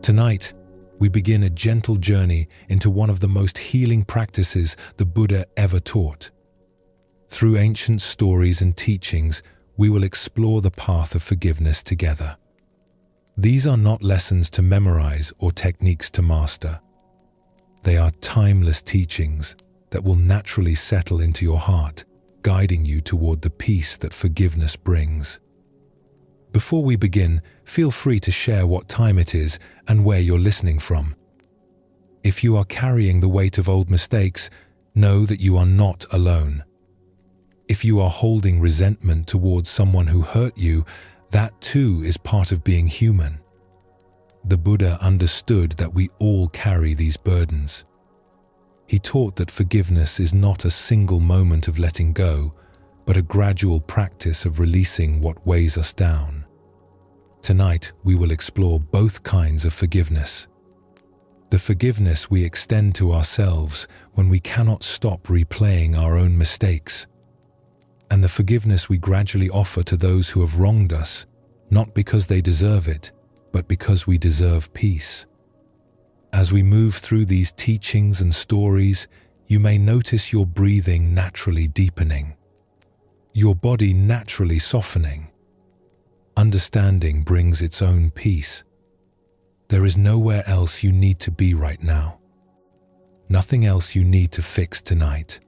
Tonight, we begin a gentle journey into one of the most healing practices the Buddha ever taught. Through ancient stories and teachings, we will explore the path of forgiveness together. These are not lessons to memorize or techniques to master. They are timeless teachings that will naturally settle into your heart, guiding you toward the peace that forgiveness brings. Before we begin, feel free to share what time it is and where you're listening from. If you are carrying the weight of old mistakes, know that you are not alone. If you are holding resentment towards someone who hurt you, that too is part of being human. The Buddha understood that we all carry these burdens. He taught that forgiveness is not a single moment of letting go, but a gradual practice of releasing what weighs us down. Tonight, we will explore both kinds of forgiveness. The forgiveness we extend to ourselves when we cannot stop replaying our own mistakes, and the forgiveness we gradually offer to those who have wronged us, not because they deserve it, but because we deserve peace. As we move through these teachings and stories, you may notice your breathing naturally deepening, your body naturally softening. Understanding brings its own peace. There is nowhere else you need to be right now. Nothing else you need to fix tonight.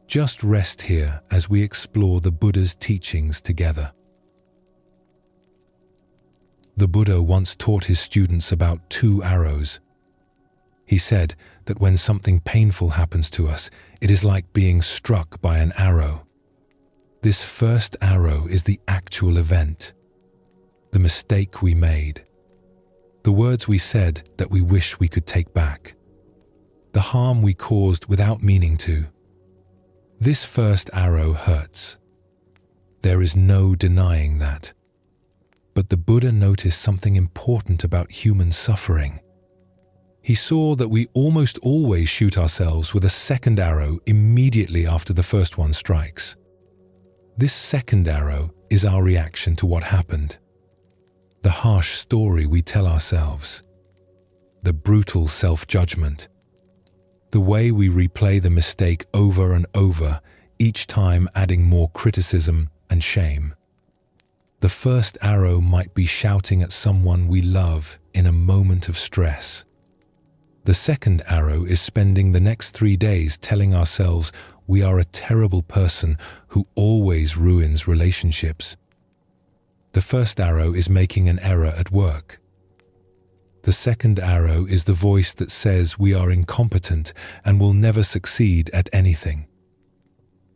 Just rest here as we explore the Buddha's teachings together. The Buddha once taught his students about 2 arrows. He said that when something painful happens to us, it is like being struck by an arrow. This first arrow is the actual event, the mistake we made, the words we said that we wish we could take back, the harm we caused without meaning to. This first arrow hurts. There is no denying that. But the Buddha noticed something important about human suffering. He saw that we almost always shoot ourselves with a second arrow immediately after the first one strikes. This second arrow is our reaction to what happened. The harsh story we tell ourselves. The brutal self-judgment. The way we replay the mistake over and over, each time adding more criticism and shame. The first arrow might be shouting at someone we love in a moment of stress. The second arrow is spending the next 3 days telling ourselves we are a terrible person who always ruins relationships. The first arrow is making an error at work. The second arrow is the voice that says we are incompetent and will never succeed at anything.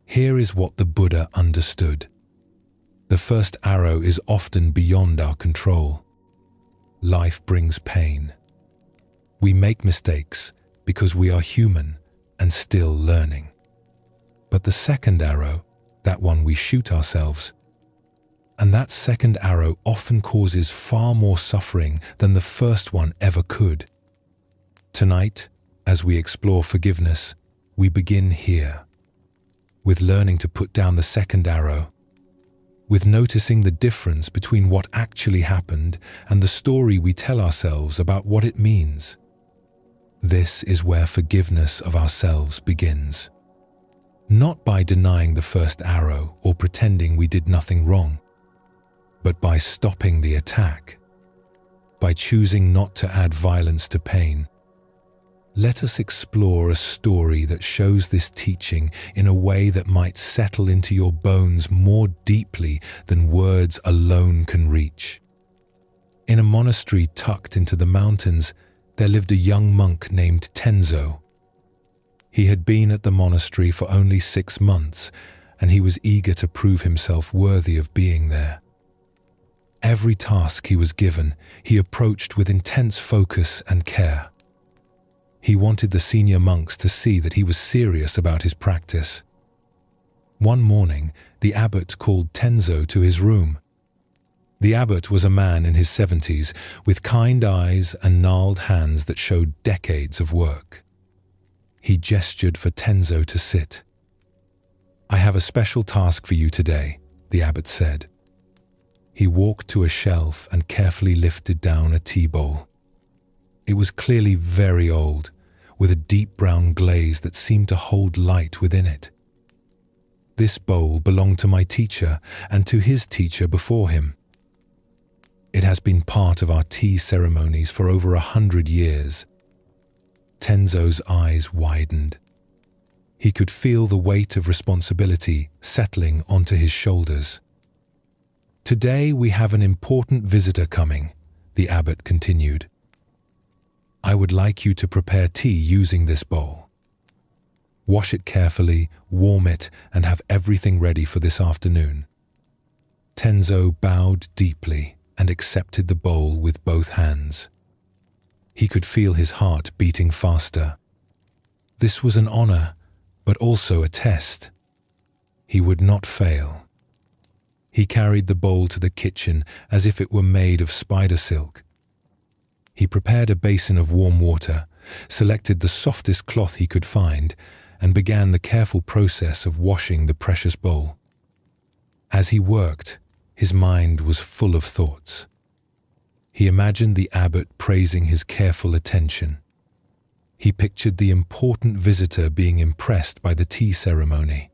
Here is what the Buddha understood. The first arrow is often beyond our control. Life brings pain. We make mistakes because we are human and still learning. But the second arrow, that one we shoot ourselves, and that second arrow often causes far more suffering than the first one ever could. Tonight, as we explore forgiveness, we begin here, with learning to put down the second arrow, with noticing the difference between what actually happened and the story we tell ourselves about what it means. This is where forgiveness of ourselves begins. Not by denying the first arrow or pretending we did nothing wrong, but by stopping the attack, by choosing not to add violence to pain. Let us explore a story that shows this teaching in a way that might settle into your bones more deeply than words alone can reach. In a monastery tucked into the mountains, there lived a young monk named Tenzo. He had been at the monastery for only 6 months, and he was eager to prove himself worthy of being there. Every task he was given, he approached with intense focus and care. He wanted the senior monks to see that he was serious about his practice. One morning, the abbot called Tenzo to his room. The abbot was a man in his 70s, with kind eyes and gnarled hands that showed decades of work. He gestured for Tenzo to sit. "I have a special task for you today," the abbot said. He walked to a shelf and carefully lifted down a tea bowl. It was clearly very old, with a deep brown glaze that seemed to hold light within it. This bowl belonged to my teacher and to his teacher before him. It has been part of our tea ceremonies for over 100 years. Tenzo's eyes widened. He could feel the weight of responsibility settling onto his shoulders. "Today we have an important visitor coming," the abbot continued. "I would like you to prepare tea using this bowl. Wash it carefully, warm it, and have everything ready for this afternoon." Tenzo bowed deeply and accepted the bowl with both hands. He could feel his heart beating faster. This was an honor, but also a test. He would not fail. He carried the bowl to the kitchen as if it were made of spider silk. He prepared a basin of warm water, selected the softest cloth he could find, and began the careful process of washing the precious bowl. As he worked, his mind was full of thoughts. He imagined the abbot praising his careful attention. He pictured the important visitor being impressed by the tea ceremony.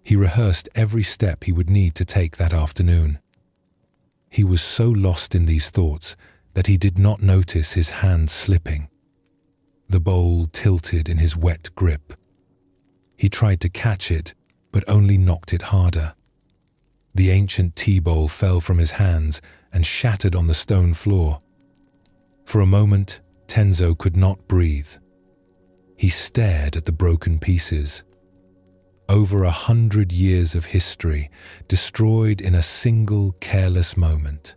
He rehearsed every step he would need to take that afternoon. He was so lost in these thoughts that he did not notice his hand slipping. The bowl tilted in his wet grip. He tried to catch it, but only knocked it harder. The ancient tea bowl fell from his hands and shattered on the stone floor. For a moment, Tenzo could not breathe. He stared at the broken pieces. Over 100 years of history, destroyed in a single careless moment.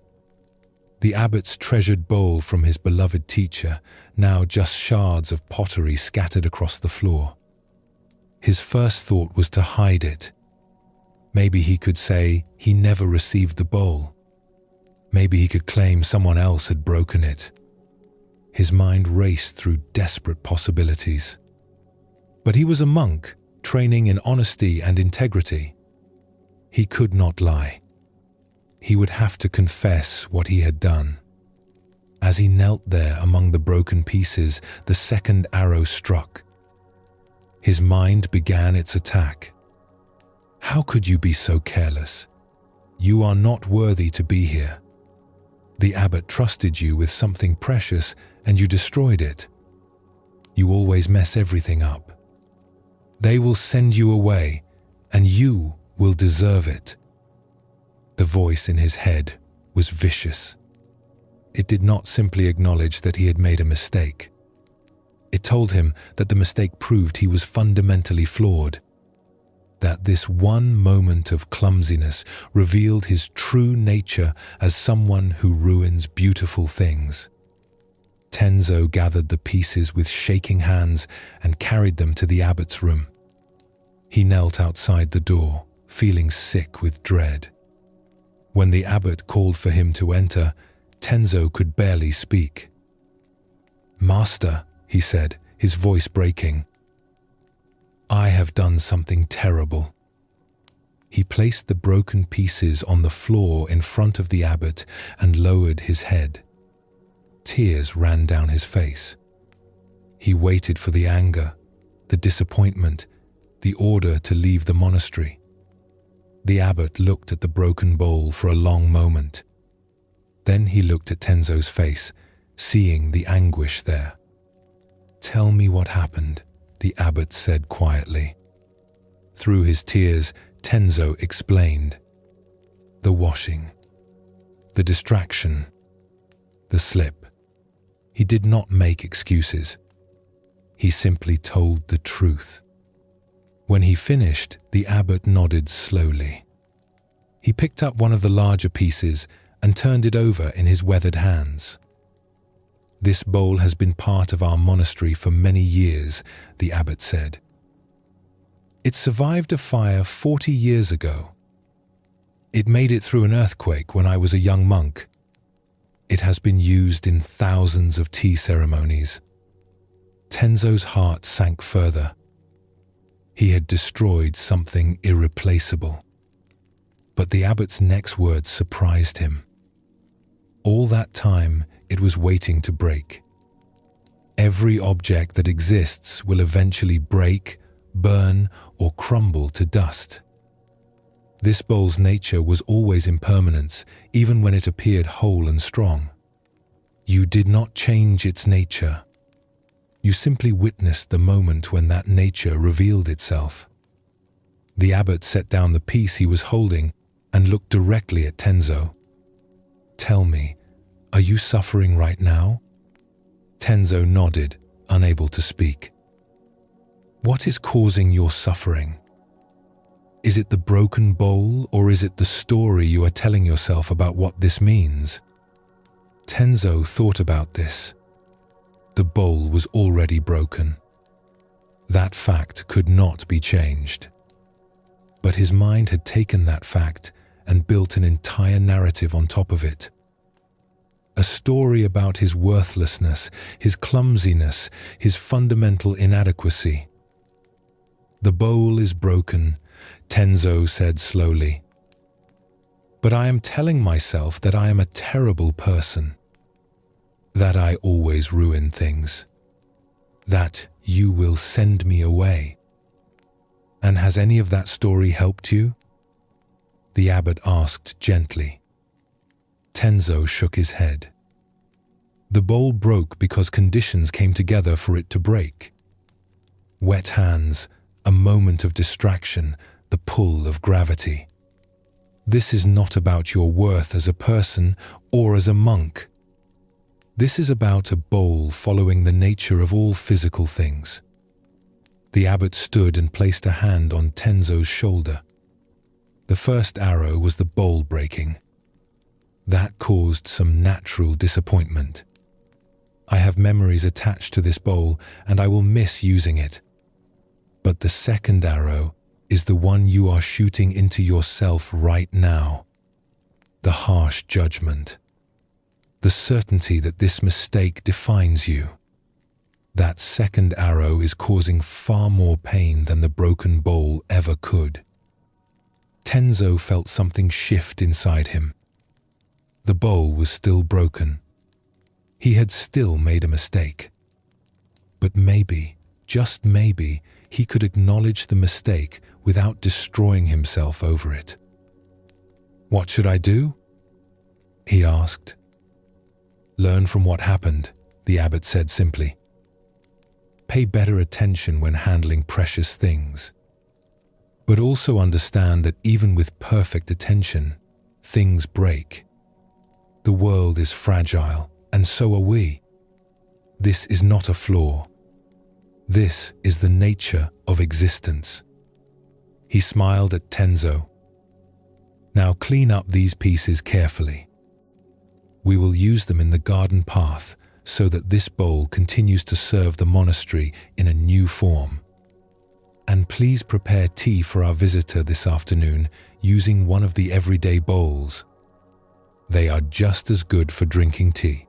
The abbot's treasured bowl from his beloved teacher, now just shards of pottery scattered across the floor. His first thought was to hide it. Maybe he could say he never received the bowl. Maybe he could claim someone else had broken it. His mind raced through desperate possibilities. But he was a monk, training in honesty and integrity. He could not lie. He would have to confess what he had done. As he knelt there among the broken pieces, the second arrow struck. His mind began its attack. "How could you be so careless? You are not worthy to be here. The abbot trusted you with something precious and you destroyed it. You always mess everything up. They will send you away and you will deserve it." The voice in his head was vicious. It did not simply acknowledge that he had made a mistake. It told him that the mistake proved he was fundamentally flawed. That this one moment of clumsiness revealed his true nature as someone who ruins beautiful things. Tenzo gathered the pieces with shaking hands and carried them to the abbot's room. He knelt outside the door, feeling sick with dread. When the abbot called for him to enter, Tenzo could barely speak. "Master," he said, his voice breaking, "I have done something terrible." He placed the broken pieces on the floor in front of the abbot and lowered his head. Tears ran down his face. He waited for the anger, the disappointment, the order to leave the monastery. The abbot looked at the broken bowl for a long moment. Then he looked at Tenzo's face, seeing the anguish there. "Tell me what happened," the abbot said quietly. Through his tears, Tenzo explained. The washing, the distraction, the slip. He did not make excuses. He simply told the truth. When he finished, the abbot nodded slowly. He picked up one of the larger pieces and turned it over in his weathered hands. "This bowl has been part of our monastery for many years," the abbot said. "It survived a fire 40 years ago. It made it through an earthquake when I was a young monk. It has been used in thousands of tea ceremonies." Tenzo's heart sank further. He had destroyed something irreplaceable. But the abbot's next words surprised him. All that time, it was waiting to break. Every object that exists will eventually break, burn, or crumble to dust. This bowl's nature was always impermanence, even when it appeared whole and strong. You did not change its nature. You simply witnessed the moment when that nature revealed itself. The abbot set down the piece he was holding and looked directly at Tenzo. "Tell me, are you suffering right now?" Tenzo nodded, unable to speak. "What is causing your suffering? Is it the broken bowl, or is it the story you are telling yourself about what this means?" Tenzo thought about this. The bowl was already broken. That fact could not be changed. But his mind had taken that fact and built an entire narrative on top of it. A story about his worthlessness, his clumsiness, his fundamental inadequacy. "The bowl is broken," Tenzo said slowly. "But I am telling myself that I am a terrible person, that I always ruin things, that you will send me away. And has any of that story helped you?" The abbot asked gently. Tenzo shook his head. The bowl broke because conditions came together for it to break. Wet hands, a moment of distraction, the pull of gravity. This is not about your worth as a person or as a monk. This is about a bowl following the nature of all physical things. The abbot stood and placed a hand on Tenzo's shoulder. The first arrow was the bowl breaking. That caused some natural disappointment. I have memories attached to this bowl, and I will miss using it. But the second arrow is the one you are shooting into yourself right now. The harsh judgment. The certainty that this mistake defines you. That second arrow is causing far more pain than the broken bowl ever could. Tenzo felt something shift inside him. The bowl was still broken. He had still made a mistake. But maybe, just maybe, he could acknowledge the mistake without destroying himself over it. "What should I do?" he asked. "Learn from what happened," the abbot said simply. "Pay better attention when handling precious things. But also understand that even with perfect attention, things break. The world is fragile, and so are we. This is not a flaw. This is the nature of existence." He smiled at Tenzo. "Now clean up these pieces carefully. We will use them in the garden path so that this bowl continues to serve the monastery in a new form. And please prepare tea for our visitor this afternoon using one of the everyday bowls. They are just as good for drinking tea."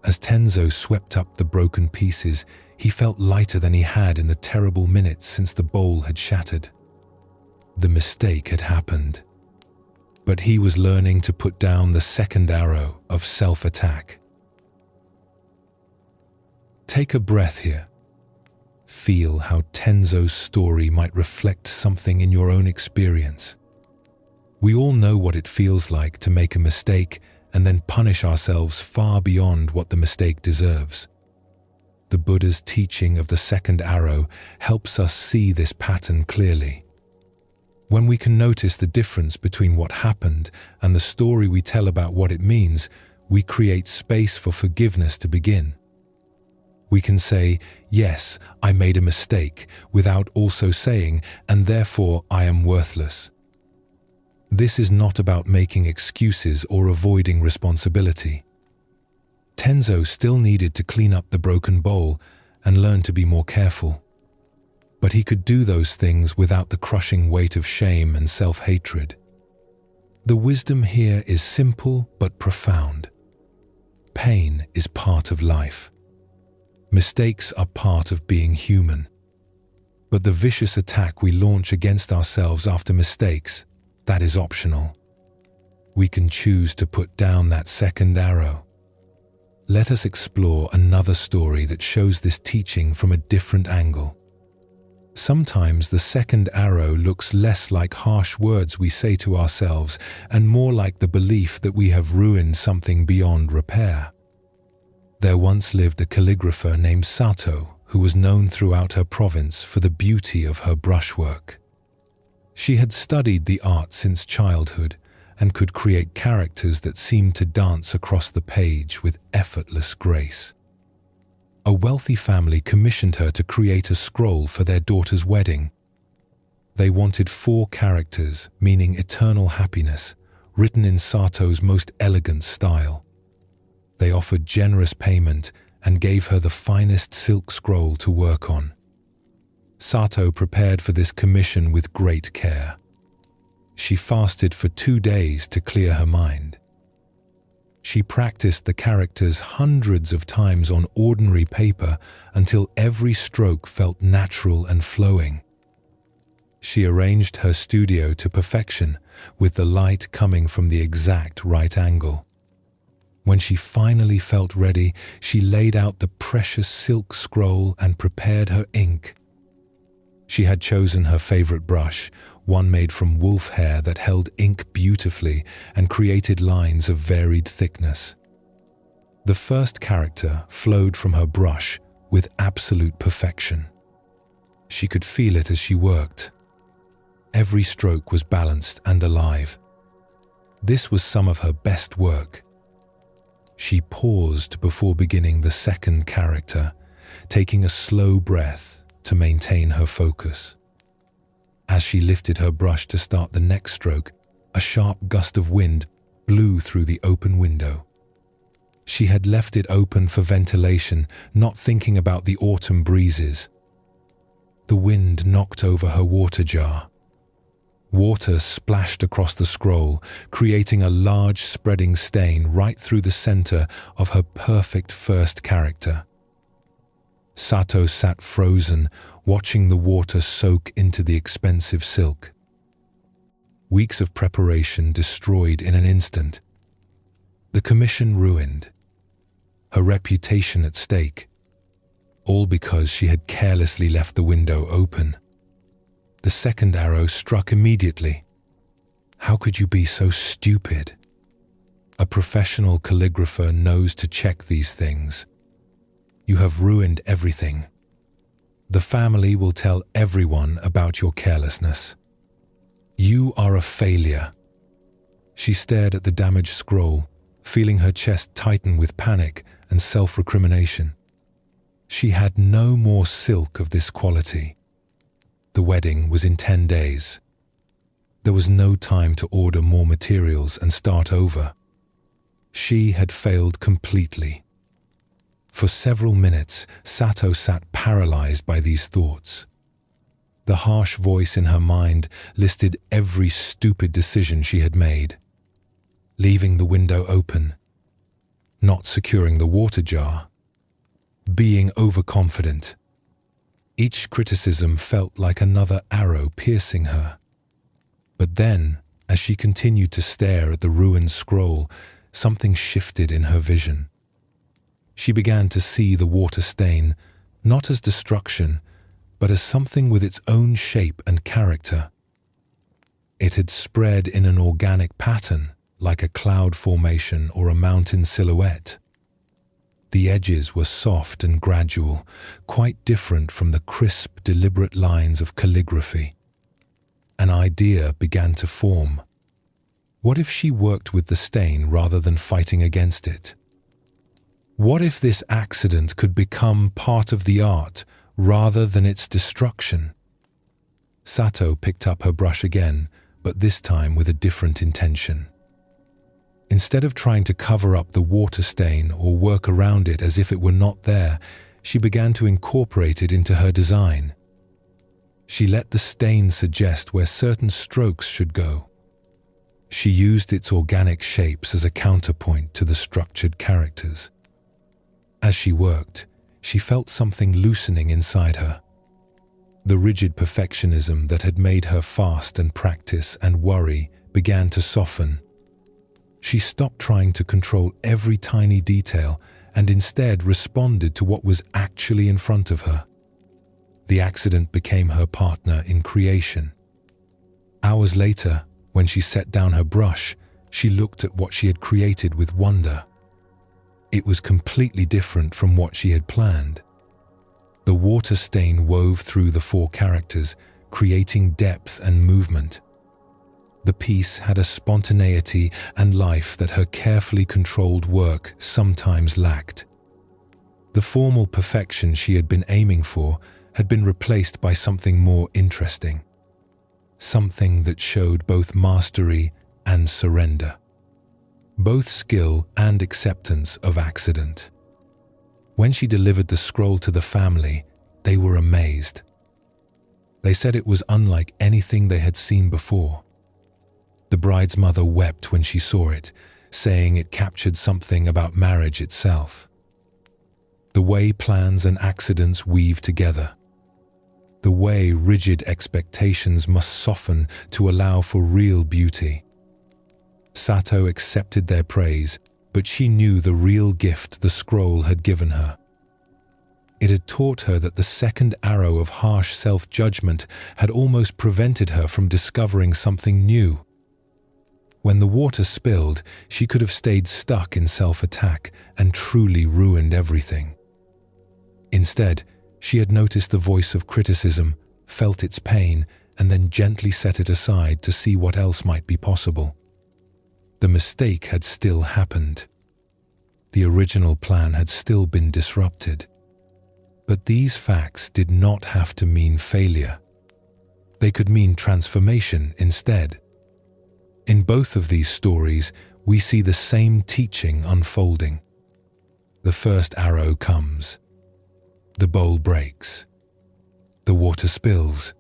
As Tenzo swept up the broken pieces, he felt lighter than he had in the terrible minutes since the bowl had shattered. The mistake had happened. But he was learning to put down the second arrow of self-attack. Take a breath here. Feel how Tenzo's story might reflect something in your own experience. We all know what it feels like to make a mistake and then punish ourselves far beyond what the mistake deserves. The Buddha's teaching of the second arrow helps us see this pattern clearly. When we can notice the difference between what happened and the story we tell about what it means, we create space for forgiveness to begin. We can say, "Yes, I made a mistake," without also saying, "and therefore I am worthless." This is not about making excuses or avoiding responsibility. Tenzo still needed to clean up the broken bowl and learn to be more careful. But he could do those things without the crushing weight of shame and self-hatred. The wisdom here is simple but profound. Pain is part of life. Mistakes are part of being human. But the vicious attack we launch against ourselves after mistakes, that is optional. We can choose to put down that second arrow. let us explore another story that shows this teaching from a different angle. Sometimes the second arrow looks less like harsh words we say to ourselves and more like the belief that we have ruined something beyond repair. There once lived a calligrapher named Sato who was known throughout her province for the beauty of her brushwork. She had studied the art since childhood and could create characters that seemed to dance across the page with effortless grace. A wealthy family commissioned her to create a scroll for their daughter's wedding. They wanted 4 characters, meaning eternal happiness, written in Sato's most elegant style. They offered generous payment and gave her the finest silk scroll to work on. Sato prepared for this commission with great care. She fasted for 2 days to clear her mind. She practiced the characters hundreds of times on ordinary paper until every stroke felt natural and flowing. She arranged her studio to perfection, with the light coming from the exact right angle. When she finally felt ready, she laid out the precious silk scroll and prepared her ink. She had chosen her favorite brush, one made from wolf hair that held ink beautifully and created lines of varied thickness. The first character flowed from her brush with absolute perfection. She could feel it as she worked. Every stroke was balanced and alive. This was some of her best work. She paused before beginning the second character, taking a slow breath to maintain her focus. As she lifted her brush to start the next stroke, a sharp gust of wind blew through the open window. She had left it open for ventilation, not thinking about the autumn breezes. The wind knocked over her water jar. Water splashed across the scroll, creating a large spreading stain right through the center of her perfect first character. Sato sat frozen, watching the water soak into the expensive silk. Weeks of preparation destroyed in an instant. The commission ruined. Her reputation at stake. All because she had carelessly left the window open. The second arrow struck immediately. How could you be so stupid? A professional calligrapher knows to check these things. You have ruined everything. The family will tell everyone about your carelessness. You are a failure. She stared at the damaged scroll, feeling her chest tighten with panic and self-recrimination. She had no more silk of this quality. The wedding was in 10 days. There was no time to order more materials and start over. She had failed completely. For several minutes, Sato sat paralyzed by these thoughts. The harsh voice in her mind listed every stupid decision she had made. Leaving the window open, not securing the water jar, being overconfident. Each criticism felt like another arrow piercing her. But then, as she continued to stare at the ruined scroll, something shifted in her vision. She began to see the water stain, not as destruction, but as something with its own shape and character. It had spread in an organic pattern, like a cloud formation or a mountain silhouette. The edges were soft and gradual, quite different from the crisp, deliberate lines of calligraphy. An idea began to form. What if she worked with the stain rather than fighting against it? What if this accident could become part of the art rather than its destruction? Sato picked up her brush again, but this time with a different intention. Instead of trying to cover up the water stain or work around it as if it were not there, she began to incorporate it into her design. She let the stain suggest where certain strokes should go. She used its organic shapes as a counterpoint to the structured characters. As she worked, she felt something loosening inside her. The rigid perfectionism that had made her fast and practice and worry began to soften. She stopped trying to control every tiny detail and instead responded to what was actually in front of her. The accident became her partner in creation. Hours later, when she set down her brush, she looked at what she had created with wonder. It was completely different from what she had planned. The water stain wove through the four characters, creating depth and movement. The piece had a spontaneity and life that her carefully controlled work sometimes lacked. The formal perfection she had been aiming for had been replaced by something more interesting, something that showed both mastery and surrender, both skill and acceptance of accident. When she delivered the scroll to the family, they were amazed. They said it was unlike anything they had seen before. The bride's mother wept when she saw it, saying it captured something about marriage itself. The way plans and accidents weave together. The way rigid expectations must soften to allow for real beauty. Sato accepted their praise, but she knew the real gift the scroll had given her. It had taught her that the second arrow of harsh self-judgment had almost prevented her from discovering something new. When the water spilled, she could have stayed stuck in self-attack and truly ruined everything. Instead, she had noticed the voice of criticism, felt its pain, and then gently set it aside to see what else might be possible. The mistake had still happened. The original plan had still been disrupted. But these facts did not have to mean failure. They could mean transformation instead. In both of these stories, we see the same teaching unfolding. The first arrow comes. The bowl breaks. The water spills.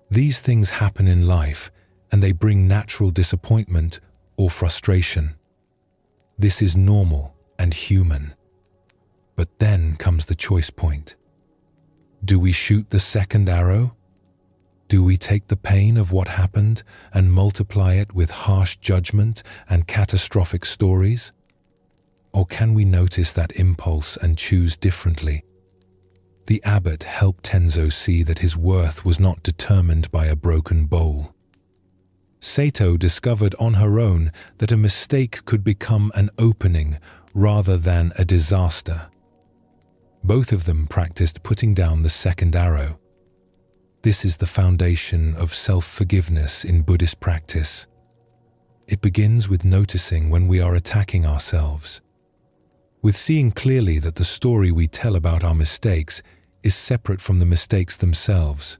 These things happen in life, and they bring natural disappointment or frustration. This is normal and human. But then comes the choice point. Do we shoot the second arrow? Do we take the pain of what happened and multiply it with harsh judgment and catastrophic stories? Or can we notice that impulse and choose differently? The abbot helped Tenzo see that his worth was not determined by a broken bowl. Sato discovered on her own that a mistake could become an opening rather than a disaster. Both of them practiced putting down the second arrow. This is the foundation of self-forgiveness in Buddhist practice. It begins with noticing when we are attacking ourselves, with seeing clearly that the story we tell about our mistakes is separate from the mistakes themselves.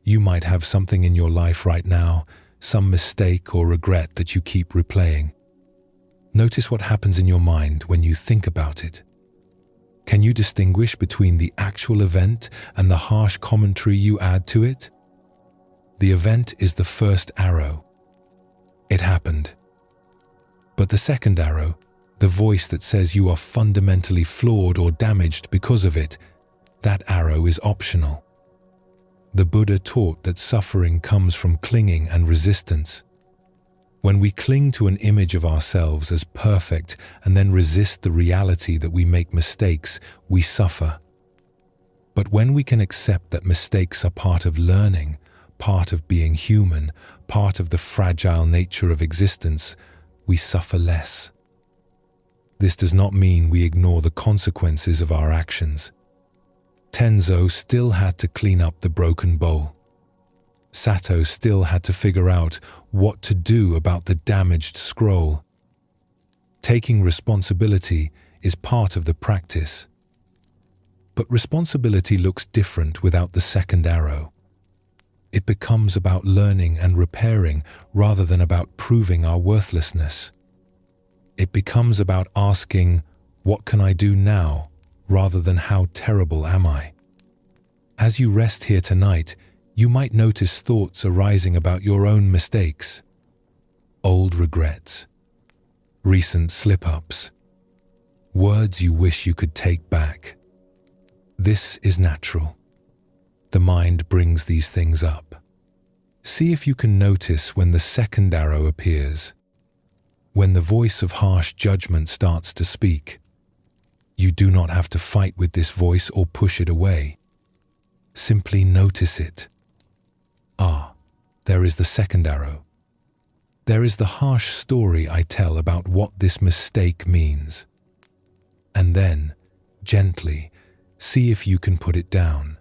You might have something in your life right now, some mistake or regret that you keep replaying. Notice what happens in your mind when you think about it. Can you distinguish between the actual event and the harsh commentary you add to it? The event is the first arrow. It happened. But the second arrow, the voice that says you are fundamentally flawed or damaged because of it, that arrow is optional. The Buddha taught that suffering comes from clinging and resistance. When we cling to an image of ourselves as perfect and then resist the reality that we make mistakes, we suffer. But when we can accept that mistakes are part of learning, part of being human, part of the fragile nature of existence, we suffer less. This does not mean we ignore the consequences of our actions. Tenzo still had to clean up the broken bowl. Sato still had to figure out what to do about the damaged scroll. Taking responsibility is part of the practice. But responsibility looks different without the second arrow. It becomes about learning and repairing rather than about proving our worthlessness. It becomes about asking, what can I do now, rather than how terrible am I? As you rest here tonight, you might notice thoughts arising about your own mistakes, old regrets, recent slip-ups, words you wish you could take back. This is natural. The mind brings these things up. See if you can notice when the second arrow appears, when the voice of harsh judgment starts to speak. You do not have to fight with this voice or push it away. Simply notice it. Ah, there is the second arrow. There is the harsh story I tell about what this mistake means. And then, gently, see if you can put it down.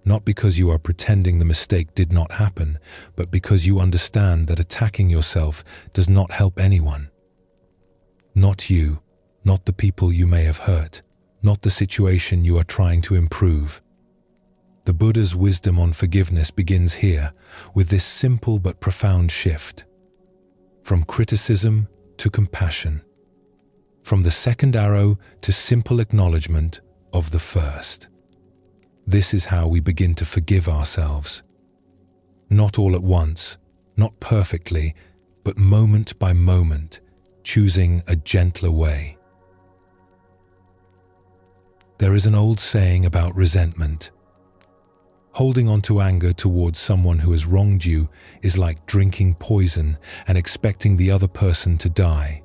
Not because you are pretending the mistake did not happen, but because you understand that attacking yourself does not help anyone. Not you, not the people you may have hurt, not the situation you are trying to improve. The Buddha's wisdom on forgiveness begins here, with this simple but profound shift. From criticism to compassion. From the second arrow to simple acknowledgement of the first. This is how we begin to forgive ourselves. Not all at once, not perfectly, but moment by moment, choosing a gentler way. There is an old saying about resentment. Holding on to anger towards someone who has wronged you is like drinking poison and expecting the other person to die.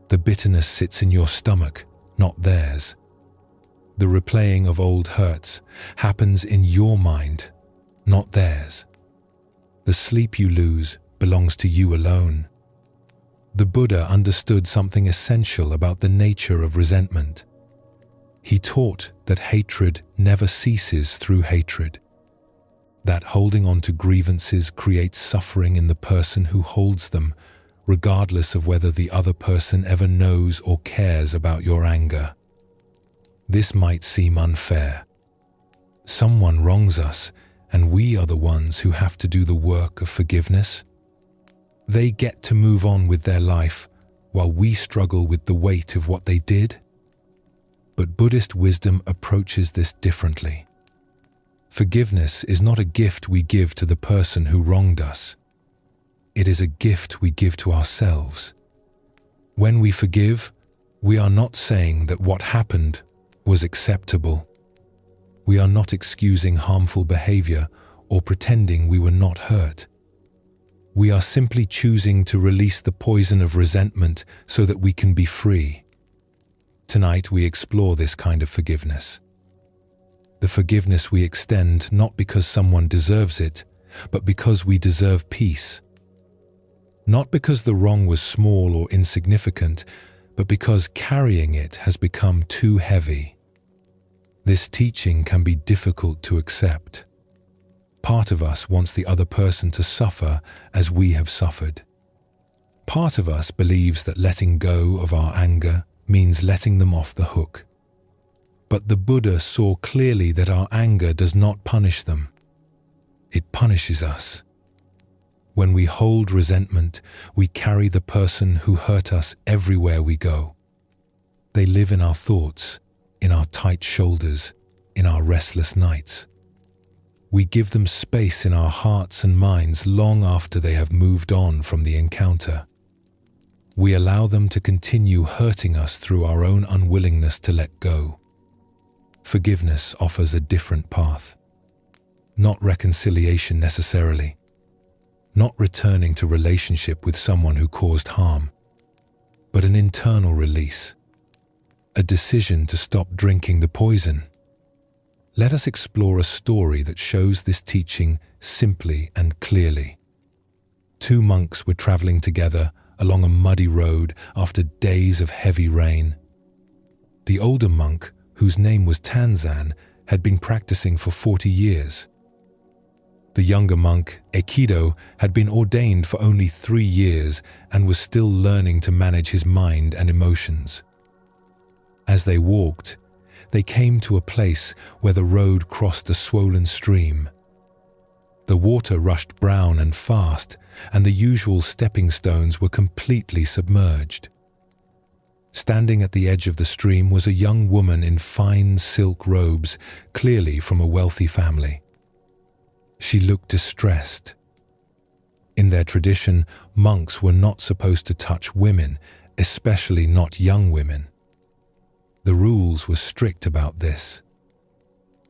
The bitterness sits in your stomach, not theirs. The replaying of old hurts happens in your mind, not theirs. The sleep you lose belongs to you alone. The Buddha understood something essential about the nature of resentment. He taught that hatred never ceases through hatred. That holding on to grievances creates suffering in the person who holds them, regardless of whether the other person ever knows or cares about your anger. This might seem unfair. Someone wrongs us, and we are the ones who have to do the work of forgiveness. They get to move on with their life, while we struggle with the weight of what they did. But Buddhist wisdom approaches this differently. Forgiveness is not a gift we give to the person who wronged us. It is a gift we give to ourselves. When we forgive, we are not saying that what happened was acceptable. We are not excusing harmful behavior or pretending we were not hurt. We are simply choosing to release the poison of resentment so that we can be free. Tonight we explore this kind of forgiveness. The forgiveness we extend not because someone deserves it, but because we deserve peace. Not because the wrong was small or insignificant, but because carrying it has become too heavy. This teaching can be difficult to accept. Part of us wants the other person to suffer as we have suffered. Part of us believes that letting go of our anger means letting them off the hook. But the Buddha saw clearly that our anger does not punish them. It punishes us. When we hold resentment, we carry the person who hurt us everywhere we go. They live in our thoughts, in our tight shoulders, in our restless nights. We give them space in our hearts and minds long after they have moved on from the encounter. We allow them to continue hurting us through our own unwillingness to let go. Forgiveness offers a different path. Not reconciliation necessarily. Not returning to relationship with someone who caused harm, but an internal release. A decision to stop drinking the poison. Let us explore a story that shows this teaching simply and clearly. Two monks were traveling together along a muddy road after days of heavy rain. The older monk, whose name was Tanzan, had been practicing for 40 years. The younger monk, Aikido, had been ordained for only 3 years and was still learning to manage his mind and emotions. As they walked, they came to a place where the road crossed a swollen stream. The water rushed brown and fast, and the usual stepping stones were completely submerged. Standing at the edge of the stream was a young woman in fine silk robes, clearly from a wealthy family. She looked distressed. In their tradition, monks were not supposed to touch women, especially not young women. The rules were strict about this.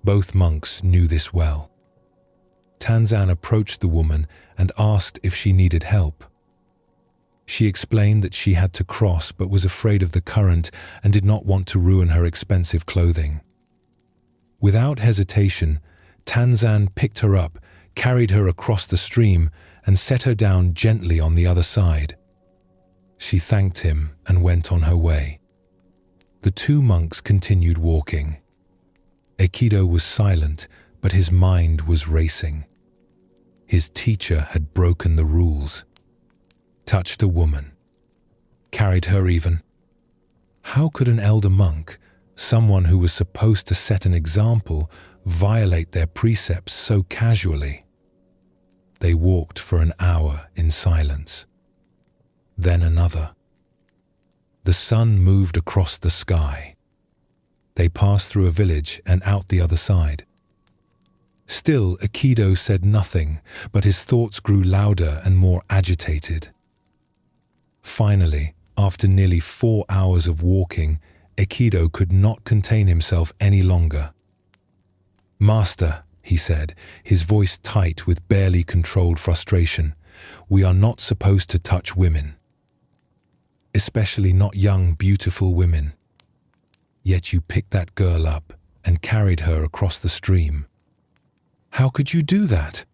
Both monks knew this well. Tanzan approached the woman and asked if she needed help. She explained that she had to cross but was afraid of the current and did not want to ruin her expensive clothing. Without hesitation, Tanzan picked her up, carried her across the stream, and set her down gently on the other side. She thanked him and went on her way. The two monks continued walking. Aikido was silent, but his mind was racing. His teacher had broken the rules. Touched a woman. Carried her even. How could an elder monk, someone who was supposed to set an example, violate their precepts so casually? They walked for an hour in silence. Then another. The sun moved across the sky. They passed through a village and out the other side. Still, Aikido said nothing, but his thoughts grew louder and more agitated. Finally, after nearly 4 hours of walking, Aikido could not contain himself any longer. "Master," he said, his voice tight with barely controlled frustration, "we are not supposed to touch women. Especially not young, beautiful women. Yet you picked that girl up and carried her across the stream. How could you do that?"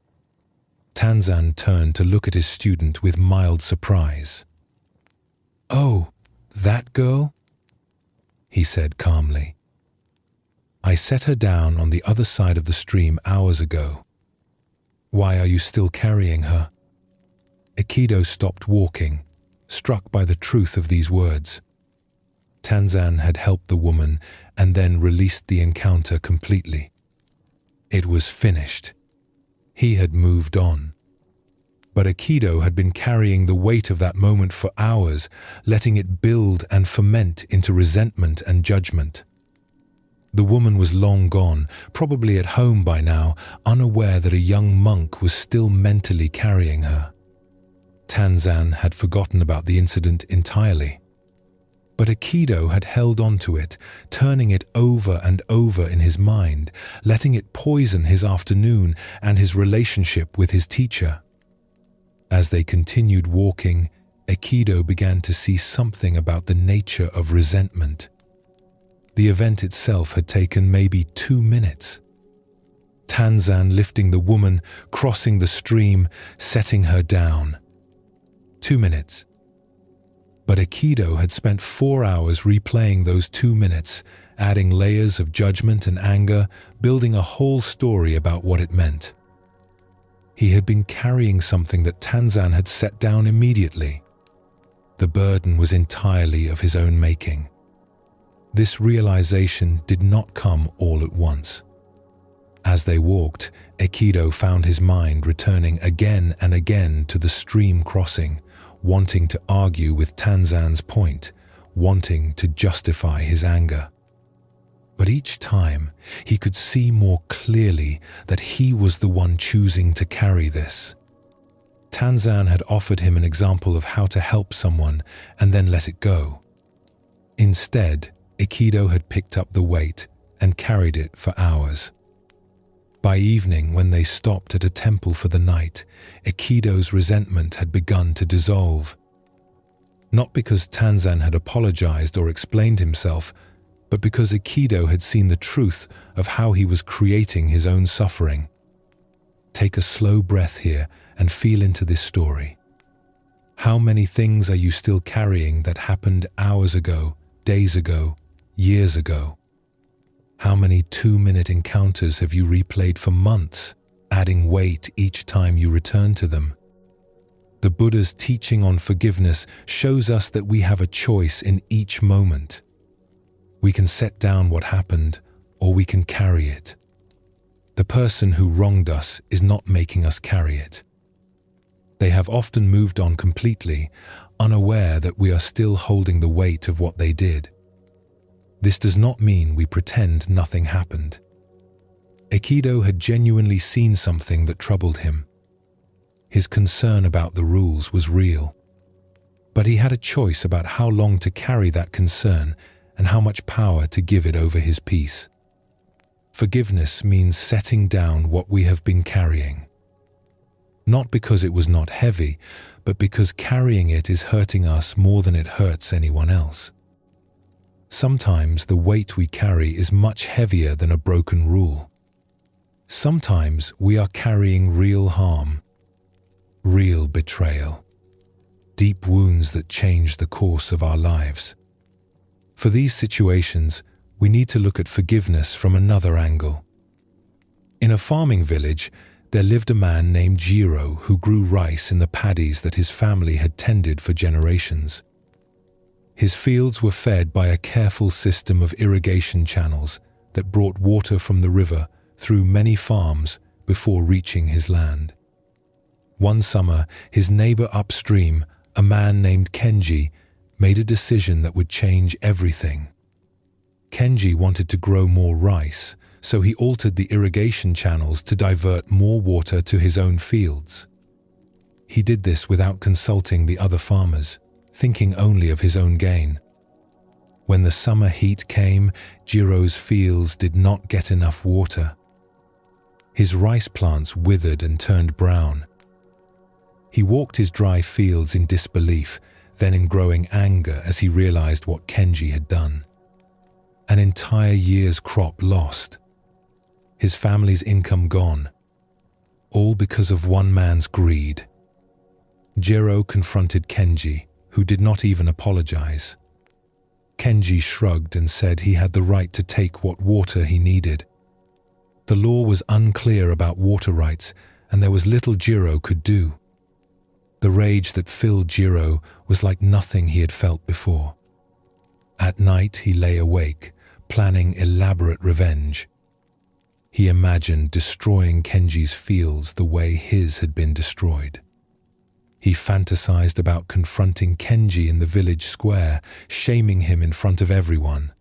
Tanzan turned to look at his student with mild surprise. "Oh, that girl?" he said calmly. "I set her down on the other side of the stream hours ago. Why are you still carrying her?" Aikido stopped walking, struck by the truth of these words. Tanzan had helped the woman and then released the encounter completely. It was finished. He had moved on. But Aikido had been carrying the weight of that moment for hours, letting it build and ferment into resentment and judgment. The woman was long gone, probably at home by now, unaware that a young monk was still mentally carrying her. Tanzan had forgotten about the incident entirely. But Aikido had held on to it, turning it over and over in his mind, letting it poison his afternoon and his relationship with his teacher. As they continued walking, Aikido began to see something about the nature of resentment. The event itself had taken maybe 2 minutes. Tanzan lifting the woman, crossing the stream, setting her down. 2 minutes. But Aikido had spent 4 hours replaying those 2 minutes, adding layers of judgment and anger, building a whole story about what it meant. He had been carrying something that Tanzan had set down immediately. The burden was entirely of his own making. This realization did not come all at once. As they walked, Aikido found his mind returning again and again to the stream crossing, wanting to argue with Tanzan's point, wanting to justify his anger. But each time, he could see more clearly that he was the one choosing to carry this. Tanzan had offered him an example of how to help someone and then let it go. Instead, Aikido had picked up the weight and carried it for hours. By evening, when they stopped at a temple for the night, Aikido's resentment had begun to dissolve. Not because Tanzan had apologized or explained himself, but because Aikido had seen the truth of how he was creating his own suffering. Take a slow breath here and feel into this story. How many things are you still carrying that happened hours ago, days ago, years ago? How many 2-minute encounters have you replayed for months, adding weight each time you return to them? The Buddha's teaching on forgiveness shows us that we have a choice in each moment. We can set down what happened, or we can carry it. The person who wronged us is not making us carry it. They have often moved on completely, unaware that we are still holding the weight of what they did. This does not mean we pretend nothing happened. Aikido had genuinely seen something that troubled him. His concern about the rules was real. But he had a choice about how long to carry that concern and how much power to give it over his peace. Forgiveness means setting down what we have been carrying. Not because it was not heavy, but because carrying it is hurting us more than it hurts anyone else. Sometimes the weight we carry is much heavier than a broken rule. Sometimes we are carrying real harm, real betrayal, deep wounds that change the course of our lives. For these situations, we need to look at forgiveness from another angle. In a farming village, there lived a man named Jiro who grew rice in the paddies that his family had tended for generations. His fields were fed by a careful system of irrigation channels that brought water from the river through many farms before reaching his land. One summer, his neighbor upstream, a man named Kenji, made a decision that would change everything. Kenji wanted to grow more rice, so he altered the irrigation channels to divert more water to his own fields. He did this without consulting the other farmers, thinking only of his own gain. When the summer heat came, Jiro's fields did not get enough water. His rice plants withered and turned brown. He walked his dry fields in disbelief, then in growing anger as he realized what Kenji had done. An entire year's crop lost. His family's income gone. All because of one man's greed. Jiro confronted Kenji, who did not even apologize. Kenji shrugged and said he had the right to take what water he needed. The law was unclear about water rights, and there was little Jiro could do. The rage that filled Jiro was like nothing he had felt before. At night he lay awake, planning elaborate revenge. He imagined destroying Kenji's fields the way his had been destroyed. He fantasized about confronting Kenji in the village square, shaming him in front of everyone.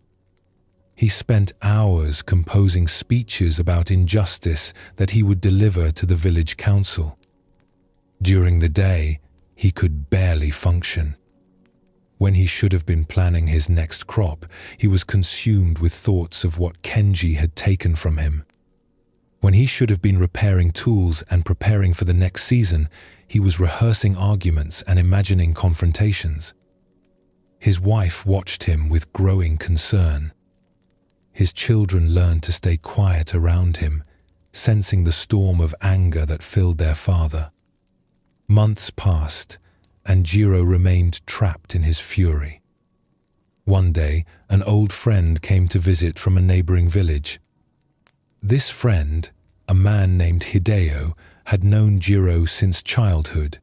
He spent hours composing speeches about injustice that he would deliver to the village council. During the day, he could barely function. When he should have been planning his next crop, he was consumed with thoughts of what Kenji had taken from him. When he should have been repairing tools and preparing for the next season, he was rehearsing arguments and imagining confrontations. His wife watched him with growing concern. His children learned to stay quiet around him, sensing the storm of anger that filled their father. Months passed, and Jiro remained trapped in his fury. One day, an old friend came to visit from a neighboring village. This friend, a man named Hideo, had known Jiro since childhood.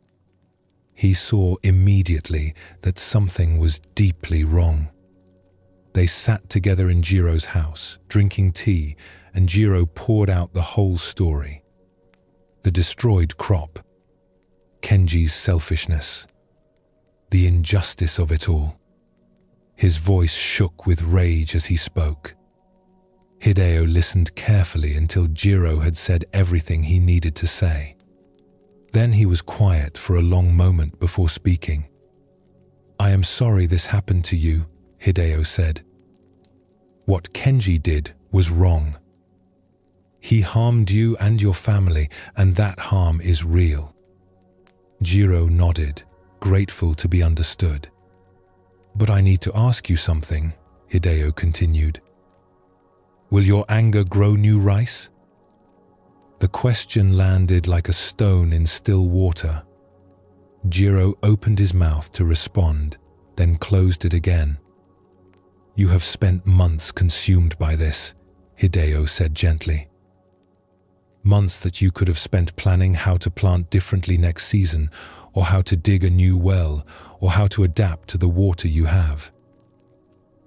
He saw immediately that something was deeply wrong. They sat together in Jiro's house, drinking tea, and Jiro poured out the whole story. The destroyed crop, Kenji's selfishness, the injustice of it all. His voice shook with rage as he spoke. Hideo listened carefully until Jiro had said everything he needed to say. Then he was quiet for a long moment before speaking. "I am sorry this happened to you," Hideo said. "What Kenji did was wrong. He harmed you and your family, and that harm is real." Jiro nodded, grateful to be understood. "But I need to ask you something," Hideo continued. "Will your anger grow new rice?" The question landed like a stone in still water. Jiro opened his mouth to respond, then closed it again. "You have spent months consumed by this," Hideo said gently. "Months that you could have spent planning how to plant differently next season, or how to dig a new well, or how to adapt to the water you have.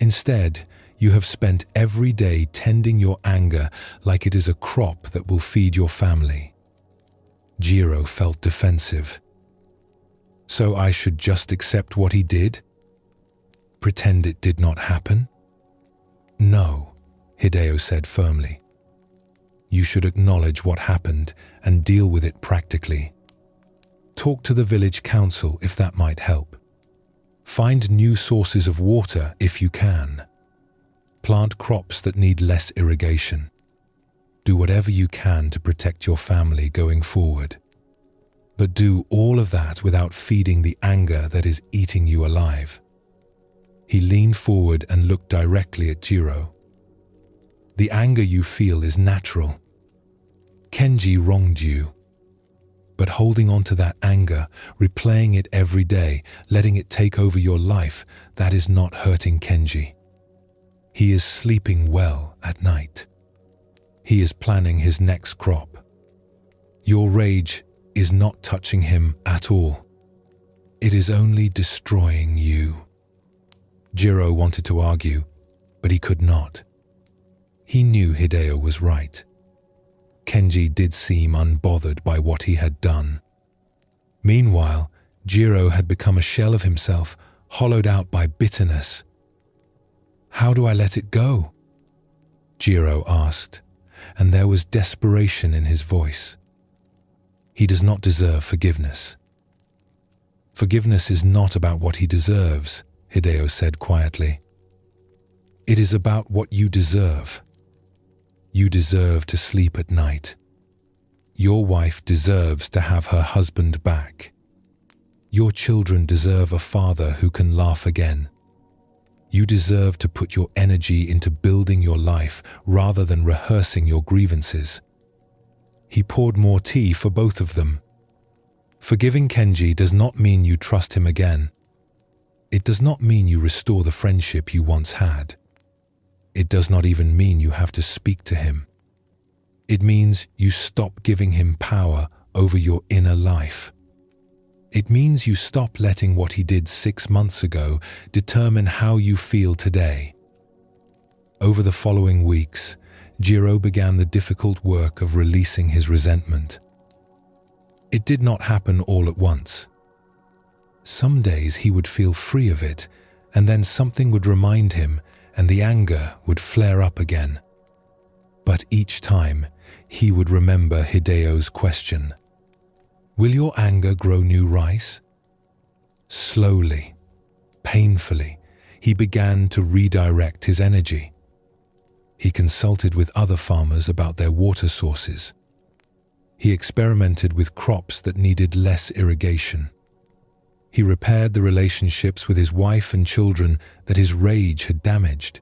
Instead, you have spent every day tending your anger like it is a crop that will feed your family." Jiro felt defensive. "So I should just accept what he did? Pretend it did not happen?" "No," Hideo said firmly. "You should acknowledge what happened and deal with it practically. Talk to the village council if that might help. Find new sources of water if you can. Plant crops that need less irrigation. Do whatever you can to protect your family going forward." but do all of that without feeding the anger that is eating you alive. He leaned forward and looked directly at Jiro. The anger you feel is natural. Kenji wronged you. But holding on to that anger, replaying it every day, letting it take over your life, that is not hurting Kenji. He is sleeping well at night. He is planning his next crop. Your rage is not touching him at all. It is only destroying you. Jiro wanted to argue, but he could not. He knew Hideo was right. Kenji did seem unbothered by what he had done. Meanwhile, Jiro had become a shell of himself, hollowed out by bitterness. "How do I let it go?" Jiro asked, and there was desperation in his voice. He does not deserve forgiveness. Forgiveness is not about what he deserves, Hideo said quietly. It is about what you deserve. You deserve to sleep at night. Your wife deserves to have her husband back. Your children deserve a father who can laugh again. You deserve to put your energy into building your life rather than rehearsing your grievances. He poured more tea for both of them. Forgiving Kenji does not mean you trust him again. It does not mean you restore the friendship you once had. It does not even mean you have to speak to him. It means you stop giving him power over your inner life. It means you stop letting what he did 6 months ago determine how you feel today. Over the following weeks, Jiro began the difficult work of releasing his resentment. It did not happen all at once. Some days he would feel free of it, and then something would remind him, and the anger would flare up again. But each time, he would remember Hideo's question. Will your anger grow new rice? Slowly, painfully, he began to redirect his energy. He consulted with other farmers about their water sources. He experimented with crops that needed less irrigation. He repaired the relationships with his wife and children that his rage had damaged.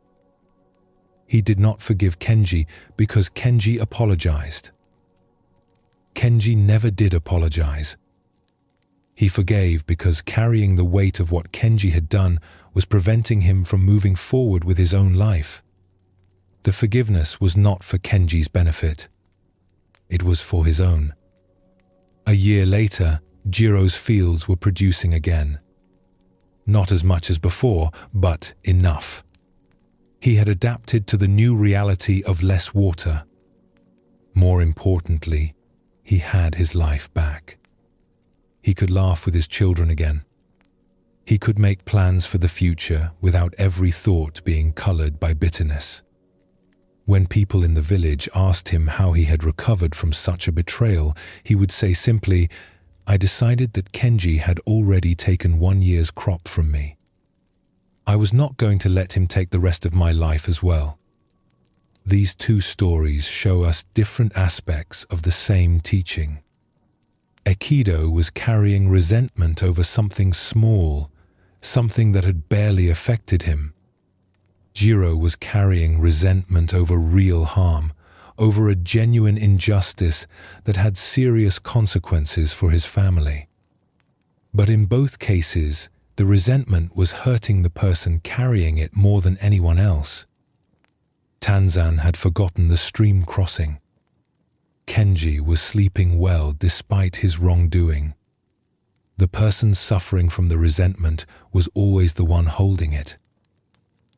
He did not forgive Kenji because Kenji apologized. Kenji never did apologize. He forgave because carrying the weight of what Kenji had done was preventing him from moving forward with his own life. The forgiveness was not for Kenji's benefit. It was for his own. A year later, Jiro's fields were producing again. Not as much as before, but enough. He had adapted to the new reality of less water. More importantly, he had his life back. He could laugh with his children again. He could make plans for the future without every thought being colored by bitterness. When people in the village asked him how he had recovered from such a betrayal, he would say simply, "I decided that Kenji had already taken 1 year's crop from me. I was not going to let him take the rest of my life as well." These two stories show us different aspects of the same teaching. Aikido was carrying resentment over something small, something that had barely affected him. Jiro was carrying resentment over real harm, over a genuine injustice that had serious consequences for his family. But in both cases, the resentment was hurting the person carrying it more than anyone else. Tanzan had forgotten the stream crossing. Kenji was sleeping well despite his wrongdoing. The person suffering from the resentment was always the one holding it.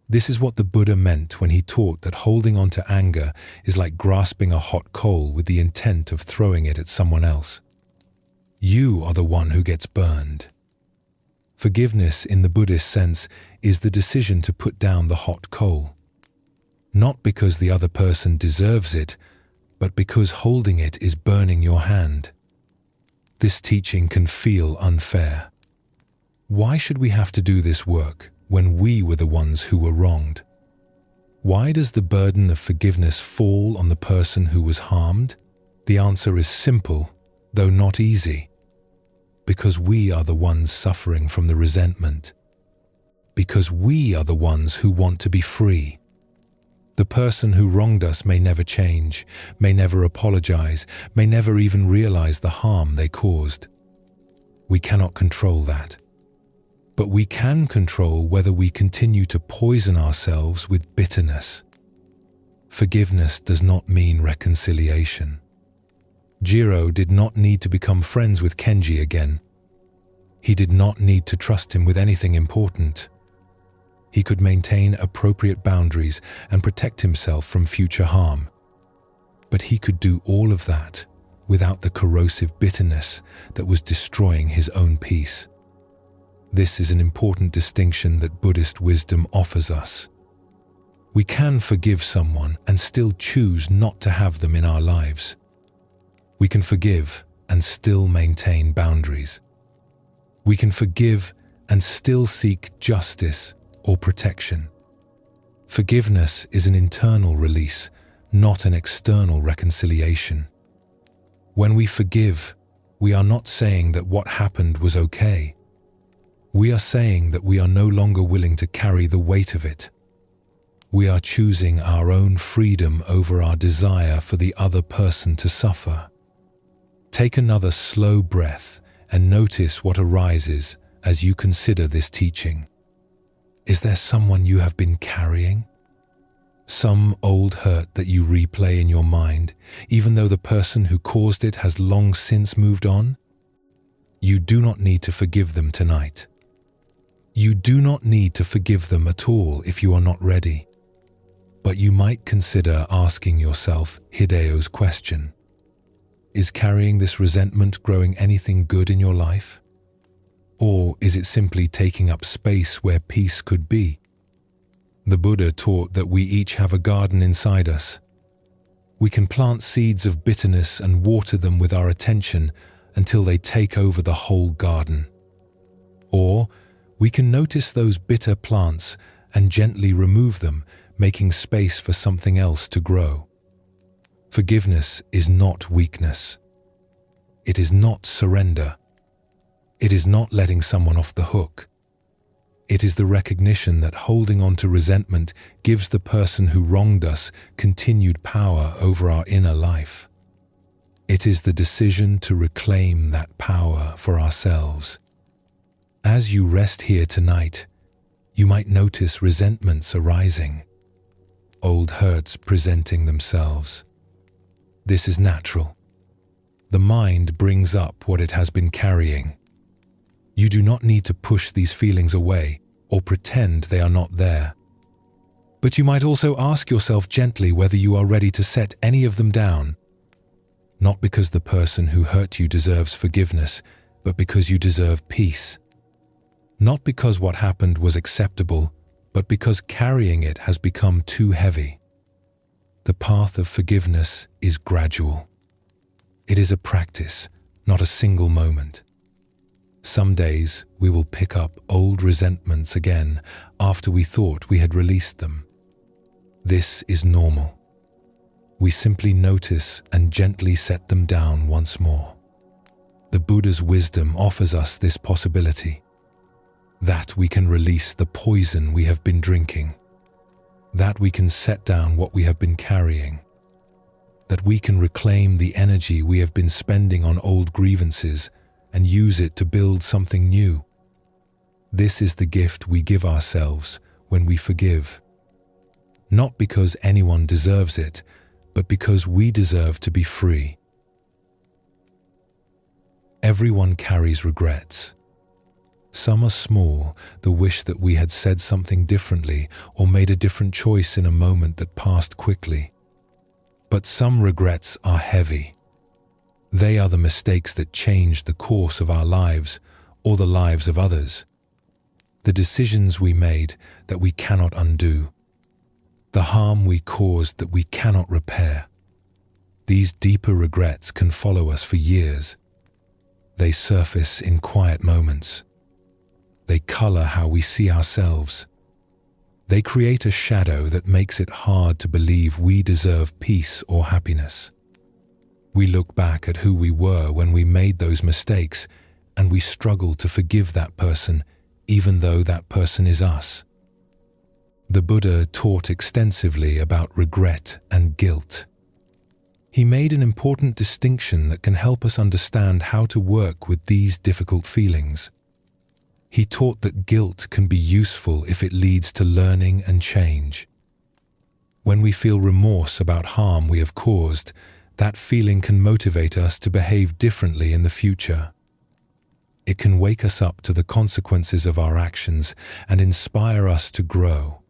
This is what the Buddha meant when he taught that holding on to anger is like grasping a hot coal with the intent of throwing it at someone else. You are the one who gets burned. Forgiveness in the Buddhist sense is the decision to put down the hot coal. Not because the other person deserves it, but because holding it is burning your hand. This teaching can feel unfair. Why should we have to do this work when we were the ones who were wronged? Why does the burden of forgiveness fall on the person who was harmed? The answer is simple, though not easy. because we are the ones suffering from the resentment. Because we are the ones who want to be free. The person who wronged us may never change, may never apologize, may never even realize the harm they caused. We cannot control that. But we can control whether we continue to poison ourselves with bitterness. Forgiveness does not mean reconciliation. Jiro did not need to become friends with Kenji again. He did not need to trust him with anything important. He could maintain appropriate boundaries and protect himself from future harm. But he could do all of that without the corrosive bitterness that was destroying his own peace. This is an important distinction that Buddhist wisdom offers us. We can forgive someone and still choose not to have them in our lives. We can forgive and still maintain boundaries. We can forgive and still seek justice or protection. Forgiveness is an internal release, not an external reconciliation. When we forgive, we are not saying that what happened was okay. We are saying that we are no longer willing to carry the weight of it. We are choosing our own freedom over our desire for the other person to suffer. Take another slow breath and notice what arises as you consider this teaching. Is there someone you have been carrying? Some old hurt that you replay in your mind, even though the person who caused it has long since moved on? You do not need to forgive them tonight. You do not need to forgive them at all if you are not ready. But you might consider asking yourself Hideo's question. Is carrying this resentment growing anything good in your life? Or is it simply taking up space where peace could be? The Buddha taught that we each have a garden inside us. We can plant seeds of bitterness and water them with our attention until they take over the whole garden. Or we can notice those bitter plants and gently remove them, making space for something else to grow. Forgiveness is not weakness. It is not surrender. It is not letting someone off the hook. It is the recognition that holding on to resentment gives the person who wronged us continued power over our inner life. It is the decision to reclaim that power for ourselves. As you rest here tonight, you might notice resentments arising, old hurts presenting themselves. This is natural. The mind brings up what it has been carrying. You do not need to push these feelings away or pretend they are not there. But you might also ask yourself gently whether you are ready to set any of them down. Not because the person who hurt you deserves forgiveness, but because you deserve peace. Not because what happened was acceptable, but because carrying it has become too heavy. The path of forgiveness is gradual. It is a practice, not a single moment. Some days we will pick up old resentments again after we thought we had released them. This is normal. We simply notice and gently set them down once more. The Buddha's wisdom offers us this possibility, that we can release the poison we have been drinking, that we can set down what we have been carrying, that we can reclaim the energy we have been spending on old grievances and use it to build something new. This is the gift we give ourselves when we forgive. Not because anyone deserves it, but because we deserve to be free. Everyone carries regrets. Some are small, the wish that we had said something differently or made a different choice in a moment that passed quickly. But some regrets are heavy. They are the mistakes that changed the course of our lives or the lives of others. The decisions we made that we cannot undo. The harm we caused that we cannot repair. These deeper regrets can follow us for years. They surface in quiet moments. They color how we see ourselves. They create a shadow that makes it hard to believe we deserve peace or happiness. We look back at who we were when we made those mistakes, and we struggle to forgive that person, even though that person is us. The Buddha taught extensively about regret and guilt. He made an important distinction that can help us understand how to work with these difficult feelings. He taught that guilt can be useful if it leads to learning and change. When we feel remorse about harm we have caused, that feeling can motivate us to behave differently in the future. It can wake us up to the consequences of our actions and inspire us to grow.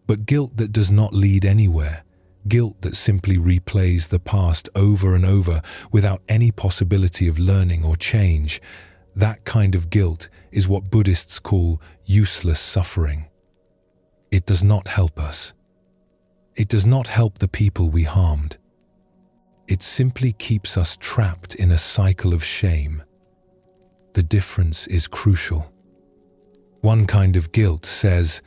But guilt that does not lead anywhere, guilt that simply replays the past over and over without any possibility of learning or change, that kind of guilt is what Buddhists call useless suffering. It does not help us. It does not help the people we harmed. It simply keeps us trapped in a cycle of shame. The difference is crucial. One kind of guilt says,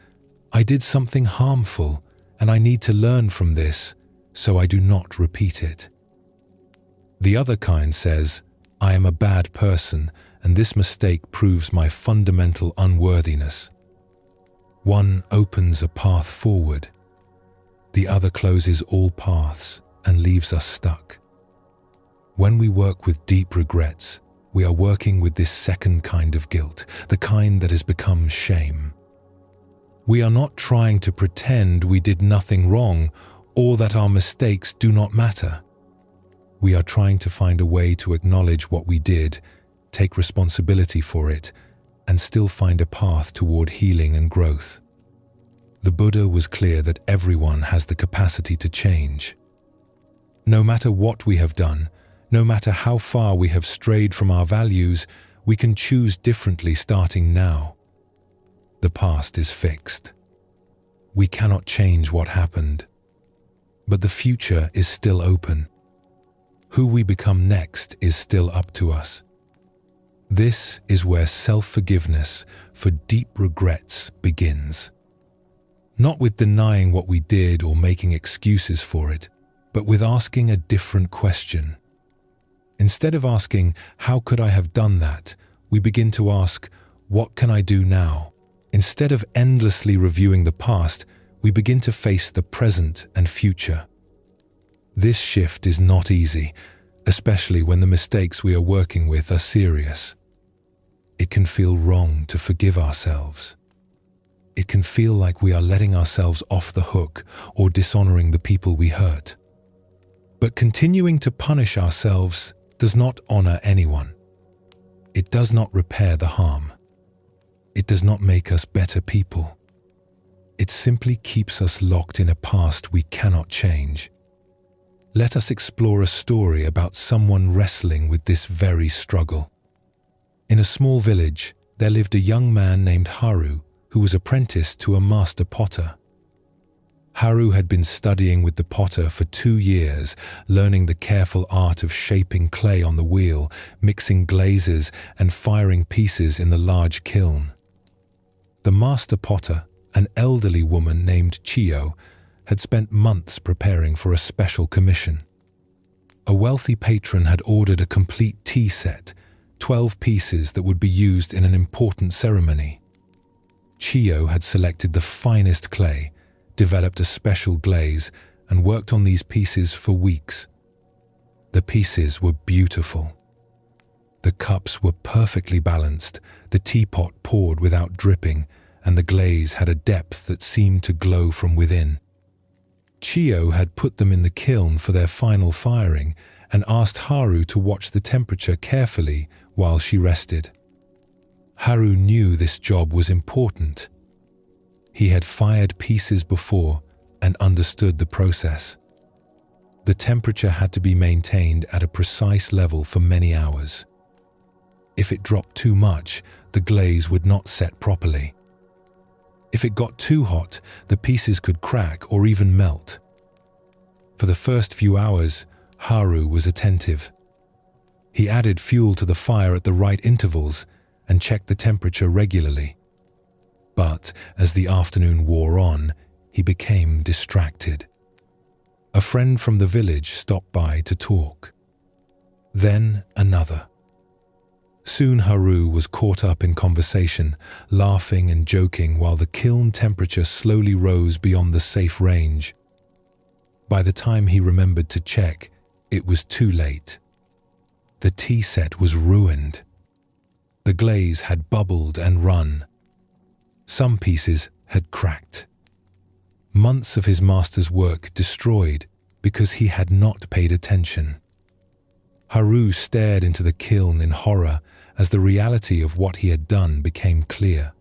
I did something harmful and I need to learn from this, so I do not repeat it. The other kind says, I am a bad person and this mistake proves my fundamental unworthiness. One opens a path forward. The other closes all paths and leaves us stuck. When we work with deep regrets, we are working with this second kind of guilt, the kind that has become shame. We are not trying to pretend we did nothing wrong or that our mistakes do not matter. We are trying to find a way to acknowledge what we did, take responsibility for it, and still find a path toward healing and growth. The Buddha was clear that everyone has the capacity to change. No matter what we have done, no matter how far we have strayed from our values, we can choose differently starting now. The past is fixed. We cannot change what happened. But the future is still open. Who we become next is still up to us. This is where self-forgiveness for deep regrets begins. Not with denying what we did or making excuses for it, but with asking a different question. Instead of asking, how could I have done that? We begin to ask, what can I do now? Instead of endlessly reviewing the past, we begin to face the present and future. This shift is not easy, especially when the mistakes we are working with are serious. It can feel wrong to forgive ourselves. It can feel like we are letting ourselves off the hook or dishonoring the people we hurt. But continuing to punish ourselves does not honor anyone. It does not repair the harm. It does not make us better people. It simply keeps us locked in a past we cannot change. Let us explore a story about someone wrestling with this very struggle. In a small village, there lived a young man named Haru who was apprenticed to a master potter. Haru had been studying with the potter for 2 years, learning the careful art of shaping clay on the wheel, mixing glazes, and firing pieces in the large kiln. The master potter, an elderly woman named Chiyo, had spent months preparing for a special commission. A wealthy patron had ordered a complete tea set, 12 pieces that would be used in an important ceremony. Chiyo had selected the finest clay, developed a special glaze, and worked on these pieces for weeks. The pieces were beautiful. The cups were perfectly balanced, the teapot poured without dripping, and the glaze had a depth that seemed to glow from within. Chiyo had put them in the kiln for their final firing and asked Haru to watch the temperature carefully while she rested. Haru knew this job was important. He had fired pieces before and understood the process. The temperature had to be maintained at a precise level for many hours. If it dropped too much, the glaze would not set properly. If it got too hot, the pieces could crack or even melt. For the first few hours, Haru was attentive. He added fuel to the fire at the right intervals and checked the temperature regularly. But as the afternoon wore on, he became distracted. A friend from the village stopped by to talk. Then another. Soon Haru was caught up in conversation, laughing and joking while the kiln temperature slowly rose beyond the safe range. By the time he remembered to check, it was too late. The tea set was ruined. The glaze had bubbled and run. Some pieces had cracked. Months of his master's work destroyed because he had not paid attention. Haru stared into the kiln in horror as the reality of what he had done became clear.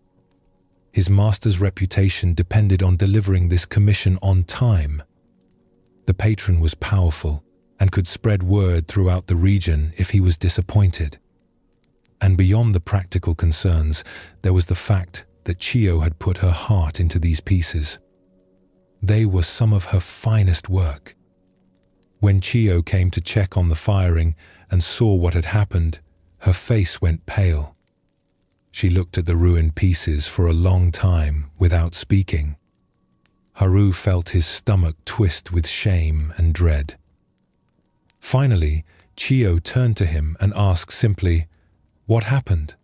His master's reputation depended on delivering this commission on time. The patron was powerful and could spread word throughout the region if he was disappointed. And beyond the practical concerns, there was the fact that Chiyo had put her heart into these pieces. They were some of her finest work. When Chiyo came to check on the firing and saw what had happened, her face went pale. She looked at the ruined pieces for a long time without speaking. Haru felt his stomach twist with shame and dread. Finally, Chiyo turned to him and asked simply, "What happened?"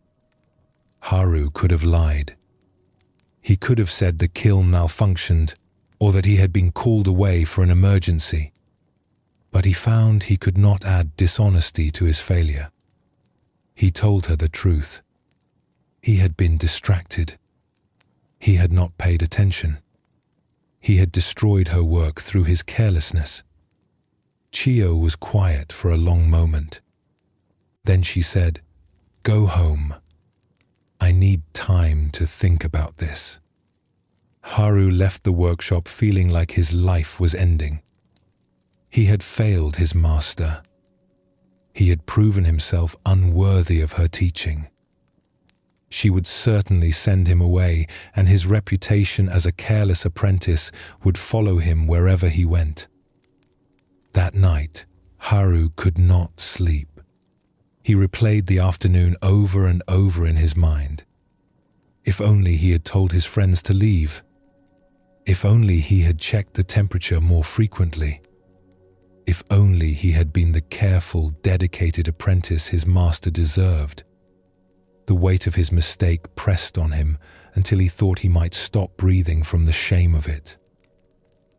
Haru could have lied. He could have said the kiln malfunctioned or that he had been called away for an emergency. But he found he could not add dishonesty to his failure. He told her the truth. He had been distracted. He had not paid attention. He had destroyed her work through his carelessness. Chiyo was quiet for a long moment. Then she said, "Go home. I need time to think about this." Haru left the workshop feeling like his life was ending. He had failed his master. He had proven himself unworthy of her teaching. She would certainly send him away, and his reputation as a careless apprentice would follow him wherever he went. That night, Haru could not sleep. He replayed the afternoon over and over in his mind. If only he had told his friends to leave. If only he had checked the temperature more frequently. If only he had been the careful, dedicated apprentice his master deserved. The weight of his mistake pressed on him until he thought he might stop breathing from the shame of it.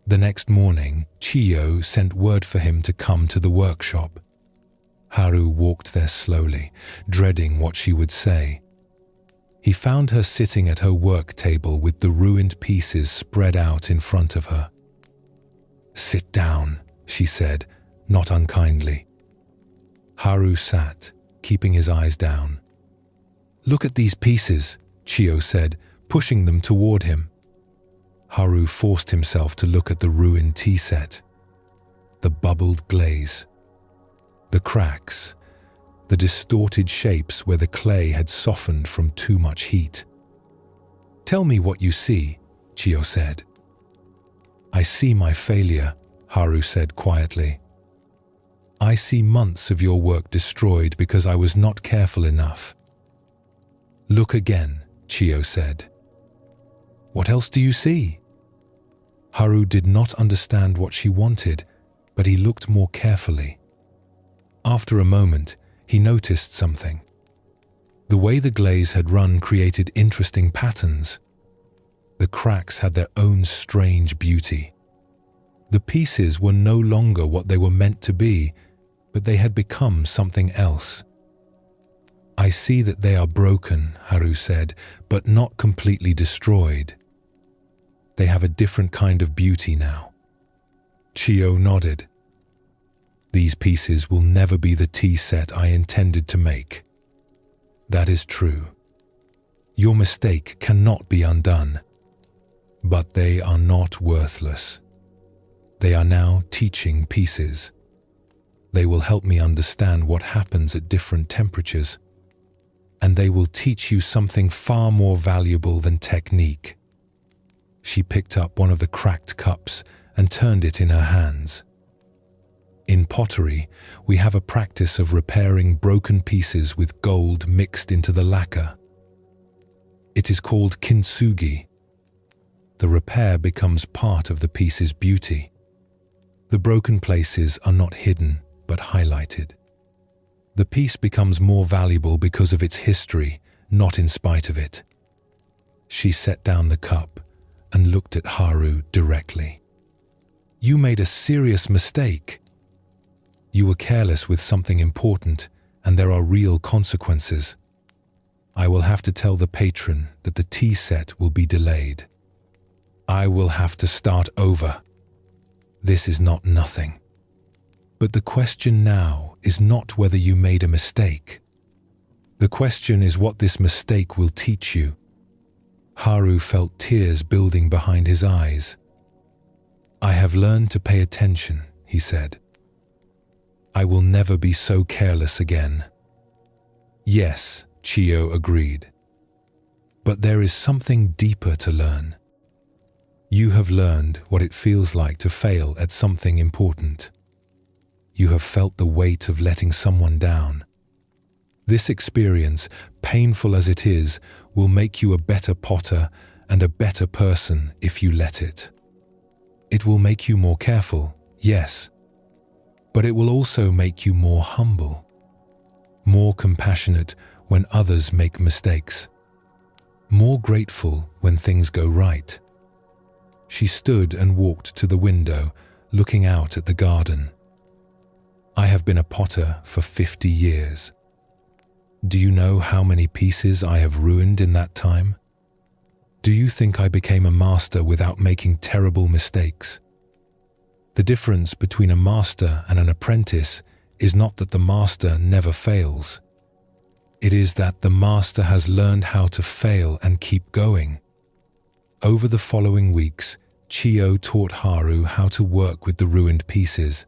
The next morning, Chiyo sent word for him to come to the workshop. Haru walked there slowly, dreading what she would say. He found her sitting at her work table with the ruined pieces spread out in front of her. "Sit down," she said, not unkindly. Haru sat, keeping his eyes down. "Look at these pieces," Chiyo said, pushing them toward him. Haru forced himself to look at the ruined tea set. The bubbled glaze. The cracks. The distorted shapes where the clay had softened from too much heat. "Tell me what you see," Chiyo said. "I see my failure," Haru said quietly. "I see months of your work destroyed because I was not careful enough." "Look again," Chiyo said. "What else do you see?" Haru did not understand what she wanted, but he looked more carefully. After a moment, he noticed something. The way the glaze had run created interesting patterns. The cracks had their own strange beauty. The pieces were no longer what they were meant to be, but they had become something else. "I see that they are broken," Haru said, "but not completely destroyed. They have a different kind of beauty now." Chiyo nodded. "These pieces will never be the tea set I intended to make." "That is true. Your mistake cannot be undone. But they are not worthless. They are now teaching pieces. They will help me understand what happens at different temperatures. And they will teach you something far more valuable than technique." She picked up one of the cracked cups and turned it in her hands. "In pottery, we have a practice of repairing broken pieces with gold mixed into the lacquer. It is called kintsugi. The repair becomes part of the piece's beauty. The broken places are not hidden, but highlighted. The piece becomes more valuable because of its history, not in spite of it. She set down the cup and looked at Haru directly. You made a serious mistake. You were careless with something important, and there are real consequences. I will have to tell the patron that the tea set will be delayed. I will have to start over. This is not nothing. But the question now is not whether you made a mistake. The question is what this mistake will teach you. Haru felt tears building behind his eyes. I have learned to pay attention, he said. I will never be so careless again. Yes, Chiyo agreed. But there is something deeper to learn. You have learned what it feels like to fail at something important. You have felt the weight of letting someone down. This experience, painful as it is, will make you a better potter and a better person if you let it. It will make you more careful, yes, but it will also make you more humble, more compassionate when others make mistakes, more grateful when things go right. She stood and walked to the window, looking out at the garden. I have been a potter for 50 years. Do you know how many pieces I have ruined in that time? Do you think I became a master without making terrible mistakes? The difference between a master and an apprentice is not that the master never fails. It is that the master has learned how to fail and keep going. Over the following weeks, Chiyo taught Haru how to work with the ruined pieces.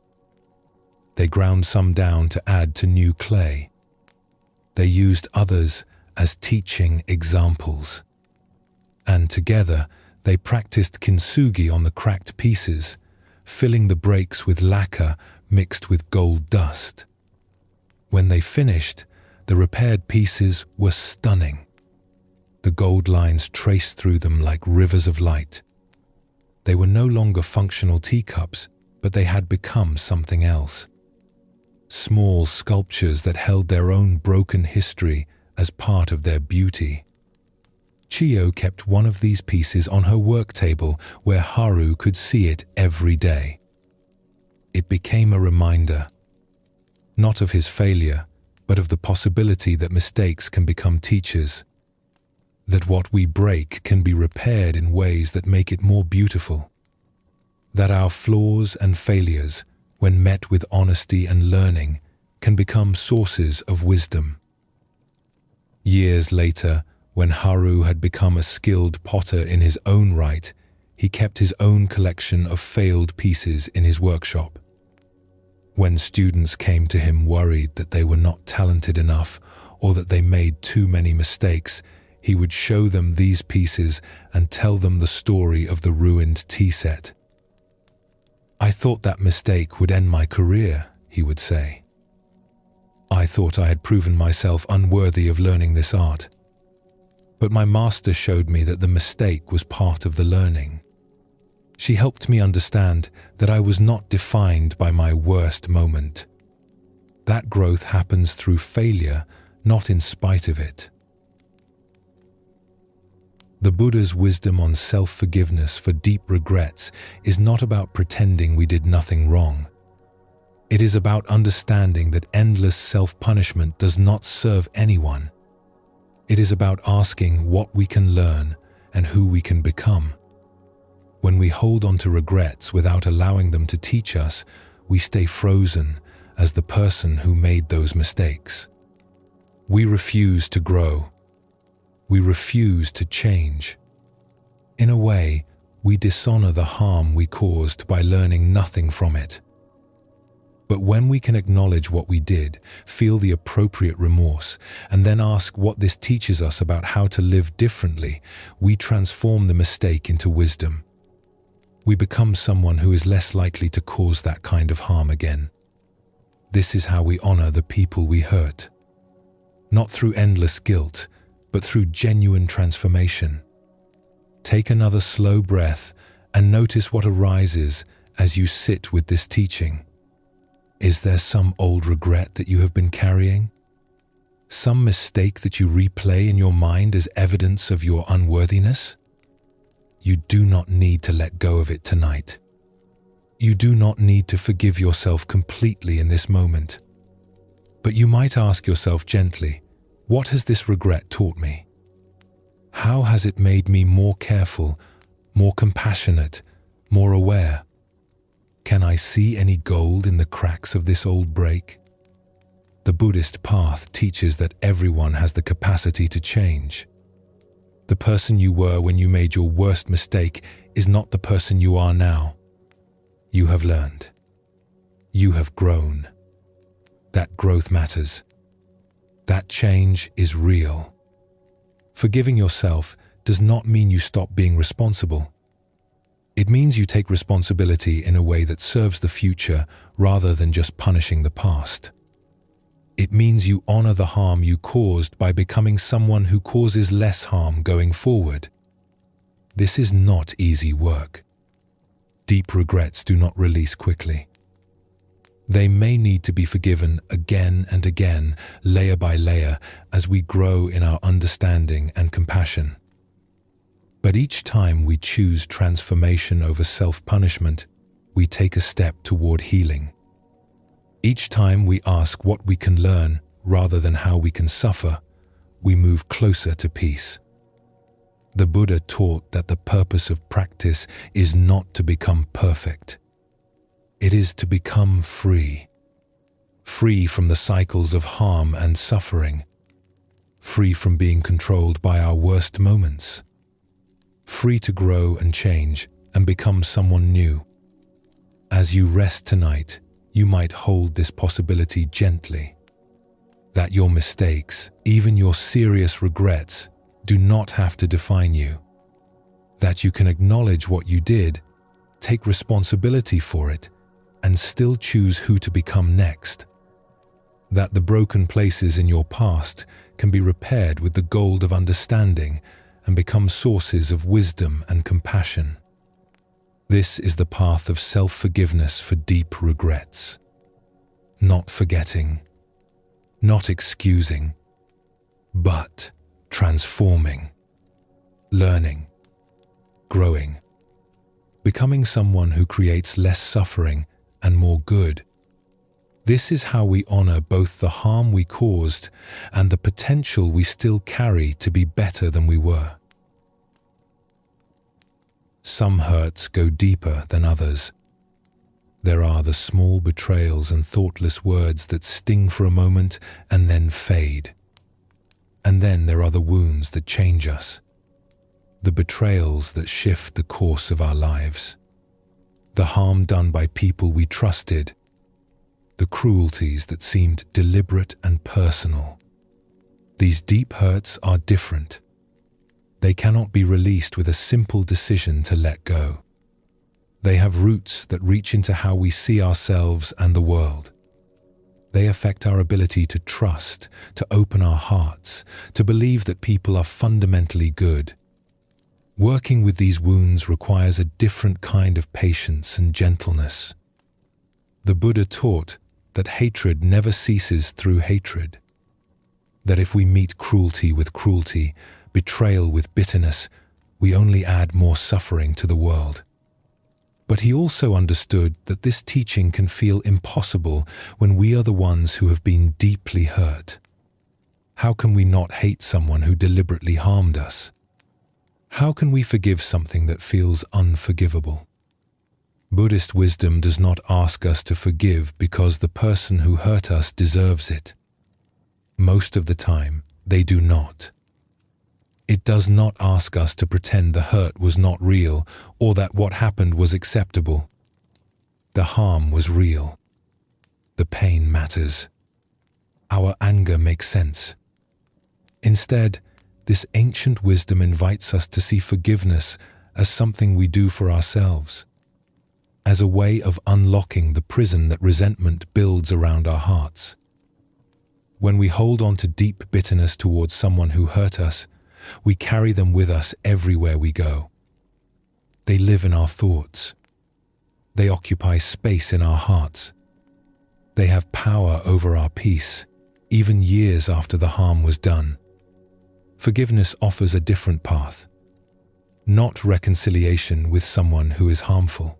They ground some down to add to new clay. They used others as teaching examples. And together, they practiced kintsugi on the cracked pieces, filling the breaks with lacquer mixed with gold dust. When they finished, the repaired pieces were stunning. The gold lines traced through them like rivers of light. They were no longer functional teacups, but they had become something else. Small sculptures that held their own broken history as part of their beauty. Chiyo kept one of these pieces on her work table where Haru could see it every day. It became a reminder, not of his failure, but of the possibility that mistakes can become teachers, that what we break can be repaired in ways that make it more beautiful, that our flaws and failures, when met with honesty and learning, can become sources of wisdom. Years later, when Haru had become a skilled potter in his own right, he kept his own collection of failed pieces in his workshop. When students came to him worried that they were not talented enough or that they made too many mistakes, he would show them these pieces and tell them the story of the ruined tea set. I thought that mistake would end my career, he would say. I thought I had proven myself unworthy of learning this art. But my master showed me that the mistake was part of the learning. She helped me understand that I was not defined by my worst moment. That growth happens through failure, not in spite of it. The Buddha's wisdom on self-forgiveness for deep regrets is not about pretending we did nothing wrong. It is about understanding that endless self-punishment does not serve anyone. It is about asking what we can learn and who we can become. When we hold on to regrets without allowing them to teach us, we stay frozen as the person who made those mistakes. We refuse to grow. We refuse to change. In a way, we dishonor the harm we caused by learning nothing from it. But when we can acknowledge what we did, feel the appropriate remorse, and then ask what this teaches us about how to live differently, we transform the mistake into wisdom. We become someone who is less likely to cause that kind of harm again. This is how we honor the people we hurt. Not through endless guilt, but through genuine transformation. Take another slow breath and notice what arises as you sit with this teaching. Is there some old regret that you have been carrying? Some mistake that you replay in your mind as evidence of your unworthiness? You do not need to let go of it tonight. You do not need to forgive yourself completely in this moment. But you might ask yourself gently, what has this regret taught me? How has it made me more careful, more compassionate, more aware? Can I see any gold in the cracks of this old break? The Buddhist path teaches that everyone has the capacity to change. The person you were when you made your worst mistake is not the person you are now. You have learned. You have grown. That growth matters. That change is real. Forgiving yourself does not mean you stop being responsible. It means you take responsibility in a way that serves the future rather than just punishing the past. It means you honor the harm you caused by becoming someone who causes less harm going forward. This is not easy work. Deep regrets do not release quickly. They may need to be forgiven again and again, layer by layer, as we grow in our understanding and compassion. But each time we choose transformation over self-punishment, we take a step toward healing. Each time we ask what we can learn rather than how we can suffer, we move closer to peace. The Buddha taught that the purpose of practice is not to become perfect. It is to become free. Free from the cycles of harm and suffering. Free from being controlled by our worst moments. Free to grow and change and become someone new. As you rest tonight, you might hold this possibility gently. That your mistakes, even your serious regrets, do not have to define you. That you can acknowledge what you did, take responsibility for it, and still choose who to become next. That the broken places in your past can be repaired with the gold of understanding and become sources of wisdom and compassion. This is the path of self-forgiveness for deep regrets. Not forgetting, not excusing, but transforming, learning, growing, becoming someone who creates less suffering and more good. This is how we honor both the harm we caused and the potential we still carry to be better than we were. Some hurts go deeper than others. There are the small betrayals and thoughtless words that sting for a moment and then fade. And then there are the wounds that change us, the betrayals that shift the course of our lives, the harm done by people we trusted, the cruelties that seemed deliberate and personal. These deep hurts are different. They cannot be released with a simple decision to let go. They have roots that reach into how we see ourselves and the world. They affect our ability to trust, to open our hearts, to believe that people are fundamentally good. Working with these wounds requires a different kind of patience and gentleness. The Buddha taught that hatred never ceases through hatred. That if we meet cruelty with cruelty, betrayal with bitterness, we only add more suffering to the world. But he also understood that this teaching can feel impossible when we are the ones who have been deeply hurt. How can we not hate someone who deliberately harmed us? How can we forgive something that feels unforgivable? Buddhist wisdom does not ask us to forgive because the person who hurt us deserves it. Most of the time, they do not. It does not ask us to pretend the hurt was not real or that what happened was acceptable. The harm was real. The pain matters. Our anger makes sense. Instead, this ancient wisdom invites us to see forgiveness as something we do for ourselves, as a way of unlocking the prison that resentment builds around our hearts. When we hold on to deep bitterness towards someone who hurt us, we carry them with us everywhere we go. They live in our thoughts. They occupy space in our hearts. They have power over our peace, even years after the harm was done. Forgiveness offers a different path. Not reconciliation with someone who is harmful.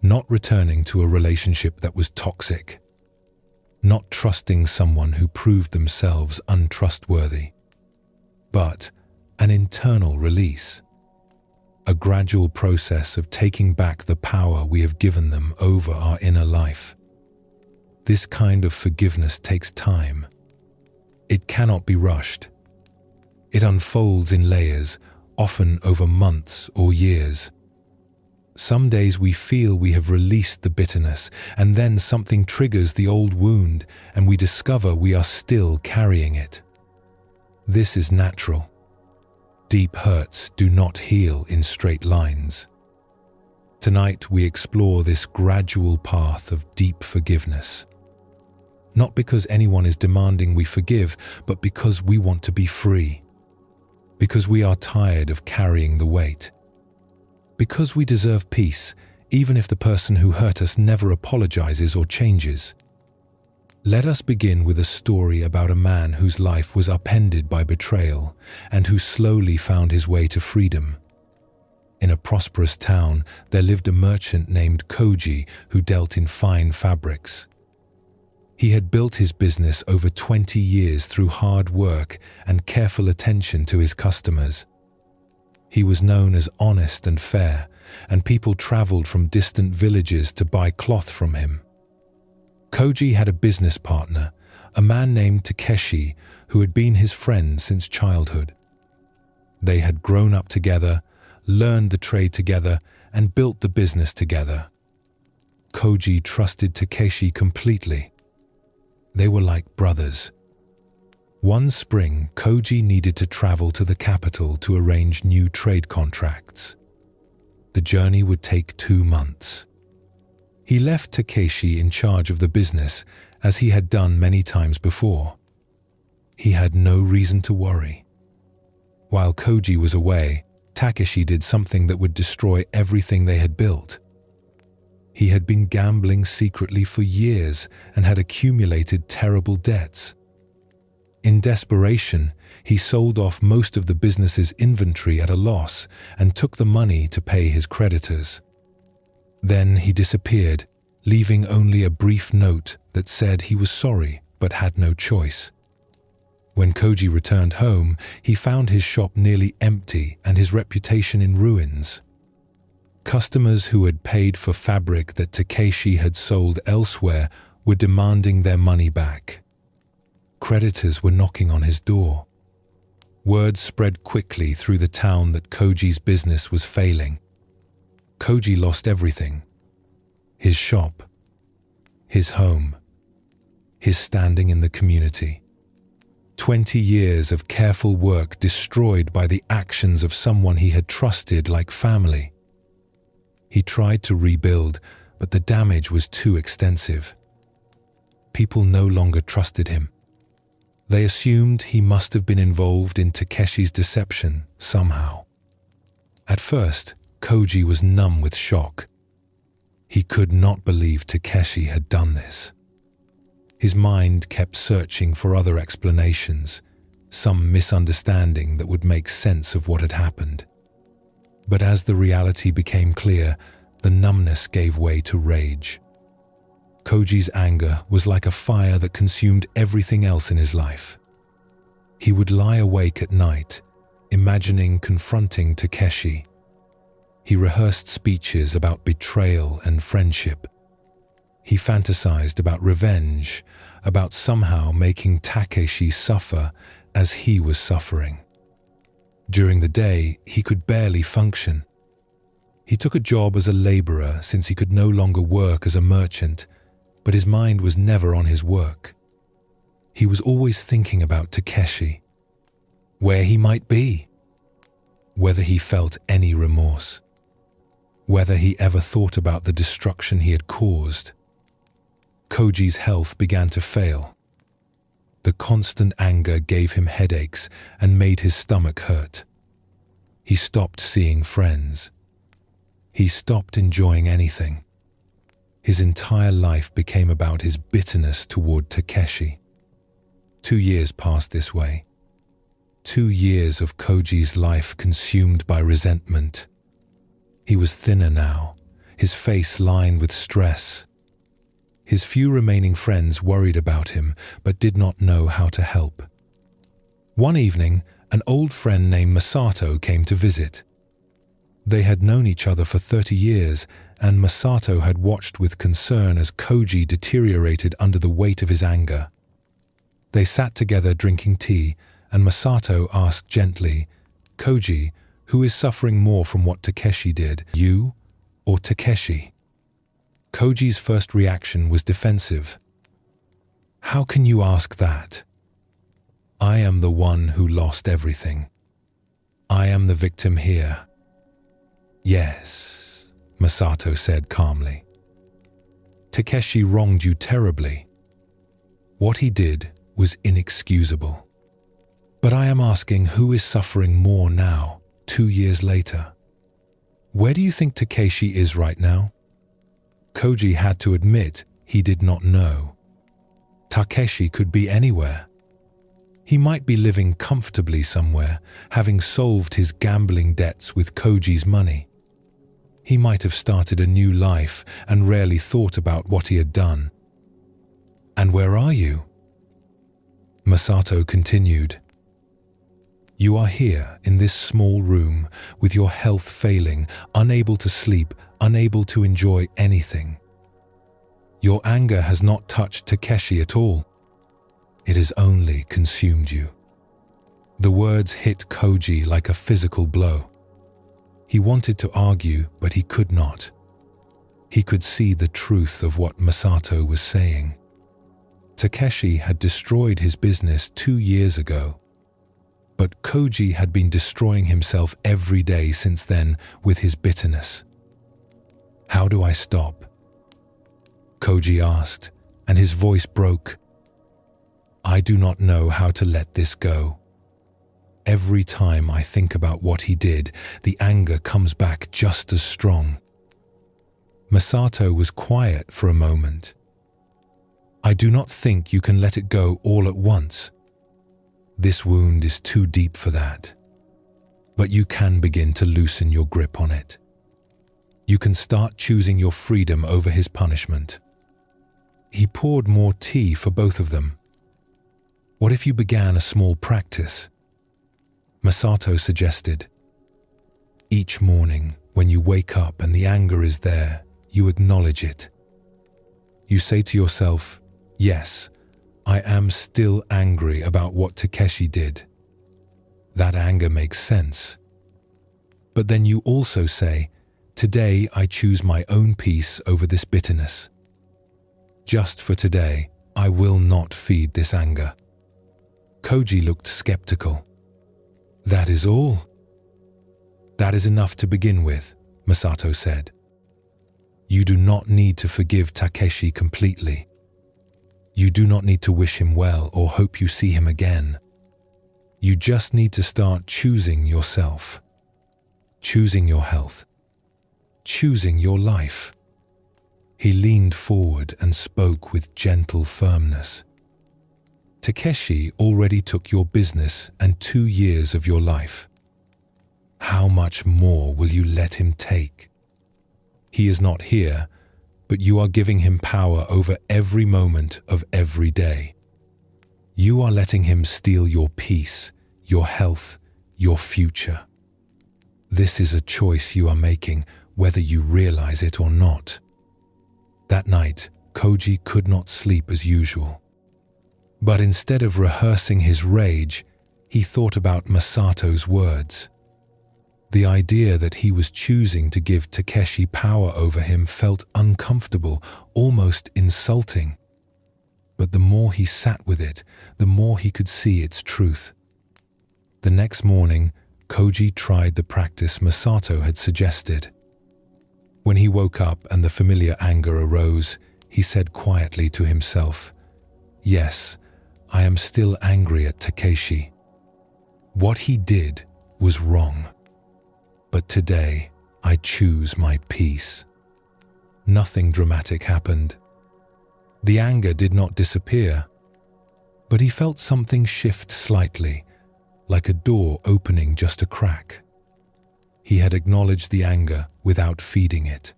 Not returning to a relationship that was toxic. Not trusting someone who proved themselves untrustworthy. But an internal release. A gradual process of taking back the power we have given them over our inner life. This kind of forgiveness takes time. It cannot be rushed. It unfolds in layers, often over months or years. Some days we feel we have released the bitterness, and then something triggers the old wound, and we discover we are still carrying it. This is natural. Deep hurts do not heal in straight lines. Tonight we explore this gradual path of deep forgiveness. Not because anyone is demanding we forgive, but because we want to be free. Because we are tired of carrying the weight. Because we deserve peace, even if the person who hurt us never apologizes or changes. Let us begin with a story about a man whose life was upended by betrayal and who slowly found his way to freedom. In a prosperous town, there lived a merchant named Koji who dealt in fine fabrics. He had built his business over 20 years through hard work and careful attention to his customers. He was known as honest and fair, and people traveled from distant villages to buy cloth from him. Koji had a business partner, a man named Takeshi, who had been his friend since childhood. They had grown up together, learned the trade together, and built the business together. Koji trusted Takeshi completely. They were like brothers. One spring, Koji needed to travel to the capital to arrange new trade contracts. The journey would take 2 months. He left Takeshi in charge of the business, as he had done many times before. He had no reason to worry. While Koji was away, Takeshi did something that would destroy everything they had built. He had been gambling secretly for years and had accumulated terrible debts. In desperation, he sold off most of the business's inventory at a loss and took the money to pay his creditors. Then he disappeared, leaving only a brief note that said he was sorry but had no choice. When Koji returned home, he found his shop nearly empty and his reputation in ruins. Customers who had paid for fabric that Takeshi had sold elsewhere were demanding their money back. Creditors were knocking on his door. Word spread quickly through the town that Koji's business was failing. Koji lost everything. His shop, his home, his standing in the community. 20 years of careful work destroyed by the actions of someone he had trusted like family. He tried to rebuild, but the damage was too extensive. People no longer trusted him. They assumed he must have been involved in Takeshi's deception somehow. At first, Koji was numb with shock. He could not believe Takeshi had done this. His mind kept searching for other explanations, some misunderstanding that would make sense of what had happened. But as the reality became clear, the numbness gave way to rage. Koji's anger was like a fire that consumed everything else in his life. He would lie awake at night, imagining confronting Takeshi. He rehearsed speeches about betrayal and friendship. He fantasized about revenge, about somehow making Takeshi suffer as he was suffering. During the day, he could barely function. He took a job as a laborer since he could no longer work as a merchant, but his mind was never on his work. He was always thinking about Takeshi, where he might be, whether he felt any remorse, whether he ever thought about the destruction he had caused. Koji's health began to fail. The constant anger gave him headaches and made his stomach hurt. He stopped seeing friends. He stopped enjoying anything. His entire life became about his bitterness toward Takeshi. 2 years passed this way. 2 years of Koji's life consumed by resentment. He was thinner now, his face lined with stress. His few remaining friends worried about him, but did not know how to help. One evening, an old friend named Masato came to visit. They had known each other for 30 years, and Masato had watched with concern as Koji deteriorated under the weight of his anger. They sat together drinking tea, and Masato asked gently, "Koji, who is suffering more from what Takeshi did, you or Takeshi?" Koji's first reaction was defensive. "How can you ask that? I am the one who lost everything. I am the victim here." "Yes," Masato said calmly. "Takeshi wronged you terribly. What he did was inexcusable. But I am asking, who is suffering more now, 2 years later? Where do you think Takeshi is right now?" Koji had to admit he did not know. Takeshi could be anywhere. He might be living comfortably somewhere, having solved his gambling debts with Koji's money. He might have started a new life and rarely thought about what he had done. "And where are you?" Masato continued. "You are here in this small room with your health failing, unable to sleep, unable to enjoy anything. Your anger has not touched Takeshi at all. It has only consumed you." The words hit Koji like a physical blow. He wanted to argue, but he could not. He could see the truth of what Masato was saying. Takeshi had destroyed his business 2 years ago. But Koji had been destroying himself every day since then with his bitterness. "How do I stop?" Koji asked, and his voice broke. "I do not know how to let this go. Every time I think about what he did, the anger comes back just as strong." Masato was quiet for a moment. "I do not think you can let it go all at once. This wound is too deep for that. But you can begin to loosen your grip on it. You can start choosing your freedom over his punishment." He poured more tea for both of them. "What if you began a small practice?" Masato suggested. "Each morning, when you wake up and the anger is there, you acknowledge it. You say to yourself, 'Yes, I am still angry about what Takeshi did.' That anger makes sense. But then you also say, 'Today I choose my own peace over this bitterness. Just for today, I will not feed this anger.'" Koji looked skeptical. "That is all?" "That is enough to begin with," Masato said. "You do not need to forgive Takeshi completely. You do not need to wish him well or hope you see him again. You just need to start choosing yourself, choosing your health, choosing your life." He leaned forward and spoke with gentle firmness. "Takeshi already took your business and 2 years of your life. How much more will you let him take? He is not here, but you are giving him power over every moment of every day. You are letting him steal your peace, your health, your future. This is a choice you are making, whether you realize it or not." That night, Koji could not sleep as usual. But instead of rehearsing his rage, he thought about Masato's words. The idea that he was choosing to give Takeshi power over him felt uncomfortable, almost insulting. But the more he sat with it, the more he could see its truth. The next morning, Koji tried the practice Masato had suggested. When he woke up and the familiar anger arose, he said quietly to himself, "Yes, I am still angry at Takeshi. What he did was wrong. But today, I choose my peace." Nothing dramatic happened. The anger did not disappear, but he felt something shift slightly, like a door opening just a crack. He had acknowledged the anger without feeding it.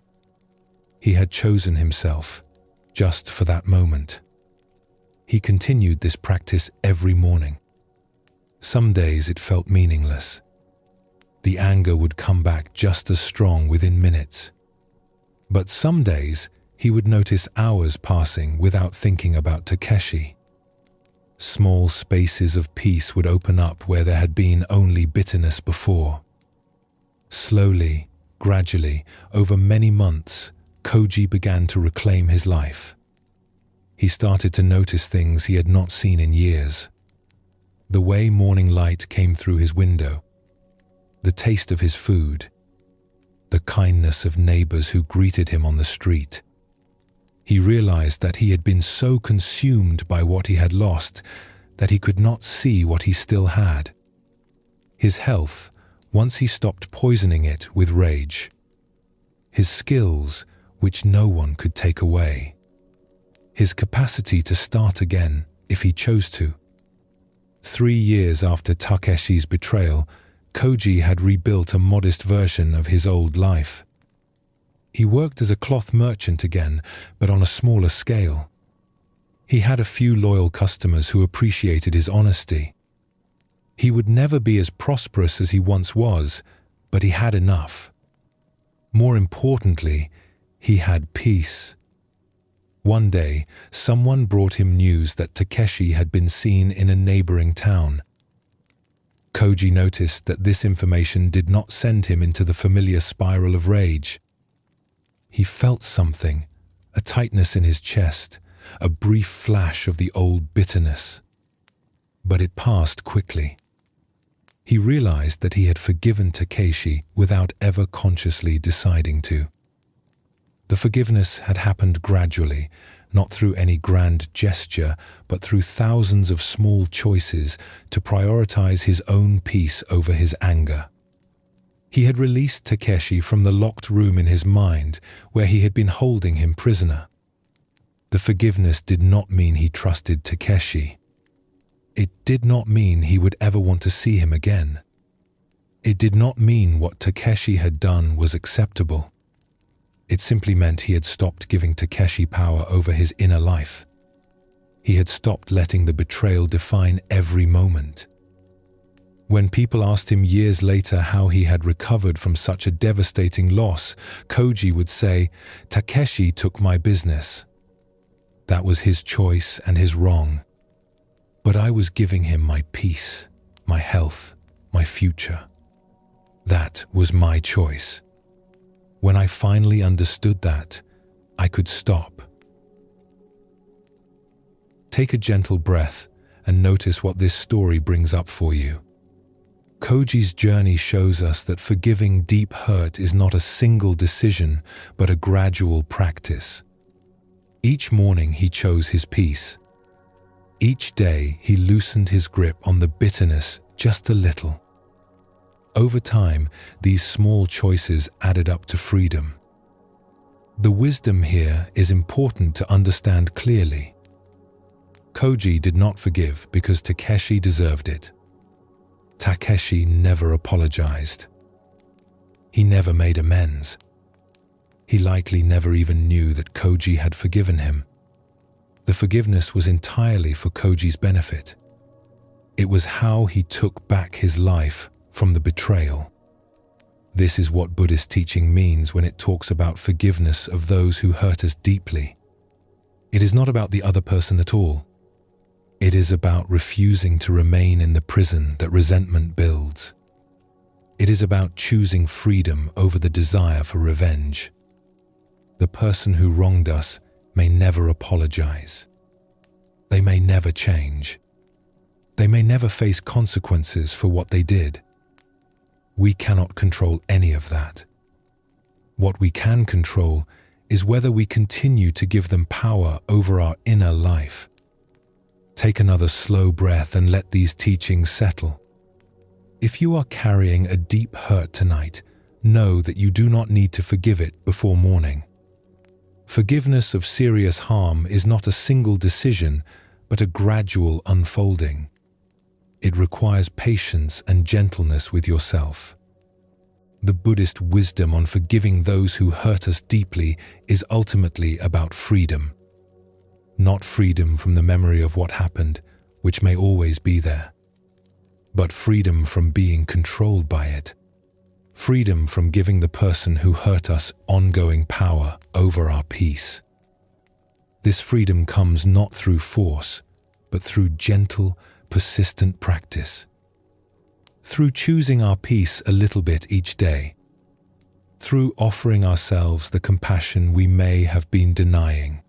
He had chosen himself just for that moment. He continued this practice every morning. Some days it felt meaningless. The anger would come back just as strong within minutes. But some days he would notice hours passing without thinking about Takeshi. Small spaces of peace would open up where there had been only bitterness before. Slowly, gradually, over many months, Koji began to reclaim his life. He started to notice things he had not seen in years. The way morning light came through his window, the taste of his food, the kindness of neighbors who greeted him on the street. He realized that he had been so consumed by what he had lost that he could not see what he still had. His health, once he stopped poisoning it with rage. His skills, which no one could take away. His capacity to start again, if he chose to. 3 years after Takeshi's betrayal, Koji had rebuilt a modest version of his old life. He worked as a cloth merchant again, but on a smaller scale. He had a few loyal customers who appreciated his honesty. He would never be as prosperous as he once was, but he had enough. More importantly, he had peace. One day, someone brought him news that Takeshi had been seen in a neighboring town. Koji noticed that this information did not send him into the familiar spiral of rage. He felt something, a tightness in his chest, a brief flash of the old bitterness. But it passed quickly. He realized that he had forgiven Takeshi without ever consciously deciding to. The forgiveness had happened gradually, not through any grand gesture, but through thousands of small choices to prioritize his own peace over his anger. He had released Takeshi from the locked room in his mind where he had been holding him prisoner. The forgiveness did not mean he trusted Takeshi. It did not mean he would ever want to see him again. It did not mean what Takeshi had done was acceptable. It simply meant he had stopped giving Takeshi power over his inner life. He had stopped letting the betrayal define every moment. When people asked him years later how he had recovered from such a devastating loss, Koji would say, "Takeshi took my business. That was his choice and his wrong. But I was giving him my peace, my health, my future. That was my choice. When I finally understood that, I could stop." Take a gentle breath and notice what this story brings up for you. Koji's journey shows us that forgiving deep hurt is not a single decision, but a gradual practice. Each morning he chose his peace. Each day he loosened his grip on the bitterness just a little. Over time, these small choices added up to freedom. The wisdom here is important to understand clearly. Koji did not forgive because Takeshi deserved it. Takeshi never apologized. He never made amends. He likely never even knew that Koji had forgiven him. The forgiveness was entirely for Koji's benefit. It was how he took back his life from the betrayal. This is what Buddhist teaching means when it talks about forgiveness of those who hurt us deeply. It is not about the other person at all. It is about refusing to remain in the prison that resentment builds. It is about choosing freedom over the desire for revenge. The person who wronged us may never apologize. They may never change. They may never face consequences for what they did. We cannot control any of that. What we can control is whether we continue to give them power over our inner life. Take another slow breath and let these teachings settle. If you are carrying a deep hurt tonight, know that you do not need to forgive it before morning. Forgiveness of serious harm is not a single decision, but a gradual unfolding. It requires patience and gentleness with yourself. The Buddhist wisdom on forgiving those who hurt us deeply is ultimately about freedom. Not freedom from the memory of what happened, which may always be there, but freedom from being controlled by it. Freedom from giving the person who hurt us ongoing power over our peace. This freedom comes not through force, but through gentle, persistent practice. Through choosing our peace a little bit each day. Through offering ourselves the compassion we may have been denying.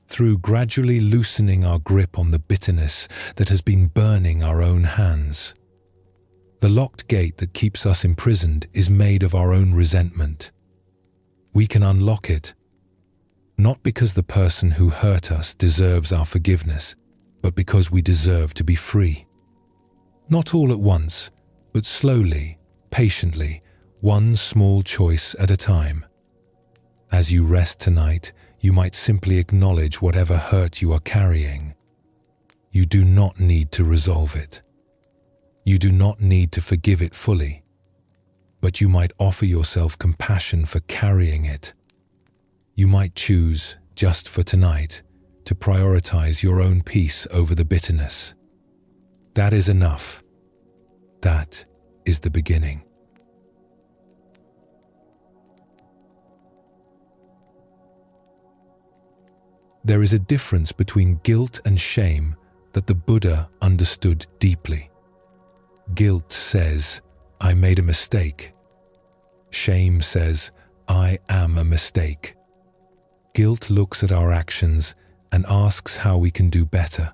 Through gradually loosening our grip on the bitterness that has been burning our own hands. The locked gate that keeps us imprisoned is made of our own resentment. We can unlock it, not because the person who hurt us deserves our forgiveness, but because we deserve to be free. Not all at once, but slowly, patiently, one small choice at a time. As you rest tonight, you might simply acknowledge whatever hurt you are carrying. You do not need to resolve it. You do not need to forgive it fully, but you might offer yourself compassion for carrying it. You might choose, just for tonight, to prioritize your own peace over the bitterness. That is enough. That is the beginning. There is a difference between guilt and shame that the Buddha understood deeply. Guilt says, "I made a mistake." Shame says, "I am a mistake." Guilt looks at our actions and asks how we can do better.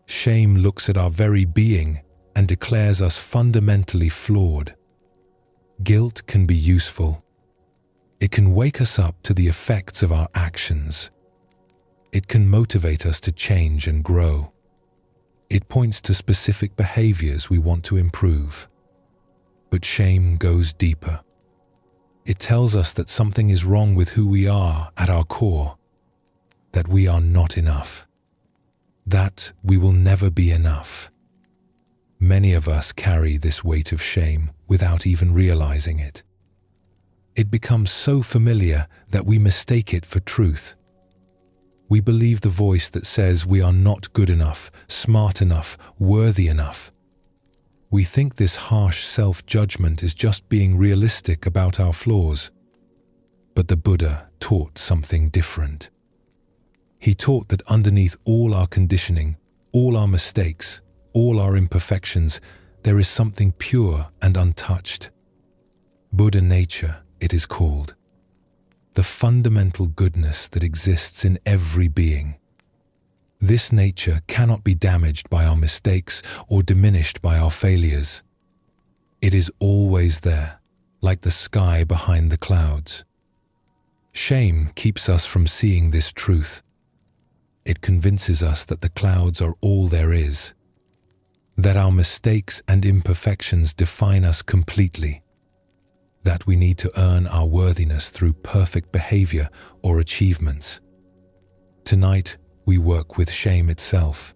Shame looks at our very being and declares us fundamentally flawed. Guilt can be useful. It can wake us up to the effects of our actions. It can motivate us to change and grow. It points to specific behaviors we want to improve. But shame goes deeper. It tells us that something is wrong with who we are at our core, that we are not enough, that we will never be enough. Many of us carry this weight of shame without even realizing it. It becomes so familiar that we mistake it for truth. We believe the voice that says we are not good enough, smart enough, worthy enough. We think this harsh self-judgment is just being realistic about our flaws. But the Buddha taught something different. He taught that underneath all our conditioning, all our mistakes, all our imperfections, there is something pure and untouched. Buddha nature, it is called. The fundamental goodness that exists in every being. This nature cannot be damaged by our mistakes or diminished by our failures. It is always there, like the sky behind the clouds. Shame keeps us from seeing this truth. It convinces us that the clouds are all there is, that our mistakes and imperfections define us completely, that we need to earn our worthiness through perfect behavior or achievements. Tonight, we work with shame itself.